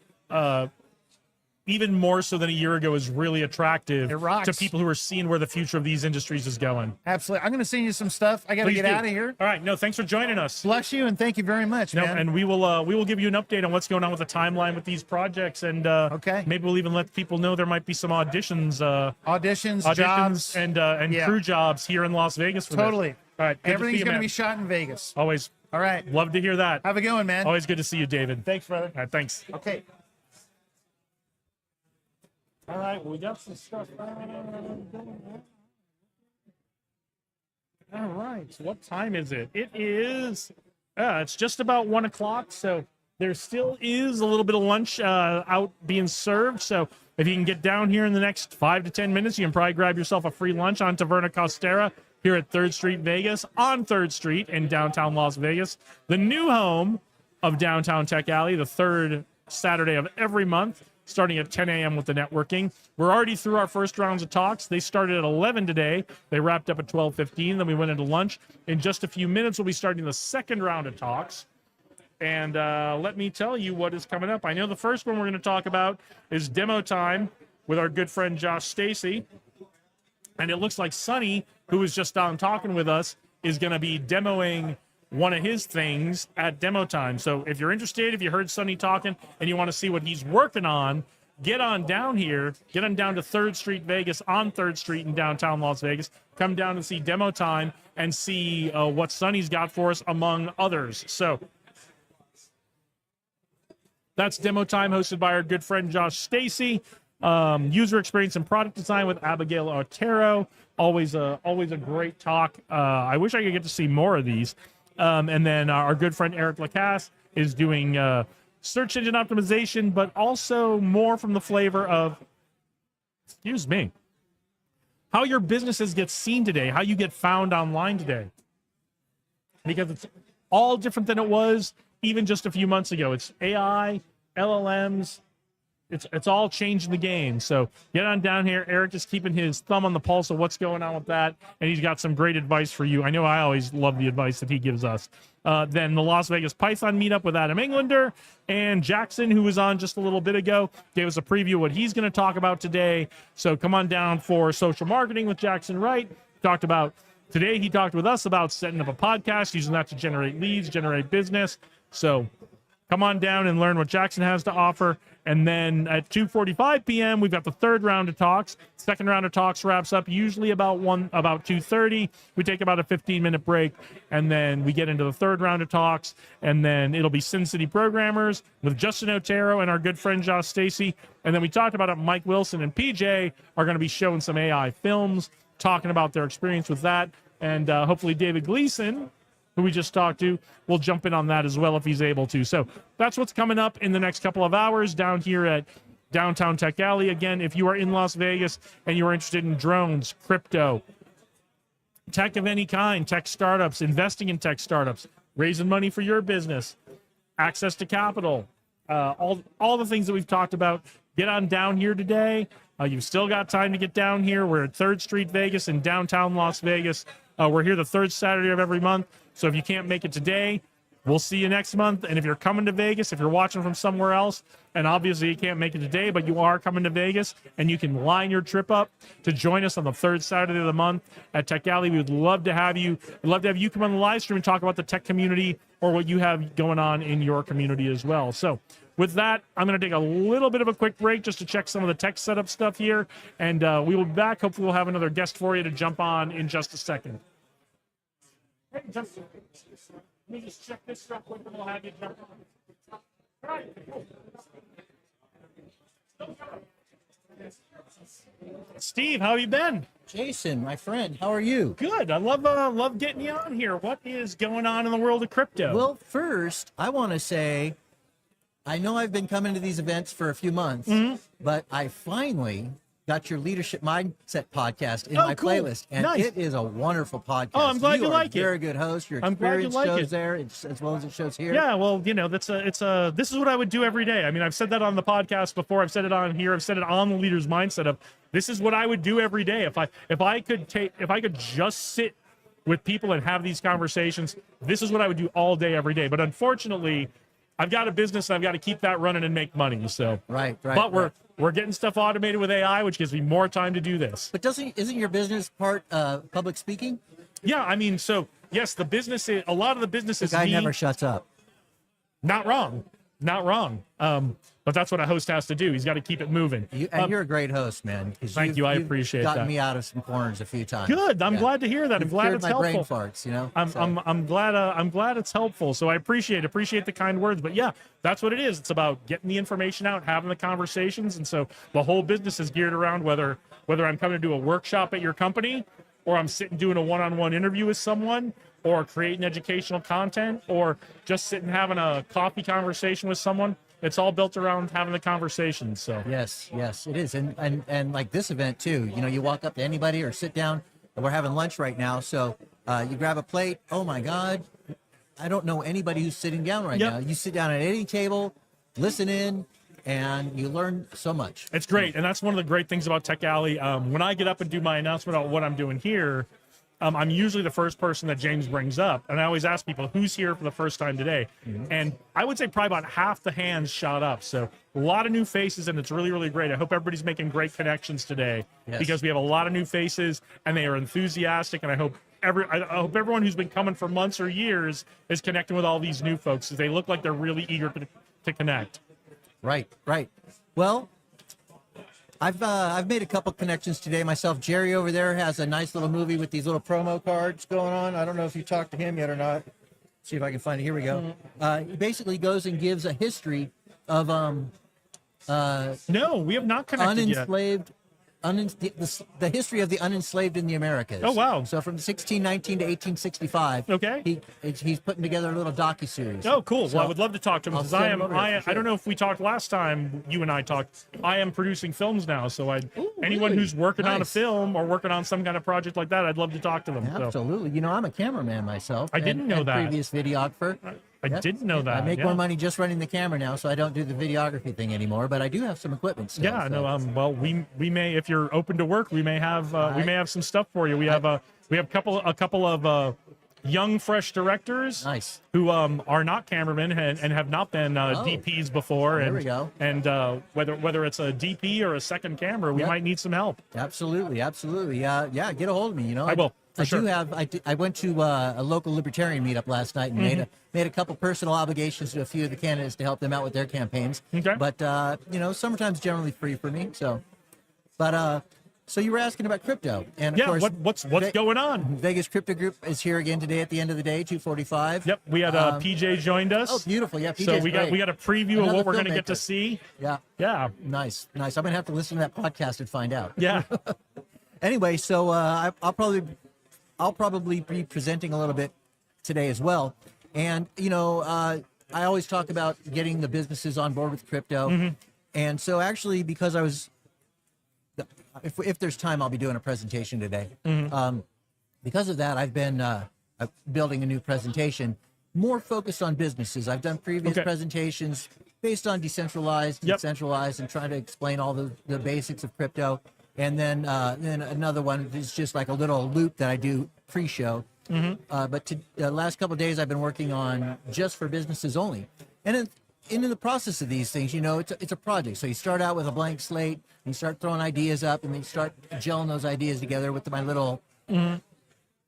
even more so than a year ago, is really attractive It rocks. to people who are seeing where the future of these industries is going. Absolutely. I'm going to send you some stuff. I got to Please get do. out of here. All right. No, thanks for joining us. Bless you and thank you very much, No, man. and we will give you an update on what's going on with the timeline with these projects, and Okay. maybe we'll even let people know there might be some auditions, Auditions, jobs. and Yeah. crew jobs here in Las Vegas. For this. Totally. All right. Good Everything's to going to man. be shot in Vegas. Always All right. love to hear that. Have a good one, man. Always good to see you, David. Thanks, brother. All right, thanks. Okay. All right, well, we got some stuff. All right, so what time is it? It is, it's just about 1 o'clock, so there still is a little bit of lunch out being served. So if you can get down here in the next 5 to 10 minutes, you can probably grab yourself a free lunch on Taverna Costera here at 3rd Street Vegas, on 3rd Street in downtown Las Vegas, the new home of Downtown Tech Alley, the third Saturday of every month, starting at 10 a.m. with the networking. We're already through our first rounds of talks. They started at 11 today. They wrapped up at 12:15. Then we went into lunch. In just a few minutes, we'll be starting the second round of talks. And let me tell you what is coming up. I know the first one we're going to talk about is demo time with our good friend Josh Stacy. And it looks like Sonny, who was just on talking with us, is going to be demoing one of his things at demo time. So if you're interested, if you heard Sonny talking and you want to see what he's working on, get on down here, get on down to 3rd Street Vegas on 3rd Street in downtown Las Vegas. Come down and see demo time and see what Sonny's got for us, among others. So that's demo time, hosted by our good friend Josh Stacy. User experience and product design with Abigail Otero. Always a great talk. I wish I could get to see more of these. And then our good friend Eric Lacasse is doing search engine optimization, but also more from the flavor of, excuse me, how your businesses get seen today, how you get found online today. Because it's all different than it was even just a few months ago. It's AI, LLMs, it's all changing the game. So get on down here. Eric is keeping his thumb on the pulse of what's going on with that, and he's got some great advice for you. I know I always love the advice that he gives us. Then the Las Vegas Python meetup with Adam Englander, and Jackson, who was on just a little bit ago, gave us a preview of what he's going to talk about today. So come on down for social marketing with Jackson Wright. Today he talked with us about setting up a podcast, using that to generate leads, generate business. So come on down and learn what Jackson has to offer. And then at 2:45 p.m., we've got the 3rd round of talks. 2nd round of talks wraps up usually about 2:30. We take about a 15-minute break, and then we get into the 3rd round of talks. And then it'll be Sin City Programmers with Justin Otero and our good friend Josh Stacy. And then we talked about it. Mike Wilson and PJ are going to be showing some AI films, talking about their experience with that. And hopefully David Gleason, who we just talked to, will jump in on that as well if he's able to. So that's what's coming up in the next couple of hours down here at Downtown Tech Alley. Again, if you are in Las Vegas and you're interested in drones, crypto, tech of any kind, tech startups, investing in tech startups, raising money for your business, access to capital, all the things that we've talked about, get on down here today. You've still got time to get down here. We're at 3rd Street Vegas in downtown Las Vegas. We're here the 3rd Saturday of every month. So if you can't make it today, we'll see you next month. And if you're coming to Vegas, if you're watching from somewhere else, and obviously you can't make it today, but you are coming to Vegas, and you can line your trip up to join us on the 3rd Saturday of the month at Tech Alley, we would love to have you. We'd love to have you come on the live stream and talk about the tech community or what you have going on in your community as well. So with that, I'm going to take a little bit of a quick break just to check some of the tech setup stuff here, and we will be back. Hopefully we'll have another guest for you to jump on in just a second. Hey, Justin, let me just check this stuff quick and we'll have you jump on. All right. Steve, how have you been? Jason, my friend, how are you? Good. I love getting you on here. What is going on in the world of crypto? Well, first, I want to say, I know I've been coming to these events for a few months, but I finally got your Leadership Mindset podcast in my cool. playlist, and Nice. it is a wonderful podcast. Oh, I'm glad you are like a it. very good host. Your I'm glad you experience like shows it. there as well as it shows here. Yeah, well, this is what I would do every day. I mean, I've said that on the podcast before. I've said it on here. I've said it on the Leader's Mindset of this is what I would do every day if I could just sit with people and have these conversations. This is what I would do all day, every day. But unfortunately, I've got a business and I've got to keep that running and make money. So Right. But we're getting stuff automated with AI, which gives me more time to do this. But isn't your business part public speaking? Yeah, I mean, so yes, a lot of the business The is guy me. never shuts up. Not wrong. But that's what a host has to do. He's got to keep it moving. You're a great host, man. 'Cause Thank you. I you've appreciate gotten that. me out of some corners a few times. Good. I'm Yeah. glad to hear that. I'm You've glad cured it's my helpful. brain farts, you know. I'm glad it's helpful. So I appreciate the kind words. But yeah, that's what it is. It's about getting the information out, having the conversations, and so the whole business is geared around whether I'm coming to do a workshop at your company, or I'm sitting doing a one-on-one interview with someone, or creating educational content, or just sitting having a coffee conversation with someone. It's all built around having the conversation. So Yes, it is. And like this event too, you know, you walk up to anybody or sit down, and we're having lunch right now. So you grab a plate. Oh my God, I don't know anybody who's sitting down right Yep. now. You sit down at any table, listen in, and you learn so much. it's great. And that's one of the great things about Tech Alley. When I get up and do my announcement about what I'm doing here, I'm usually the first person that James brings up. And I always ask people, who's here for the first time today? And I would say probably about half the hands shot up. So a lot of new faces, and it's really, really great. I hope everybody's making great connections today Yes. because we have a lot of new faces, and they are enthusiastic. And I hope I hope everyone who's been coming for months or years is connecting with all these new folks, because they look like they're really eager to connect. Right. Well, I've made a couple connections today myself. Jerry over there has a nice little movie with these little promo cards going on. I don't know if you talked to him yet or not. See if I can find it. Here we go. He basically goes and gives a history of No, we have not connected yet. unenslaved. The history of the unenslaved in the Americas. Oh, wow. So from 1619 to 1865. Okay. He's putting together a little docuseries. Oh, cool. So well, I would love to talk to him, I'll because send I him am. over there for I sure. don't know if we talked last time. You and I talked. I am producing films now, so anyone really? who's working on a Nice. film or working on some kind of project like that, I'd love to talk to them. So. Absolutely. You know, I'm a cameraman myself. I didn't know and that. Previous videographer. I Yep. didn't know that. I make yeah. more money just running the camera now, so I don't do the videography thing anymore. But I do have some equipment. Still, Yeah, so. no. Well, we may, if you're open to work, we may have some stuff for you. We have a couple of young, fresh directors. Nice. Who are not cameramen and have not been DPs before. There and we go. And whether it's a DP or a second camera, we Yep. might need some help. Absolutely. Yeah. Get a hold of me. You know, I will, for I sure. do have. I went to a local libertarian meetup last night and Mm-hmm. made a couple personal obligations to a few of the candidates to help them out with their campaigns. Okay. But you know, summertime's generally free for me. So, so you were asking about crypto, and of Yeah, course, what's Ve- going on? Vegas Crypto Group is here again today at the end of the day, 2:45. Yep, we had PJ joined us. Oh, beautiful. Yeah, So PJ's we got great. a preview of Another what we're going to get to filmmaker. see. Yeah, Yeah, nice. I'm gonna have to listen to that podcast and find out. yeah. Anyway, so I'll probably be presenting a little bit today as well. And you know, I always talk about getting the businesses on board with crypto. Mm-hmm. And so actually, because I was, if there's time, I'll be doing a presentation today. Mm-hmm. Because of that, I've been building a new presentation more focused on businesses. I've done previous Okay. presentations based on decentralized, Yep. decentralized, and trying to explain all the basics of crypto. And then another one is just like a little loop that I do pre-show. But the last couple of days, I've been working on just for businesses only. And in the process of these things, you know, it's a project. So you start out with a blank slate, and you start throwing ideas up, and then you start gelling those ideas together with my little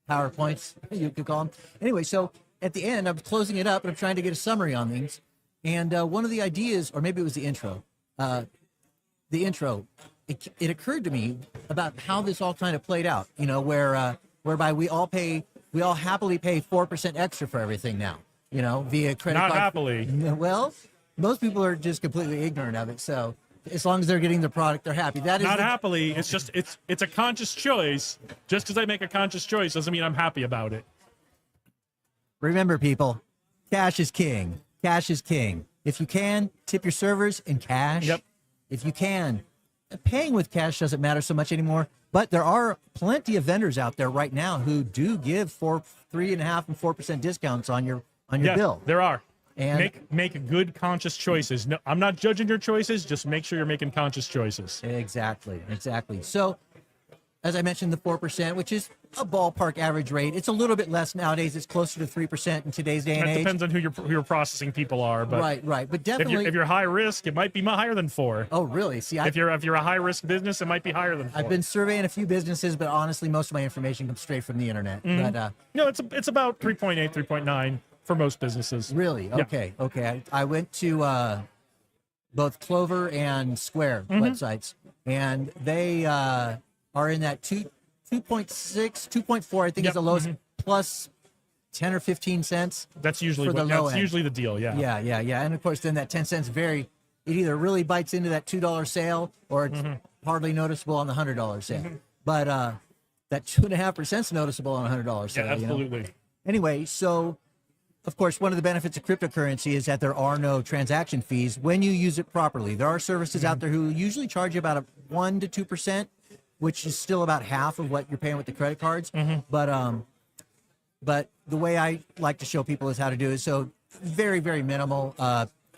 PowerPoints, you could call them. Anyway, so at the end, I'm closing it up, and I'm trying to get a summary on things. And one of the ideas, or maybe it was the intro, it occurred to me about how this all kind of played out, you know, whereby we all happily pay 4% extra for everything now, you know, via credit Not card. happily. Well, most people are just completely ignorant of it. So as long as they're getting the product, they're happy. That is Not the- happily. It's just it's a conscious choice. Just because I make a conscious choice doesn't mean I'm happy about it. Remember, people, cash is king. Cash is king. If you can, tip your servers in cash. Yep. If you can, paying with cash doesn't matter so much anymore. But there are plenty of vendors out there right now who do give 3.5% and 4% discounts on your Yeah, bill. there are. And Make good conscious choices. No, I'm not judging your choices. Just make sure you're making conscious choices. Exactly. So, as I mentioned, the 4%, which is a ballpark average rate. It's a little bit less nowadays. It's closer to 3% in today's day and That age. depends on who your processing people are. But Right. But if definitely. you're high risk, it might be higher than 4. Oh, really? See, If you're a high risk business, it might be higher than 4. I've been surveying a few businesses, but honestly, most of my information comes straight from the internet. Mm-hmm. But No, it's about 3.8, 3.9 for most businesses. really, Yeah. okay. I went to both Clover and Square Mm-hmm. websites, and they are in that 2.6, 2.4. I think Yep. is the lowest, plus 10 or 15 cents. That's usually For the that's low end. usually the deal. Yeah. Yeah. And of course, then that 10 cents vary. It either really bites into that $2 sale, or it's Mm-hmm. hardly noticeable on the $100 sale. But that 2.5% is noticeable on a $100 sale. Yeah, you know? absolutely. Anyway, so of course, one of the benefits of cryptocurrency is that there are no transaction fees when you use it properly. There are services out there who usually charge you about 1 to 2%, which is still about half of what you're paying with the credit cards. But the way I like to show people is how to do it. So very, very minimal,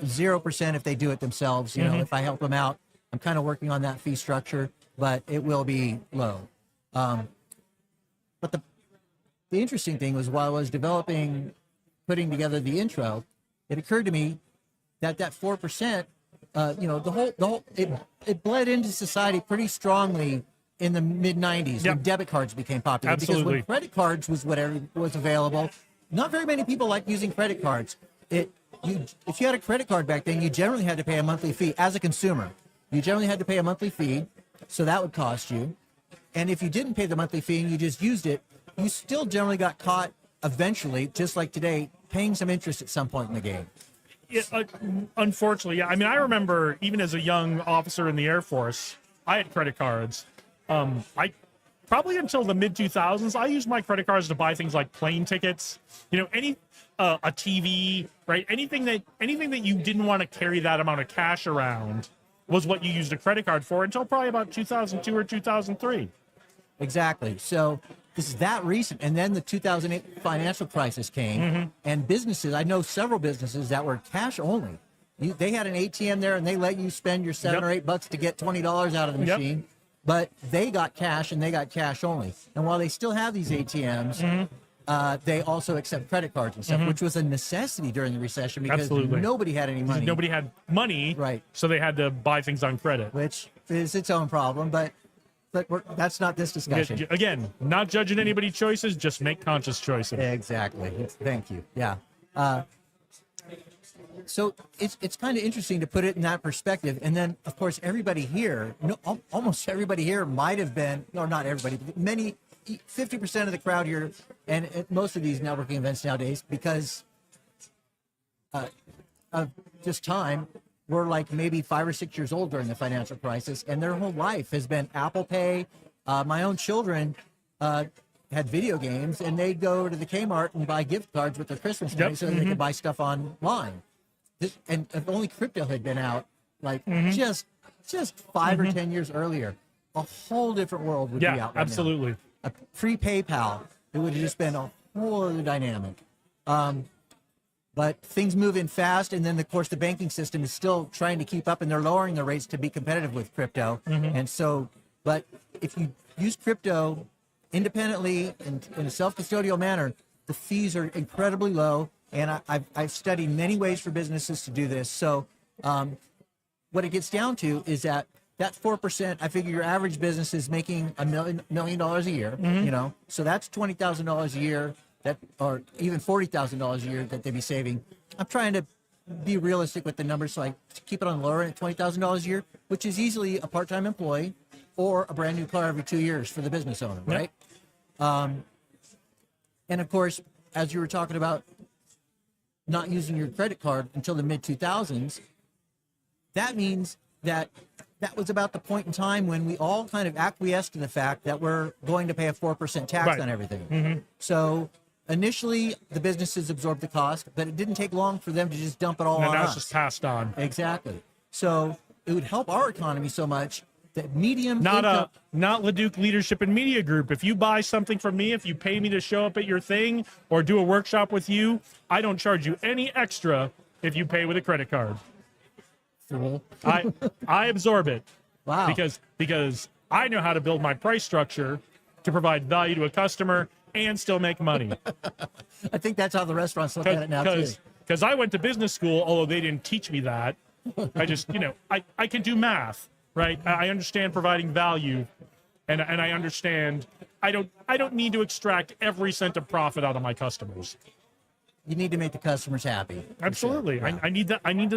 0% if they do it themselves. You know, if I help them out, I'm kind of working on that fee structure, but it will be low. But the interesting thing was, while I was putting together the intro, it occurred to me that 4%, you know, the whole it bled into society pretty strongly in the mid 90s Yep. when debit cards became popular. Because Absolutely. when credit cards was whatever was available, not very many people like using credit cards. If you had a credit card back then, you generally had to pay a monthly fee as a consumer. You generally had to pay a monthly fee, so that would cost you. And if you didn't pay the monthly fee and you just used it, you still generally got caught eventually, just like today, paying some interest at some point in the game. Yeah, unfortunately, yeah. I mean, I remember even as a young officer in the Air Force, I had credit cards. I probably until the mid 2000s, I used my credit cards to buy things like plane tickets. You know, a TV, right? Anything that you didn't want to carry that amount of cash around was what you used a credit card for until probably about 2002 or 2003. Exactly. So this is that recent. And then the 2008 financial crisis came, and businesses, I know several businesses that were cash only. They had an ATM there and they let you spend your $7 or $8 to get $20 out of the machine, but they got cash and they got cash only. And while they still have these ATMs, they also accept credit cards and stuff, which was a necessity during the recession because Absolutely. nobody had any money. Nobody had money, Right. So they had to buy things on credit. Which is its own problem, but that's not this discussion. Again, not judging anybody's choices, just make conscious choices. Exactly. Thank you. Yeah. So it's kind of interesting to put it in that perspective. And then, of course, everybody here, almost everybody here might have been, or not everybody, but 50% of the crowd here, and at most of these networking events nowadays, because of just time, were like maybe 5 or 6 years old during the financial crisis, and their whole life has been Apple Pay. My own children had video games, and they'd go to the Kmart and buy gift cards with their Christmas money so that they could buy stuff online. And if only crypto had been out, like just 5 or 10 years earlier, a whole different world would be out right absolutely. now. Pre-PayPal, it would have just been a whole other dynamic. But things move in fast, and then of course the banking system is still trying to keep up, and they're lowering the rates to be competitive with crypto. And so, but if you use crypto independently and in a self-custodial manner, the fees are incredibly low. And I've studied many ways for businesses to do this. So what it gets down to is that 4%, I figure your average business is making $1 million a year, you know, so that's $20,000 a year or even $40,000 a year that they'd be saving. I'm trying to be realistic with the numbers, so I keep it on lower at $20,000 a year, which is easily a part-time employee or a brand new car every 2 years for the business owner, right? And of course, as you were talking about not using your credit card until the mid 2000s, that means that was about the point in time when we all kind of acquiesced to the fact that we're going to pay a 4% tax on everything. So initially the businesses absorbed the cost, but it didn't take long for them to just dump it all on now us. it's just passed on. Exactly. So it would help our economy so much that medium Not Leduc Leadership and Media Group. If you buy something from me, if you pay me to show up at your thing or do a workshop with you, I don't charge you any extra if you pay with a credit card. I absorb it. Wow. Because I know how to build my price structure to provide value to a customer and still make money. I think that's how the restaurants look at it now too. Because I went to business school, although they didn't teach me that. I just, I can do math. Right, I understand providing value, and I understand I don't need to extract every cent of profit out of my customers. You need to make the customers happy. Absolutely, Sure. Yeah. I need that. I need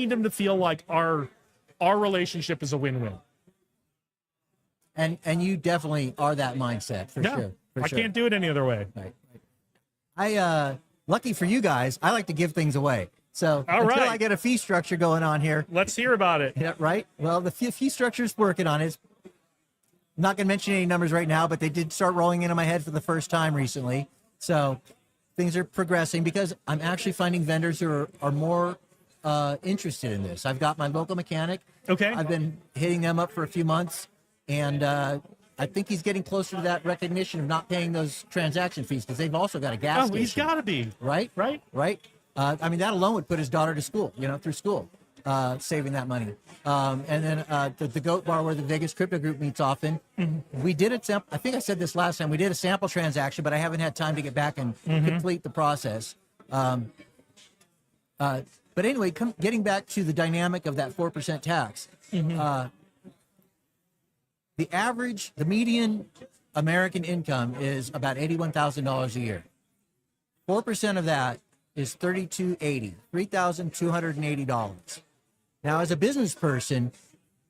them to feel like our relationship is a win-win. And you definitely are that mindset for sure. I can't do it any other way. Right. Lucky for you guys, I like to give things away. So until I get a fee structure going on here. Let's hear about it. Yeah, right. Well, the fee structure's working on it. I'm not going to mention any numbers right now, but they did start rolling into my head for the first time recently. So things are progressing because I'm actually finding vendors who are more interested in this. I've got my local mechanic. Okay. I've been hitting them up for a few months, and I think he's getting closer to that recognition of not paying those transaction fees because they've also got a gas station. He's got to be. Right? Right. I mean, that alone would put his daughter to school, through school, saving that money. And then the Goat Bar, where the Vegas Crypto Group meets often, we did it. I think I said this last time. We did a sample transaction, but I haven't had time to get back and complete the process. But anyway, getting back to the dynamic of that 4% tax. the median American income is about $81,000 a year. 4% of that is $3,280. Now, as a business person,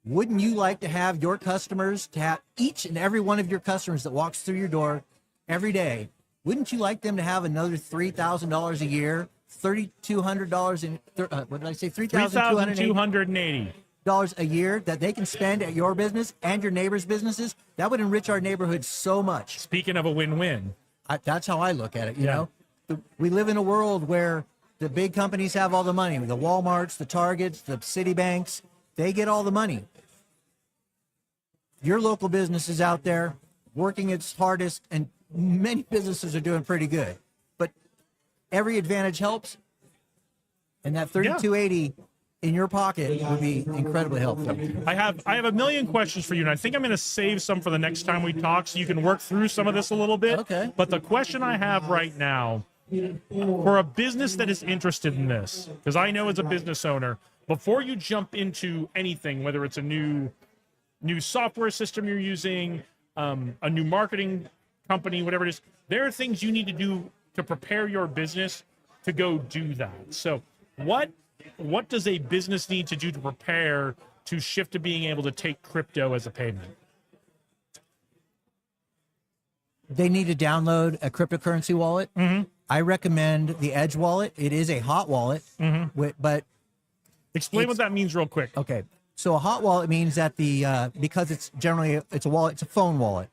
wouldn't you like to have your customers, to have each and every one of your customers that walks through your door every day, wouldn't you like them to have another $3,000 a year, $3,200 in, what did I say, $3,280 a year that they can spend at your business and your neighbors' businesses? That would enrich our neighborhood so much. Speaking of a win-win. That's how I look at it. You know, we live in a world where the big companies have all the money. The Walmarts, the Targets, the Citibanks, they get all the money. Your local business is out there working its hardest, and many businesses are doing pretty good. But every advantage helps, and that 3280 in your pocket would be incredibly helpful. I have a million questions for you, and I think I'm going to save some for the next time we talk, so you can work through some of this a little bit. Okay. But the question I have right now, for a business that is interested in this, because I know as a business owner, before you jump into anything, whether it's a new software system you're using, a new marketing company, whatever it is, there are things you need to do to prepare your business to go do that. So what does a business need to do to prepare to shift to being able to take crypto as a payment? They need to download a cryptocurrency wallet. Mm-hmm. I recommend the Edge wallet. It is a hot wallet, but explain what that means real quick. Okay, so a hot wallet means that because it's generally it's a wallet, it's a phone wallet,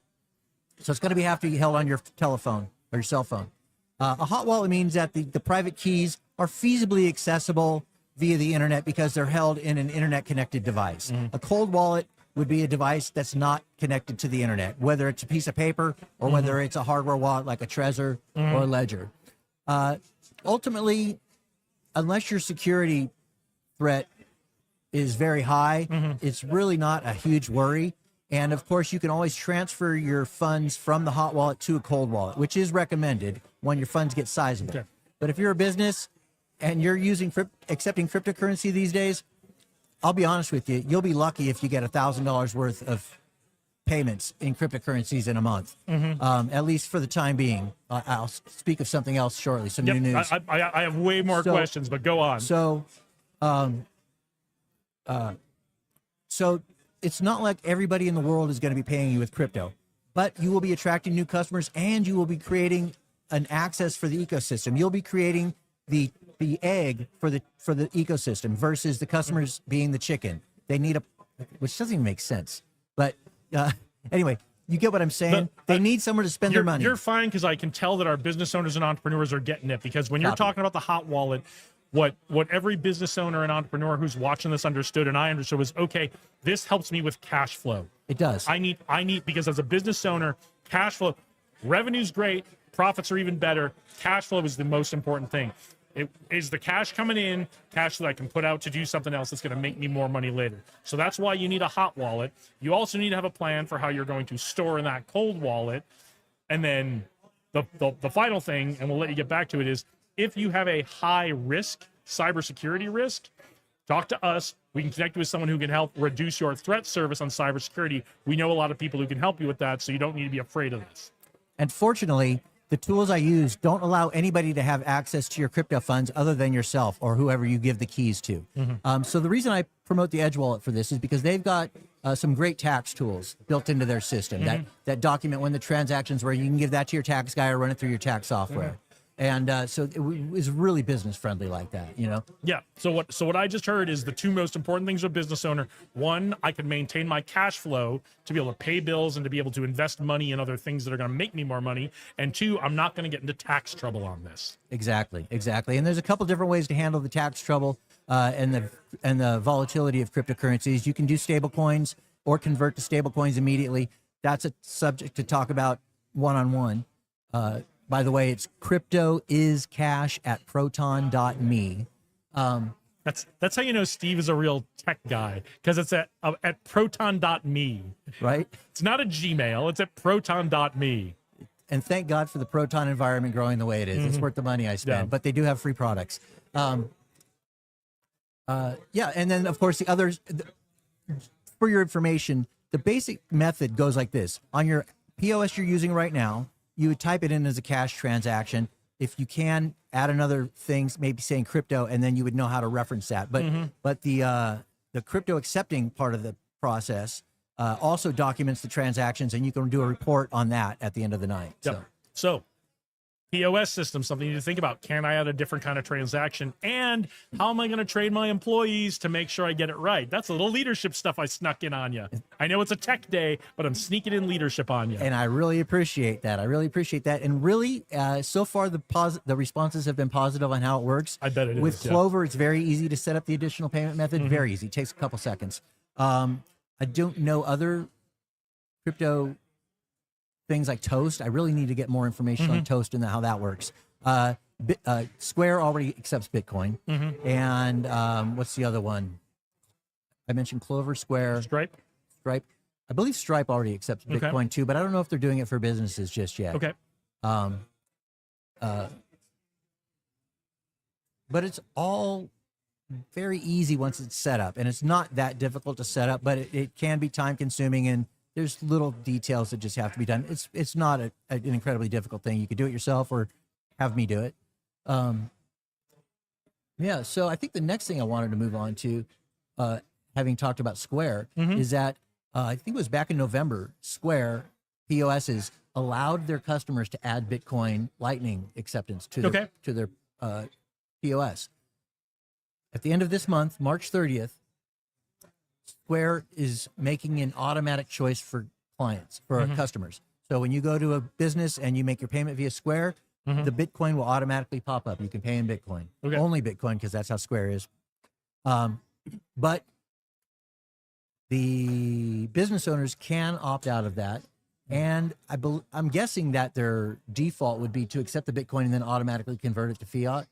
so it's going to have to be held on your telephone or your cell phone. A hot wallet means that the private keys are feasibly accessible via the internet because they're held in an internet connected device. A cold wallet would be a device that's not connected to the internet, whether it's a piece of paper or whether it's a hardware wallet like a Trezor or a Ledger. Ultimately, unless your security threat is very high, it's really not a huge worry. And of course, you can always transfer your funds from the hot wallet to a cold wallet, which is recommended when your funds get sizable. Okay. But if you're a business and you're accepting cryptocurrency these days, I'll be honest with you, you'll be lucky if you get $1,000 worth of payments in cryptocurrencies in a month, at least for the time being. I'll speak of something else shortly, some new news. I have way more questions, but go on. So it's not like everybody in the world is going to be paying you with crypto, but you will be attracting new customers and you will be creating an access for the ecosystem. You'll be creating the egg for the ecosystem versus the customers being the chicken. They need which doesn't even make sense. But anyway, you get what I'm saying? They need somewhere to spend their money. You're fine, because I can tell that our business owners and entrepreneurs are getting it, because when you're talking about the hot wallet, what every business owner and entrepreneur who's watching this understood, and I understood, was, okay, this helps me with cash flow. It does. I need because as a business owner, cash flow, revenue's great, profits are even better. Cash flow is the most important thing. It is the cash coming in, cash that I can put out to do something else that's going to make me more money later. So that's why you need a hot wallet. You also need to have a plan for how you're going to store in that cold wallet. And then the final thing, and we'll let you get back to it, is if you have a high risk, cybersecurity risk, talk to us. We can connect you with someone who can help reduce your threat service on cybersecurity. We know a lot of people who can help you with that, so you don't need to be afraid of this. And fortunately, the tools I use don't allow anybody to have access to your crypto funds other than yourself or whoever you give the keys to. So the reason I promote the Edge wallet for this is because they've got some great tax tools built into their system that document when the transactions were. You can give that to your tax guy or run it through your tax software. And so it was really business friendly like that, you know? Yeah. So what I just heard is the two most important things of a business owner. One, I can maintain my cash flow to be able to pay bills and to be able to invest money in other things that are going to make me more money. And two, I'm not going to get into tax trouble on this. Exactly. And there's a couple different ways to handle the tax trouble and the volatility of cryptocurrencies. You can do stable coins or convert to stable coins immediately. That's a subject to talk about one-on-one. By the way, it's cryptoiscash@proton.me. That's how you know Steve is a real tech guy, because it's at proton.me. Right? It's not a Gmail. It's at proton.me. And thank God for the Proton environment growing the way it is. It's worth the money I spend. Yeah. But they do have free products. And then, of course, the others, for your information, the basic method goes like this. On your POS you're using right now, you would type it in as a cash transaction. If you can add another things, maybe saying crypto, and then you would know how to reference that. But the crypto accepting part of the process also documents the transactions, and you can do a report on that at the end of the night. Yep. So POS system, something you need to think about. Can I add a different kind of transaction? And how am I going to train my employees to make sure I get it right? That's a little leadership stuff I snuck in on you. I know it's a tech day, but I'm sneaking in leadership on you. And I really appreciate that. And really, so far the responses have been positive on how it works. I bet it is. With Clover, it's very easy to set up the additional payment method. Very easy. It takes a couple seconds. I don't know other crypto things like Toast. I really need to get more information on Toast and how that works. Square already accepts Bitcoin. And what's the other one? I mentioned Clover, Square, Stripe. I believe Stripe already accepts Bitcoin too, but I don't know if they're doing it for businesses just yet. Okay. But it's all very easy once it's set up, and it's not that difficult to set up, but it can be time consuming, and there's little details that just have to be done. It's not an incredibly difficult thing. You could do it yourself or have me do it. Yeah, so I think the next thing I wanted to move on to, having talked about Square, is that I think it was back in November, Square POSs allowed their customers to add Bitcoin Lightning acceptance to their POS. At the end of this month, March 30th, Square is making an automatic choice for clients, for customers. So when you go to a business and you make your payment via Square, the Bitcoin will automatically pop up. You can pay in Bitcoin, only Bitcoin, because that's how Square is. But the business owners can opt out of that. And I'm guessing that their default would be to accept the Bitcoin and then automatically convert it to fiat.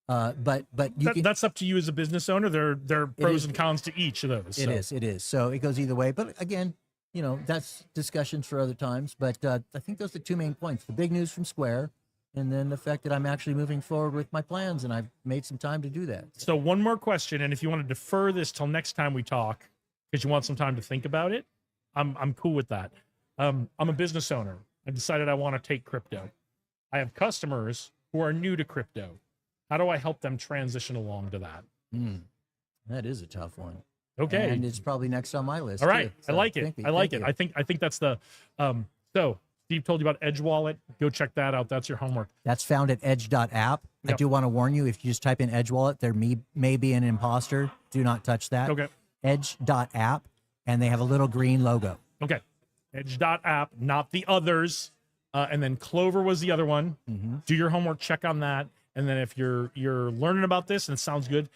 But that's up to you as a business owner. There are pros and cons to each of those. It is. So it goes either way. But again, that's discussions for other times. But I think those are the two main points: the big news from Square, and then the fact that I'm actually moving forward with my plans, and I've made some time to do that. So one more question, and if you want to defer this till next time we talk, because you want some time to think about it, I'm cool with that. I'm a business owner. I've decided I want to take crypto. I have customers who are new to crypto. How do I help them transition along to that? That is a tough one. Okay. And it's probably next on my list. All right. Too. So I like it. thank you. I like Thank it. you. I think that's the so Steve told you about Edge Wallet. Go check that out. That's your homework. That's found at edge.app. I Yep. do want to warn you, if you just type in Edge Wallet, there may be an imposter. Do not touch that. Okay. Edge.app, and they have a little green logo. Okay. Edge.app, not the others. And then Clover was the other one. Do your homework, check on that. And then if you're learning about this and it sounds good,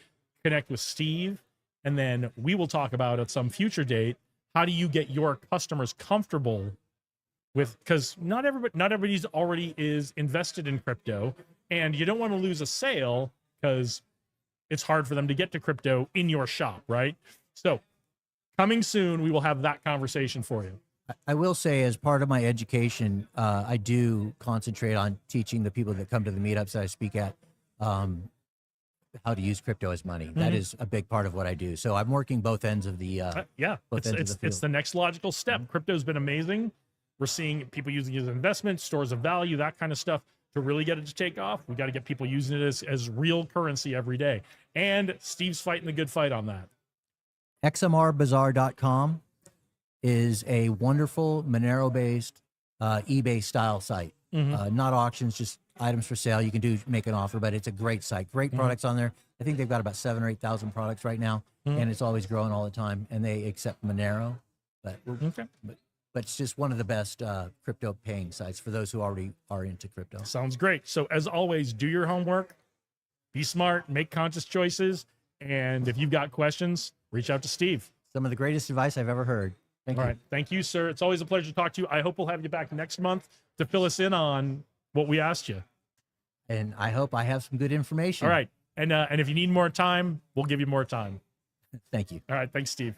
connect with Steve. And then we will talk about at some future date, how do you get your customers comfortable with, because not everybody's already is invested in crypto, and you don't want to lose a sale because it's hard for them to get to crypto in your shop, right? So coming soon, we will have that conversation for you. I will say, as part of my education, I do concentrate on teaching the people that come to the meetups that I speak at how to use crypto as money. That is a big part of what I do. So I'm working both ends of the It's the next logical step. Crypto's been amazing. We're seeing people using it as investments, stores of value, that kind of stuff. To really get it to take off, we got to get people using it as real currency every day. And Steve's fighting the good fight on that. XMRbazaar.com is a wonderful Monero-based eBay style site. Not auctions, just items for sale. You can make an offer, but it's a great site. Great products on there. I think they've got about 7,000 or 8,000 products right now, and it's always growing all the time. And they accept Monero, but it's just one of the best crypto paying sites for those who already are into crypto. Sounds great. So as always, do your homework, be smart, make conscious choices, and if you've got questions, reach out to Steve. Some of the greatest advice I've ever heard. Thank you. All right. Thank you, sir. It's always a pleasure to talk to you. I hope we'll have you back next month to fill us in on what we asked you. And I hope I have some good information. All right. And if you need more time, we'll give you more time. Thank you. All right. Thanks, Steve.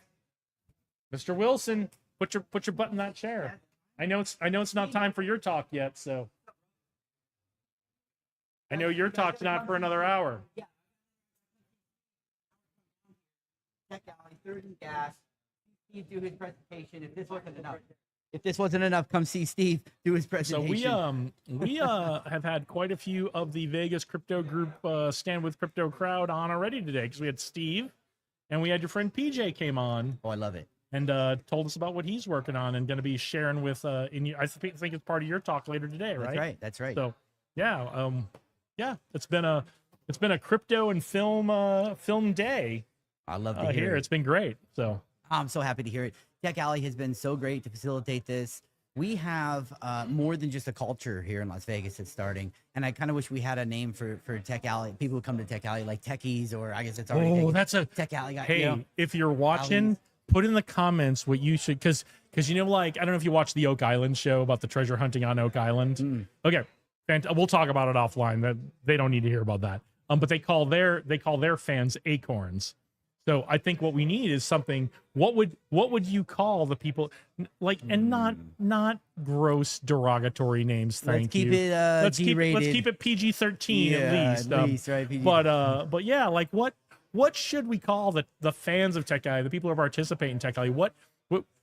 Mr. Wilson, put your butt in that chair. I know it's not time for your talk yet, so I know your talk's not for another hour. Tech Alley, 30 gas. Steve do his presentation. If this wasn't enough, come see Steve do his So presentation. we have had quite a few of the Vegas crypto group stand with crypto crowd on already today, because we had Steve and we had your friend PJ came on Oh, I love it. and told us about what he's working on and going to be sharing with I think it's part of your talk later today, right? That's right. That's right. So yeah, it's been a crypto and film day I love to hear here. it. It's been great. So I'm so happy to hear it. Tech Alley has been so great to facilitate this. We have more than just a culture here in Las Vegas that's starting, and I kind of wish we had a name for Tech Alley. People who come to Tech Alley, like techies, or I guess it's already taken. that's a Tech Alley guy. hey, you know? if you're watching, put in the comments what you should, because you know, like, I don't know if you watch the Oak Island show about the treasure hunting on Oak Island. Okay, we'll talk about it offline. That they don't need to hear about that. But they call their fans acorns. So I think what we need is something. What would you call the people, like, and not gross derogatory names? Thank Let's keep you. it Let's G-rated. keep it PG-13 Yeah, at least. at least, right? PG. But yeah, like what should we call the fans of Tech Alley, the people who participate in Tech Alley? What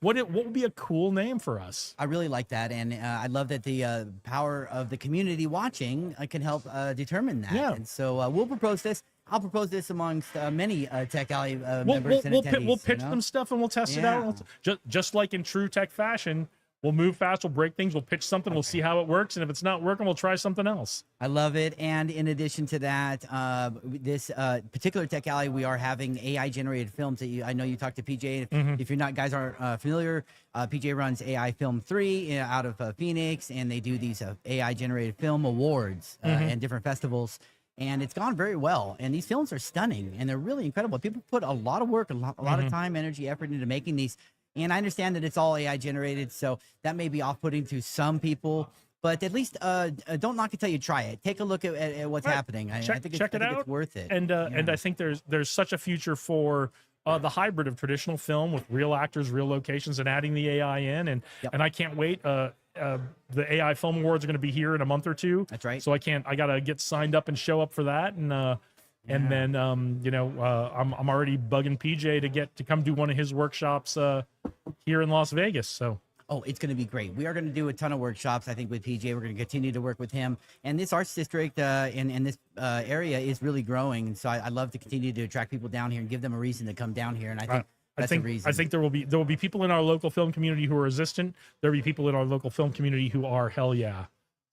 would be a cool name for us? I really like that, and I love that the power of the community watching can help determine that. Yeah. And so we'll propose this. I'll propose this amongst many Tech Alley members and attendees. We'll pitch you know? them stuff and we'll test it out. Just like in true tech fashion, we'll move fast, we'll break things, we'll pitch something, we'll see how it works, and if it's not working, we'll try something else. I love it. And in addition to that, this particular Tech Alley, we are having AI generated films that I know you talked to PJ. If you're not, guys aren't familiar, PJ runs AI Film 3 out of Phoenix, and they do these AI generated film awards and different festivals. And it's gone very well. And these films are stunning and they're really incredible. People put a lot of work, a lot of time, energy, effort into making these. And I understand that it's all AI generated, so that may be off-putting to some people. But at least don't knock it till you try it. Take a look at what's happening. I think it's worth it. And I think there's such a future for the hybrid of traditional film with real actors, real locations, and adding the AI in. And I can't wait. The AI Film Awards are going to be here in a month or two. That's right. So I got to get signed up and show up for that. And then I'm already bugging PJ to come do one of his workshops here in Las Vegas. So. Oh, it's going to be great. We are going to do a ton of workshops, I think, with PJ. We're going to continue to work with him. And this arts district in this area is really growing. And so I love to continue to attract people down here and give them a reason to come down here. And I think that's a reason. I think there will be people in our local film community who are resistant. There'll be people in our local film community who are hell yeah.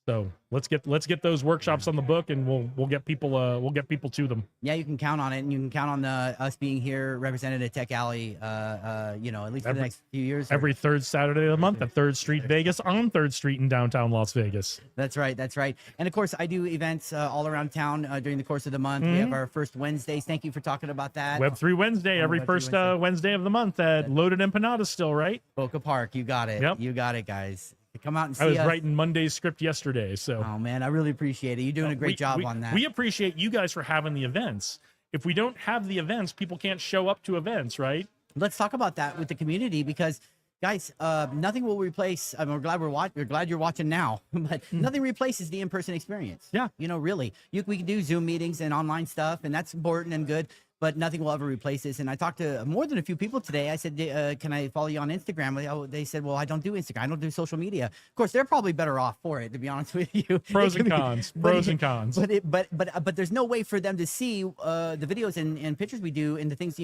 So let's get those workshops on the book, and we'll get people to them. Yeah, you can count on it, and you can count on us being here represented at Tech Alley. At least for the next few years. Every third Saturday of the month at 3rd Street Vegas, on 3rd Street in downtown Las Vegas. That's right. That's right. And of course, I do events all around town during the course of the month. We have our first Wednesdays. Thank you for talking about that. Web3 Wednesday, every Web3 first Wednesday. Wednesday of the month at Loaded Empanadas still, right? Boca Park. You got it. Yep. You got it, guys. Come out and see I was us. writing Monday's script yesterday, so. Oh man, I really appreciate it. You're doing a great job on that. We appreciate you guys for having the events. If we don't have the events, people can't show up to events, right? Let's talk about that with the community because, guys, nothing will replace. We're glad we're glad you're watching now, but nothing replaces the in-person experience. Yeah, really, we can do Zoom meetings and online stuff, and that's important and good. But nothing will ever replace this. And I talked to more than a few people today. I said, can I follow you on Instagram? They said, well, I don't do Instagram. I don't do social media. Of course, they're probably better off for it, to be honest with you. Pros and cons. But there's no way for them to see the videos and pictures we do and the things,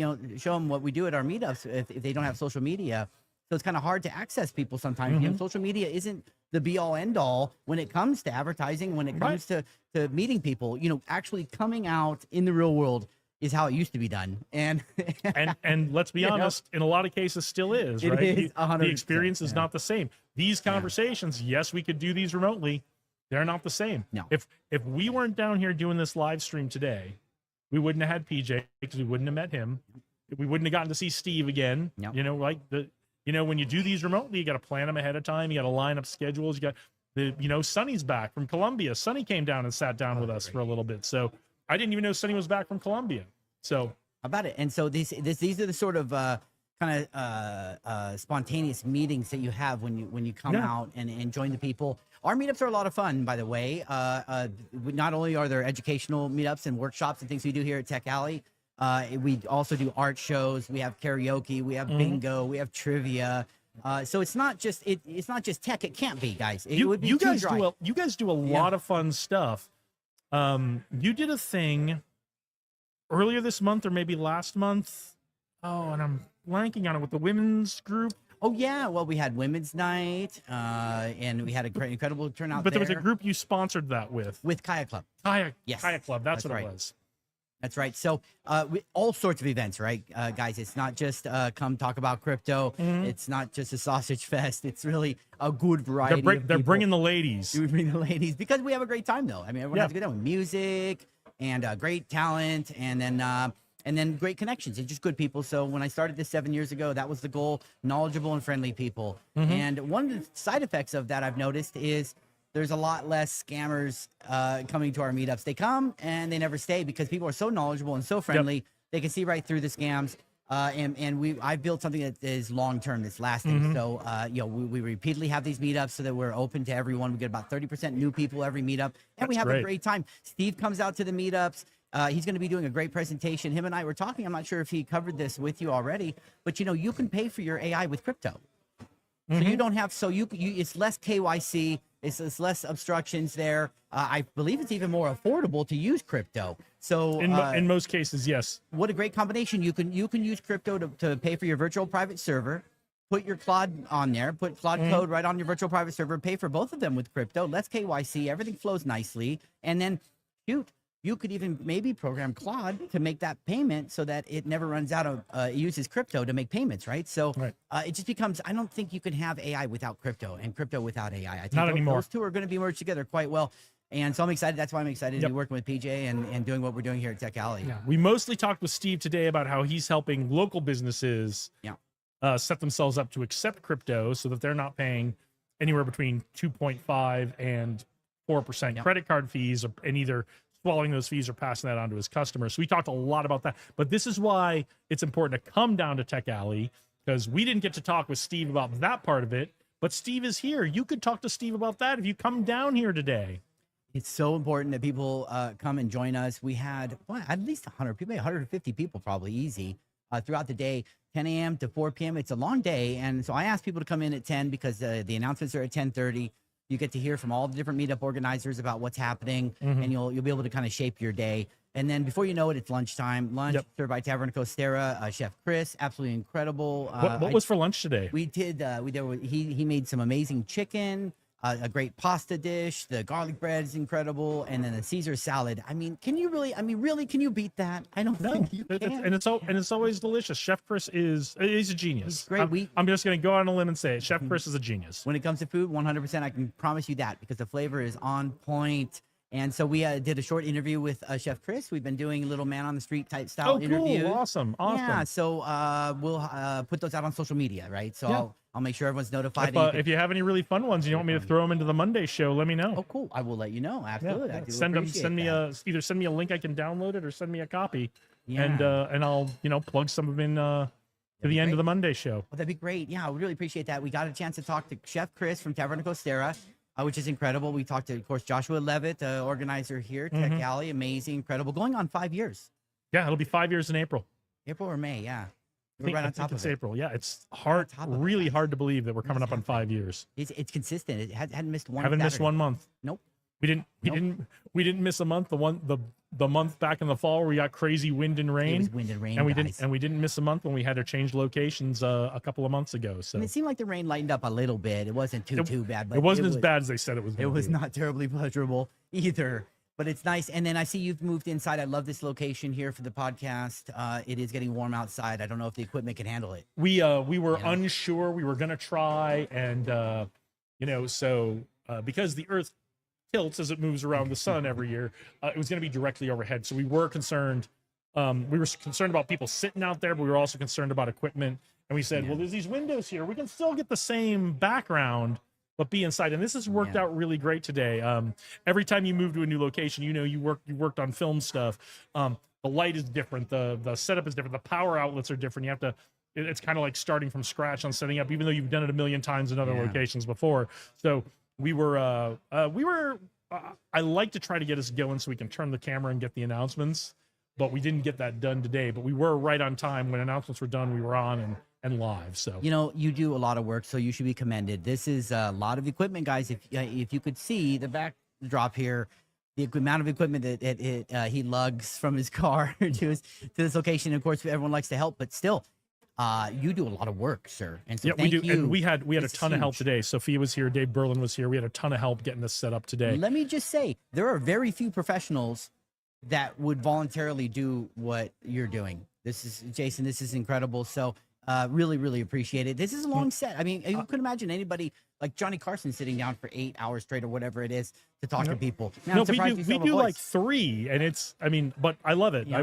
show them what we do at our meetups if they don't have social media. So it's kind of hard to access people sometimes. Social media isn't the be all end all when it comes to advertising, when it comes to meeting people, actually coming out in the real world is how it used to be done. And let's be honest, in a lot of cases still is, It right? is 100%, The experience is not the same. These conversations, yes, we could do these remotely. They're not the same. No. If we weren't down here doing this live stream today, we wouldn't have had PJ because we wouldn't have met him. We wouldn't have gotten to see Steve again. No. When you do these remotely, you got to plan them ahead of time. You got to line up schedules. You got Sonny's back from Colombia. Sonny came down and sat down with us for a little bit. So I didn't even know Sonny was back from Colombia. So how about it? And so these are the sort of spontaneous meetings that you have when you come out and join the people. Our meetups are a lot of fun, by the way. Not only are there educational meetups and workshops and things we do here at Tech Alley, We also do art shows. We have karaoke. We have bingo. We have trivia. So it's not just it's not just tech. It can't be, guys. It would be you too guys dry. you guys do a lot of fun stuff. You did a thing earlier this month or maybe last month. Oh, and I'm blanking on it with the women's group. Oh yeah, well we had women's night, and we had a great, incredible turnout. But there was a group you sponsored that with Kayak Club. Kayak Club. That's what right. it was. That's right. So all sorts of events, right, guys? It's not just come talk about crypto. It's not just a sausage fest. It's really a good variety. They're bringing the ladies. We bring the ladies because we have a great time, though. I mean, everyone Yeah. has a good time with music and great talent, and then great connections and just good people. So when I started this 7 years ago, that was the goal: knowledgeable and friendly people. And one of the side effects of that I've noticed is there's a lot less scammers coming to our meetups. They come and they never stay because people are so knowledgeable and so friendly. They can see right through the scams. And I've built something that is long term, that's lasting. So we repeatedly have these meetups so that we're open to everyone. We get about 30% new people every meetup, and we have a great time. Steve comes out to the meetups. He's going to be doing a great presentation. Him and I were talking. I'm not sure if he covered this with you already, but you can pay for your AI with crypto. So you don't have, it's less KYC, it's less obstructions there. I believe it's even more affordable to use crypto. So In most cases, yes. what a great combination. You can use crypto to pay for your virtual private server, put your Claude on there, put Claude code right on your virtual private server, pay for both of them with crypto, less KYC, everything flows nicely. And then you could even maybe program Claude to make that payment so that it never runs out of, it uses crypto to make payments, right? So it just becomes, I don't think you can have AI without crypto and crypto without AI. I think Not anymore. Those two are going to be merged together quite well. And so I'm excited. That's why I'm excited to be working with PJ and doing what we're doing here at Tech Alley. Yeah. We mostly talked with Steve today about how he's helping local businesses set themselves up to accept crypto so that they're not paying anywhere between 2.5 and 4% credit card fees, and either swallowing those fees or passing that on to his customers. So we talked a lot about that. But this is why it's important to come down to Tech Alley, because we didn't get to talk with Steve about that part of it. But Steve is here. You could talk to Steve about that if you come down here today. It's so important that people come and join us. We had at least 100 people, 150 people probably easy throughout the day, 10 a.m. to 4 p.m. It's a long day. And so I asked people to come in at 10 because the announcements are at 10:30. You get to hear from all the different meetup organizers about what's happening, and you'll be able to kind of shape your day. And then before you know it, it's lunchtime. Lunch served by Taverna Costera, Chef Chris, absolutely incredible. What was for lunch today? We did. He made some amazing chicken, a great pasta dish. The garlic bread is incredible, and then the Caesar salad. I mean, can you really? Can you beat that? I don't think you can. And it's always delicious. Chef Chris he's a genius. He's great. I'm just going to go out on a limb and say it. Chef Chris is a genius. When it comes to food, 100%, I can promise you that, because the flavor is on point. And so we did a short interview with Chef Chris. We've been doing a little man on the street type style interview. Awesome. Yeah, so we'll put those out on social media, right? So I'll make sure everyone's notified. If you have any really fun ones, you want me to throw them into the Monday show, let me know. Oh, cool. I will let you know. Absolutely. I do Send appreciate me that. either send me a link I can download it, or send me a copy. Yeah. And I'll plug some of them in to the end of the Monday show. Well, that'd be great. Yeah, I would really appreciate that. We got a chance to talk to Chef Chris from Taverna Costera, which is incredible. We talked to, of course, Joshua Levitt, organizer here, Tech Alley. Amazing, incredible. Going on 5 years. Yeah, it'll be 5 years in April. April or May, yeah. I think, right on I think top it's of it. April. Yeah, it's hard, really hard to believe that we're coming up on 5 years. It's consistent. It hadn't missed one. Haven't missed Saturday. 1 month. Nope. We didn't miss a month. The month back in the fall where we got crazy wind and rain. It was wind and rain, and we guys. didn't miss a month when we had to change locations a couple of months ago. So And it seemed like the rain lightened up a little bit. It wasn't too bad. But it wasn't as bad as they said it was. It was not terribly pleasurable either. But it's nice. And then I see you've moved inside. I love this location here for the podcast. It is getting warm outside. I don't know if the equipment can handle it. We were unsure. We were gonna try, and because the Earth tilts as it moves around the sun every year, it was going to be directly overhead. So we were concerned. We were concerned about people sitting out there, but we were also concerned about equipment. And we said, well, there's these windows here. We can still get the same background, but be inside. And this has worked out really great today. Every time you move to a new location, you worked on film stuff. The light is different. The setup is different. The power outlets are different. You have to. It's kind of like starting from scratch on setting up, even though you've done it a million times in other locations before. So we were I like to try to get us going so we can turn the camera and get the announcements. but we didn't get that done today. But we were right on time when announcements were done. We were on and live. So You know, you do a lot of work, so you should be commended. This is a lot of equipment, guys. If you could see the backdrop here, the amount of equipment that he lugs from his car to this location. Of course, everyone likes to help, but still, you do a lot of work, sir. And so yeah, we thank do. you. And we had a This is ton of help huge. today. Sophia was here. Dave Berlin was here. We had a ton of help getting this set up today. Let me just say, there are very few professionals that would voluntarily do what you're doing. This is Jason. This is incredible. So really, really appreciate it. This is a long set. I mean, you could imagine anybody like Johnny Carson sitting down for 8 hours straight or whatever it is to talk to people. Now, No, I'm surprised you we still have a do like voice. 3, and it's. I mean, but I love it. Yeah.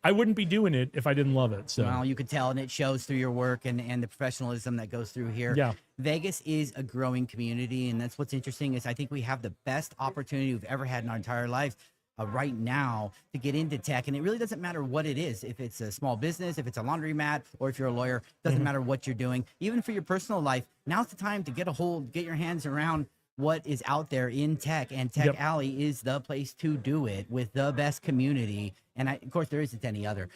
I wouldn't be doing it if I didn't love it. So Well, you could tell, and it shows through your work and the professionalism that goes through here. Yeah. Vegas is a growing community, and that's what's interesting is I think we have the best opportunity we've ever had in our entire lives right now to get into tech. And it really doesn't matter what it is, if it's a small business, if it's a laundromat, or if you're a lawyer, doesn't matter what you're doing. Even for your personal life, now's the time to get your hands around what is out there in tech, and Tech Yep. Alley is the place to do it with the best community. And of course, there isn't any other.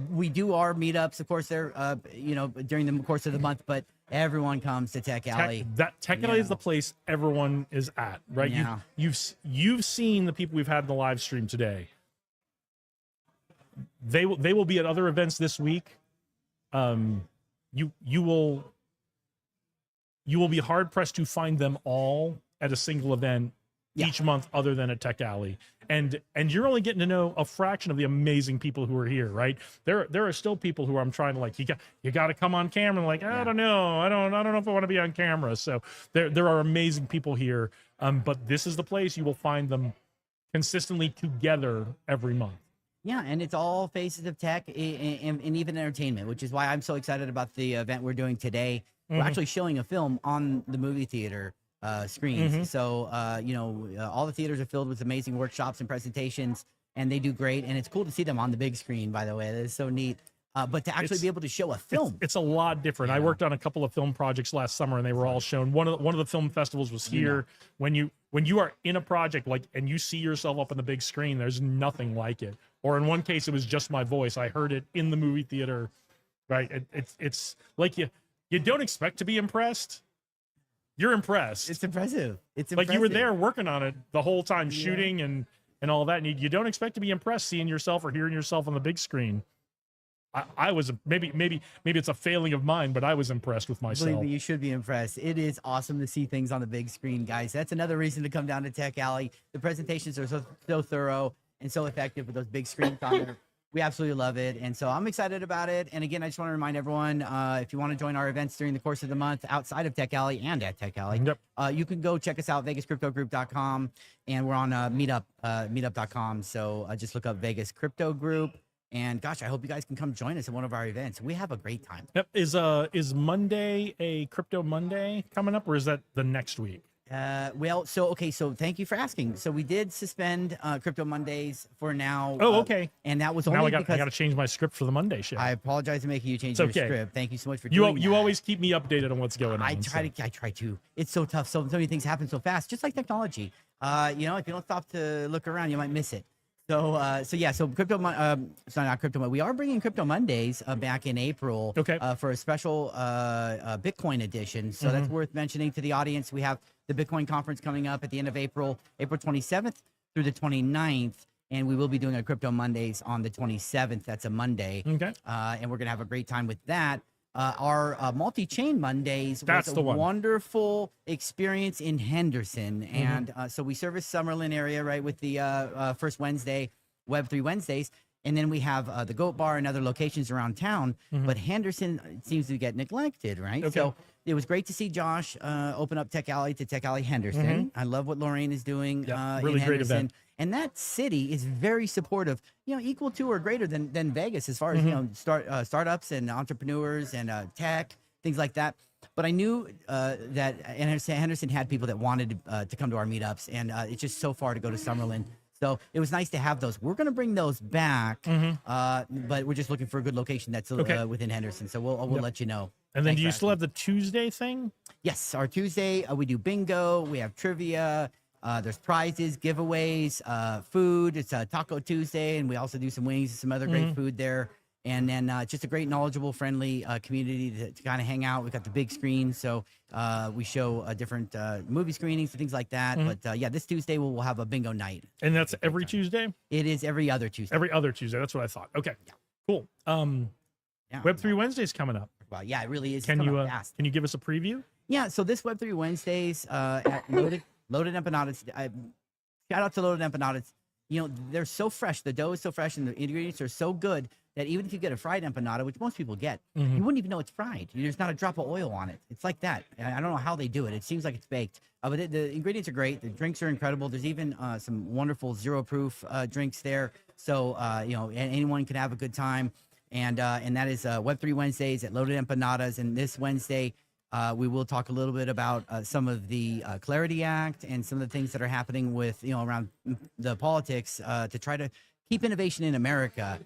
We do our meetups, of course, they're during the course of the month, but everyone comes to Tech Alley. Tech Alley is the place everyone is at, right? Yeah. You've seen the people we've had in the live stream today. They will be at other events this week. You will be hard pressed to find them all at a single event each month, other than at Tech Alley. And you're only getting to know a fraction of the amazing people who are here, right? There are still people who I'm trying to like, you got to come on camera. And like, I don't know. I don't know if I want to be on camera. So there are amazing people here. But this is the place you will find them consistently together every month. Yeah, and it's all faces of tech and even entertainment, which is why I'm so excited about the event we're doing today. We're actually showing a film on the movie theater screens. So, all the theaters are filled with amazing workshops and presentations, and they do great. And it's cool to see them on the big screen, by the way. That is so neat. But to actually be able to show a film. It's a lot different. I worked on a couple of film projects last summer, and they were all shown. One of the film festivals was here. When you are in a project and you see yourself up on the big screen, there's nothing like it. Or in one case, it was just my voice. I heard it in the movie theater. Right? It's like you don't expect to be impressed. You're impressed. It's impressive. It's like impressive. you were there working on it the whole time, shooting and all that. And you don't expect to be impressed seeing yourself or hearing yourself on the big screen. I was maybe it's a failing of mine, but I was impressed with myself. Believe me, you should be impressed. It is awesome to see things on the big screen, guys. That's another reason to come down to Tech Alley. The presentations are so thorough and so effective with those big screens on there. We absolutely love it. And so I'm excited about it. And again, I just want to remind everyone, if you want to join our events during the course of the month outside of Tech Alley and at Tech Alley, you can go check us out, vegascryptogroup.com. And we're on meetup.com. So just look up Vegas Crypto Group. And gosh, I hope you guys can come join us at one of our events. We have a great time. Yep. Is Monday a Crypto Monday coming up, or is that the next week? So thank you for asking. So we did suspend Crypto Mondays for now. Oh, okay. And that was Now only I got because to change my script for the Monday show. I apologize for making you change It's your okay. script. Thank you so much for doing You that. always keep me updated on what's going on. I try to. It's so tough. So many things happen so fast, just like technology. If you don't stop to look around, you might miss it. So not Crypto. We are bringing Crypto Mondays back in April. Okay. For a special Bitcoin edition. So that's worth mentioning to the audience. We have the Bitcoin conference coming up at the end of April, April 27th through the 29th. And we will be doing a Crypto Mondays on the 27th. That's a Monday. Okay. And we're going to have a great time with that. Our multi-chain Mondays That's was the a one. wonderful experience in Henderson. And so we service Summerlin area, right, with the first Wednesday, Web3 Wednesdays. And then we have the Goat Bar and other locations around town. But Henderson seems to get neglected, right? Okay. So it was great to see Josh open up Tech Alley to Tech Alley Henderson. I love what Lorraine is doing really in great Henderson. event. And that city is very supportive, equal to or greater than Vegas as far as, startups and entrepreneurs and tech, things like that. But I knew that Henderson had people that wanted to come to our meetups, and it's just so far to go to Summerlin. So it was nice to have those. We're going to bring those back, but we're just looking for a good location that's within Henderson. So we'll let you know. And then Thanks do you for still asking. have the Tuesday thing? Yes, our Tuesday, we do bingo, we have trivia. There's prizes, giveaways, food. It's a Taco Tuesday, and we also do some wings and some other great food there. And then just a great, knowledgeable, friendly community to kind of hang out. We've got the big screen, so we show different movie screenings and things like that. But yeah, this Tuesday we'll have a bingo night. And that's every Tuesday? It is every other Tuesday. Every other Tuesday. That's what I thought. Okay, cool. Yeah. Web3 Wednesday's coming up. Well, yeah, it really is. Can It's you coming fast. can you give us a preview? Yeah, so this Web3 Wednesdays at Loaded Empanadas. Shout out to Loaded Empanadas. You know, they're so fresh. The dough is so fresh, and the ingredients are so good that even if you get a fried empanada, which most people get, you wouldn't even know it's fried. There's not a drop of oil on it. It's like that. I don't know how they do it. It seems like it's baked. But the ingredients are great. The drinks are incredible. There's even some wonderful zero-proof drinks there. So, you know, anyone can have a good time. And that is Web3 Wednesdays at Loaded Empanadas. And this Wednesday, we will talk a little bit about some of the Clarity Act and some of the things that are happening with, you know, around the politics to try to keep innovation in America.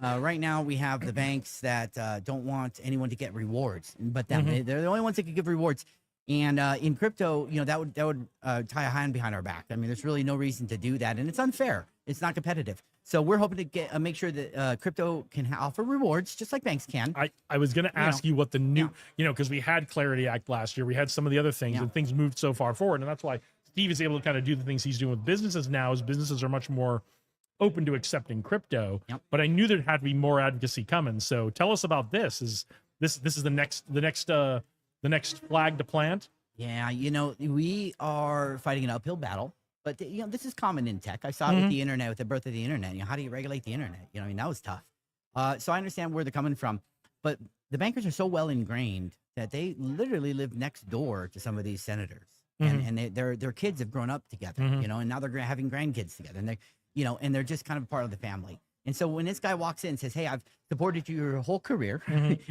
Right now, we have the banks that don't want anyone to get rewards, but they're the only ones that can give rewards. And in crypto, you know, that would tie a hand behind our back. I mean, there's really no reason to do that, and it's unfair. It's not competitive. So we're hoping to make sure that crypto can offer rewards just like banks can. I was going to ask you what the new, you know, because we had Clarity Act last year. We had some of the other things, and things moved so far forward. And that's why Steve is able to kind of do the things he's doing with businesses now, as businesses are much more open to accepting crypto. But I knew there had to be more advocacy coming. So tell us about this. Is this is the next flag to plant? Yeah, you know, we are fighting an uphill battle. But, you know, this is common in tech. I saw it with the internet, with the birth of the internet. You know, how do you regulate the internet? You know, I mean, that was tough. So I understand where they're coming from. But the bankers are so well ingrained that they literally live next door to some of these senators. And their kids have grown up together, you know, and now they're having grandkids together. And, they're just kind of part of the family. And so when this guy walks in and says, hey, I've supported you your whole career.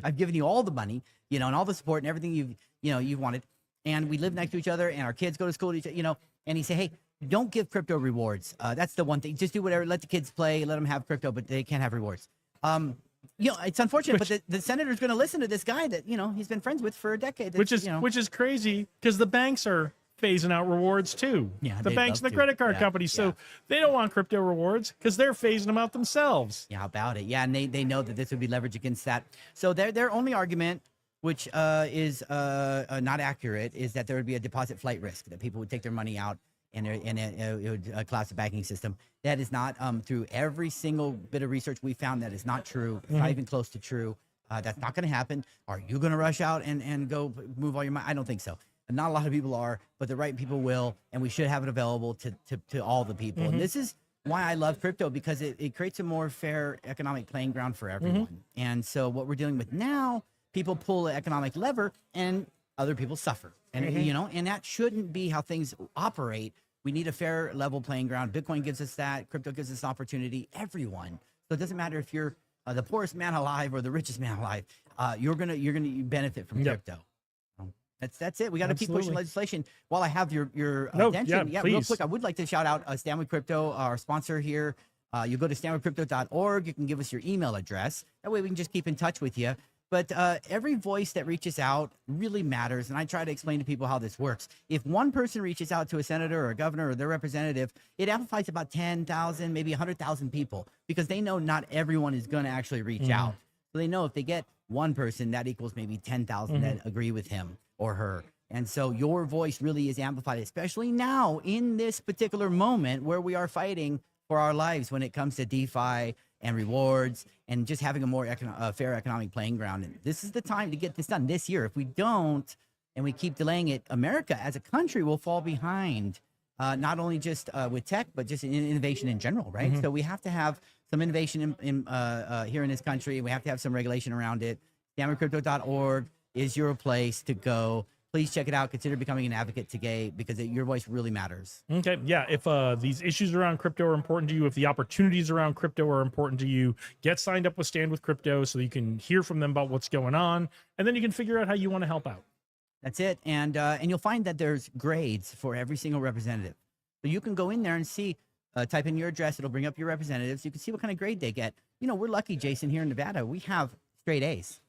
I've given you all the money, you know, and all the support and everything you've wanted. And we live next to each other and our kids go to school, you know, and he say, hey, don't give crypto rewards. That's the one thing. Just do whatever. Let the kids play. Let them have crypto, but they can't have rewards. You know, it's unfortunate, but the senator's going to listen to this guy that, you know, he's been friends with for a decade. Which is crazy because the banks are phasing out rewards too. Yeah, the banks and the credit card companies. So they don't want crypto rewards because they're phasing them out themselves. Yeah, how about it? Yeah, and they know that this would be leverage against that. So their only argument, which is not accurate, is that there would be a deposit flight risk, that people would take their money out and it would collapse the banking system. That is not through every single bit of research we found. That is not true. It's not even close to true. That's not going to happen. Are you going to rush out and go move all your money? I don't think so. Not a lot of people are, but the right people will, and we should have it available to all the people. And this is why I love crypto, because it creates a more fair economic playing ground for everyone. And so what we're dealing with now, people pull the economic lever and other people suffer. And you know, and that shouldn't be how things operate. We need a fair level playing ground. Bitcoin gives us that. Crypto gives us opportunity. Everyone. So it doesn't matter if you're the poorest man alive or the richest man alive. You're gonna benefit from crypto. That's it. We got to keep pushing legislation. While I have your attention, real quick, I would like to shout out Stanwood Crypto, our sponsor here. You go to stanwoodcrypto.org. You can give us your email address. That way we can just keep in touch with you. But every voice that reaches out really matters, and I try to explain to people how this works. If one person reaches out to a senator or a governor or their representative, it amplifies about 10,000, maybe 100,000 people, because they know not everyone is going to actually reach out. So they know if they get one person, that equals maybe 10,000 that agree with him or her. And so your voice really is amplified, especially now in this particular moment where we are fighting for our lives when it comes to DeFi and rewards and just having a more fair economic playing ground. And this is the time to get this done this year. If we don't, and we keep delaying it, America as a country will fall behind, not only just with tech, but just in innovation in general, right? So we have to have some innovation here in this country. We have to have some regulation around it. StanwoodCrypto.org is your place to go. Please check it out. Consider becoming an advocate today, because your voice really matters. Okay. Yeah. If these issues around crypto are important to you, if the opportunities around crypto are important to you, get signed up with Stand with Crypto so that you can hear from them about what's going on, and then you can figure out how you want to help out. That's it. And you'll find that there's grades for every single representative. So you can go in there and see, type in your address. It'll bring up your representatives. You can see what kind of grade they get. You know, we're lucky, Jason, here in Nevada. We have straight A's.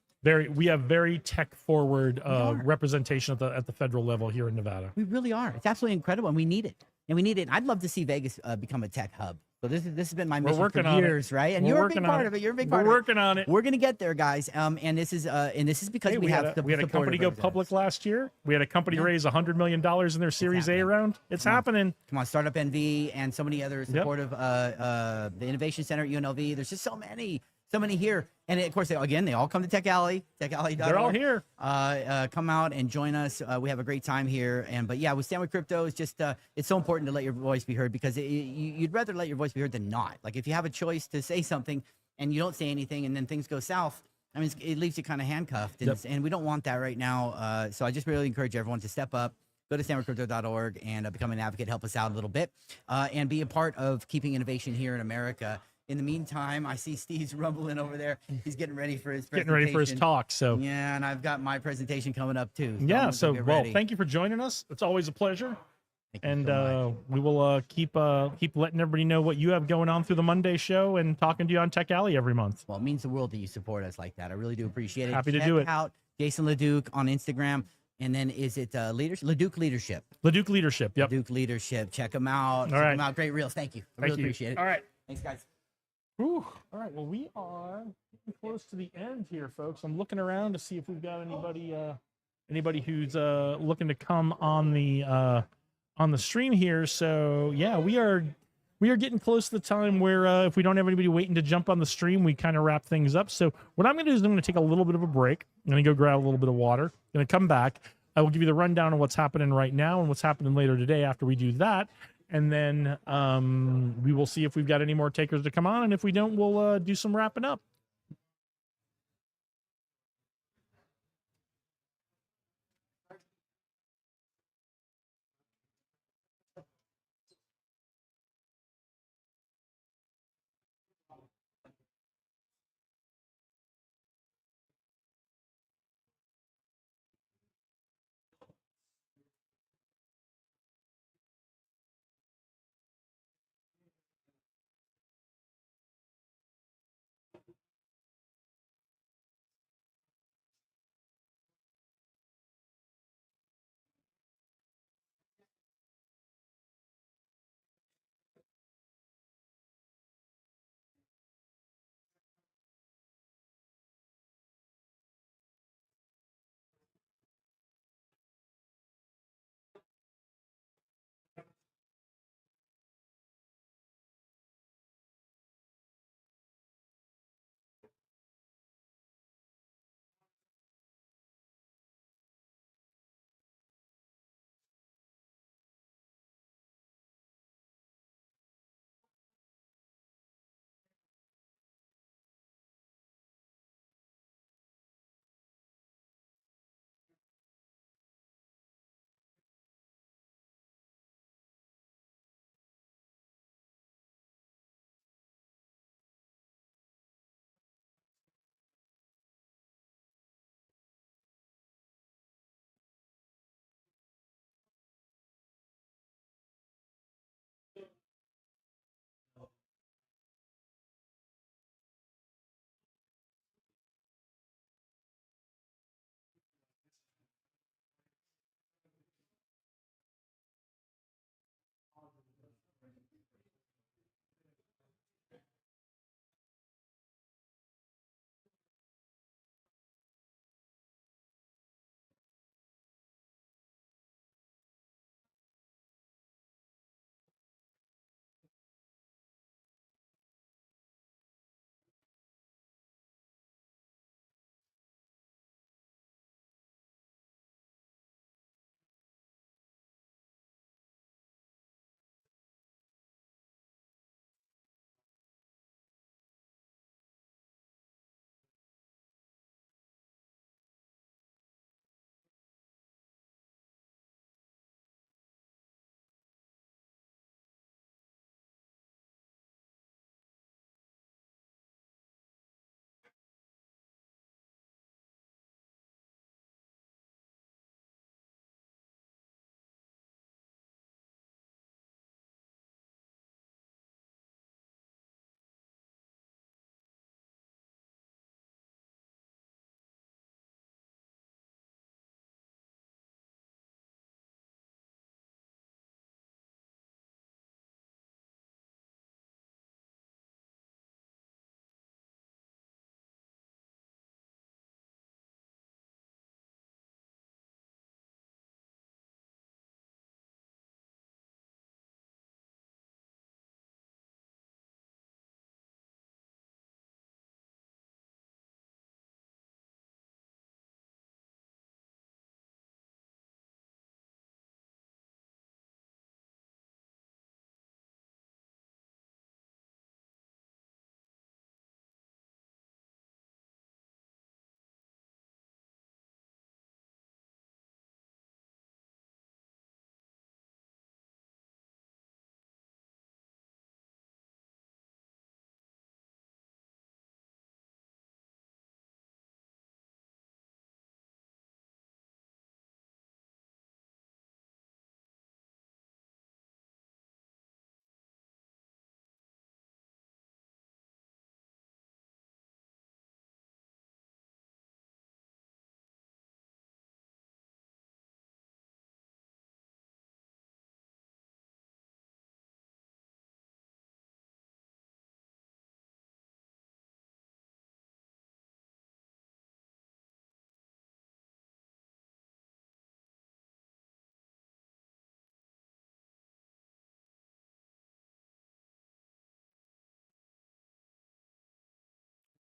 We have very tech forward representation at the federal level here in Nevada. We really are. It's absolutely incredible, and we need it. and we need it. I'd love to see Vegas become a tech hub. So this has been my We're mission working for on it. years, right? And We're you're a big working on part it. of it. You're a big We're part of it. working on it. We're gonna get there, guys. And this is because Hey, we have the we had a support company of go Rose public Eds. last year. We had a company raise $100 million in their Series A happening. round. It's happening. Come on, Startup NV and so many other supportive the Innovation Center at UNLV. There's just so many here. And of course, they all come to Tech Alley, techalley.org. They're all here. Come out and join us. We have a great time here. But yeah, with Stand With Crypto, it's just it's so important to let your voice be heard, because you'd rather let your voice be heard than not. Like if you have a choice to say something and you don't say anything and then things go south, I mean, it leaves you kind of handcuffed, and we don't want that right now. So I just really encourage everyone to step up. Go to standwithcrypto.org and become an advocate. Help us out a little bit, and be a part of keeping innovation here in America. In the meantime, I see Steve's rumbling over there. He's getting ready for his presentation. Getting ready for his talk. So Yeah, and I've got my presentation coming up too. yeah. I'm So gonna get ready. thank you for joining us. It's always a pleasure. Thank you And so much. we will keep letting everybody know what you have going on through the Monday show and talking to you on Tech Alley every month. Well, it means the world that you support us like that. I really do appreciate it. Happy to Check do it. out Jason LeDuc on Instagram. And then is it LeDuc Leadership? LeDuc Leadership. Yep. LeDuc Leadership. Check them out. All Check right. them out. Great reels. Thank you. I Thank really you. appreciate it. All right. Thanks, guys. Whew. All right. Well, we are getting close to the end here, folks. I'm looking around to see if we've got anybody who's looking to come on the stream here. So yeah, we are getting close to the time where if we don't have anybody waiting to jump on the stream, we kind of wrap things up. So what I'm going to do is I'm going to take a little bit of a break. I'm going to go grab a little bit of water. I'm going to come back. I will give you the rundown of what's happening right now and what's happening later today after we do that. And then we will see if we've got any more takers to come on. And if we don't, we'll do some wrapping up.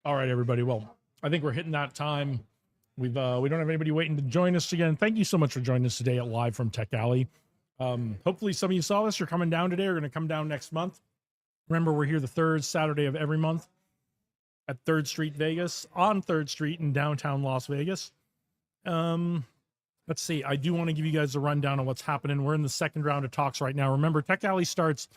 All right, everybody. Well, I think we're hitting that time. We don't have anybody waiting to join us again. Thank you so much for joining us today at Live from Tech Alley. Hopefully some of you saw this. You're coming down today. We're going to come down next month. Remember, we're here the third Saturday of every month at 3rd Street, Vegas, on 3rd Street in downtown Las Vegas. Let's see. I do want to give you guys a rundown on what's happening. We're in the second round of talks right now. Remember, Tech Alley starts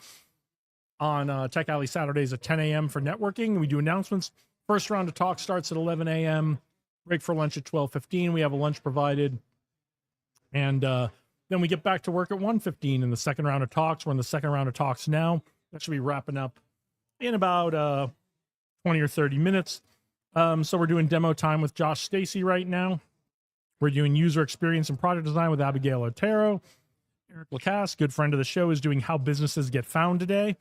on Tech Alley Saturdays at 10 a.m. for networking. We do announcements. First round of talks starts at 11 a.m. Break for lunch at 12:15. We have a lunch provided. And then we get back to work at 1:15 in the second round of talks. We're in the second round of talks now. That should be wrapping up in about 20 or 30 minutes. So we're doing demo time with Josh Stacy right now. We're doing user experience and product design with Abigail Otero. Eric Lacasse, good friend of the show, is doing how businesses get found today.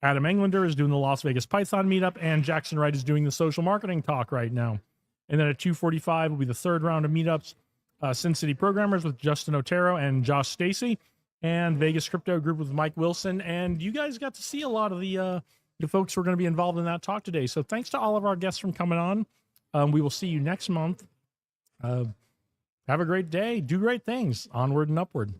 Adam Englander is doing the Las Vegas Python meetup, and Jackson Wright is doing the social marketing talk right now. And then at 2:45 will be the third round of meetups, Sin City Programmers with Justin Otero and Josh Stacy, and Vegas Crypto Group with Mike Wilson. And you guys got to see a lot of the folks who are going to be involved in that talk today. So thanks to all of our guests from coming on. We will see you next month. Have a great day. Do great things. Onward and upward.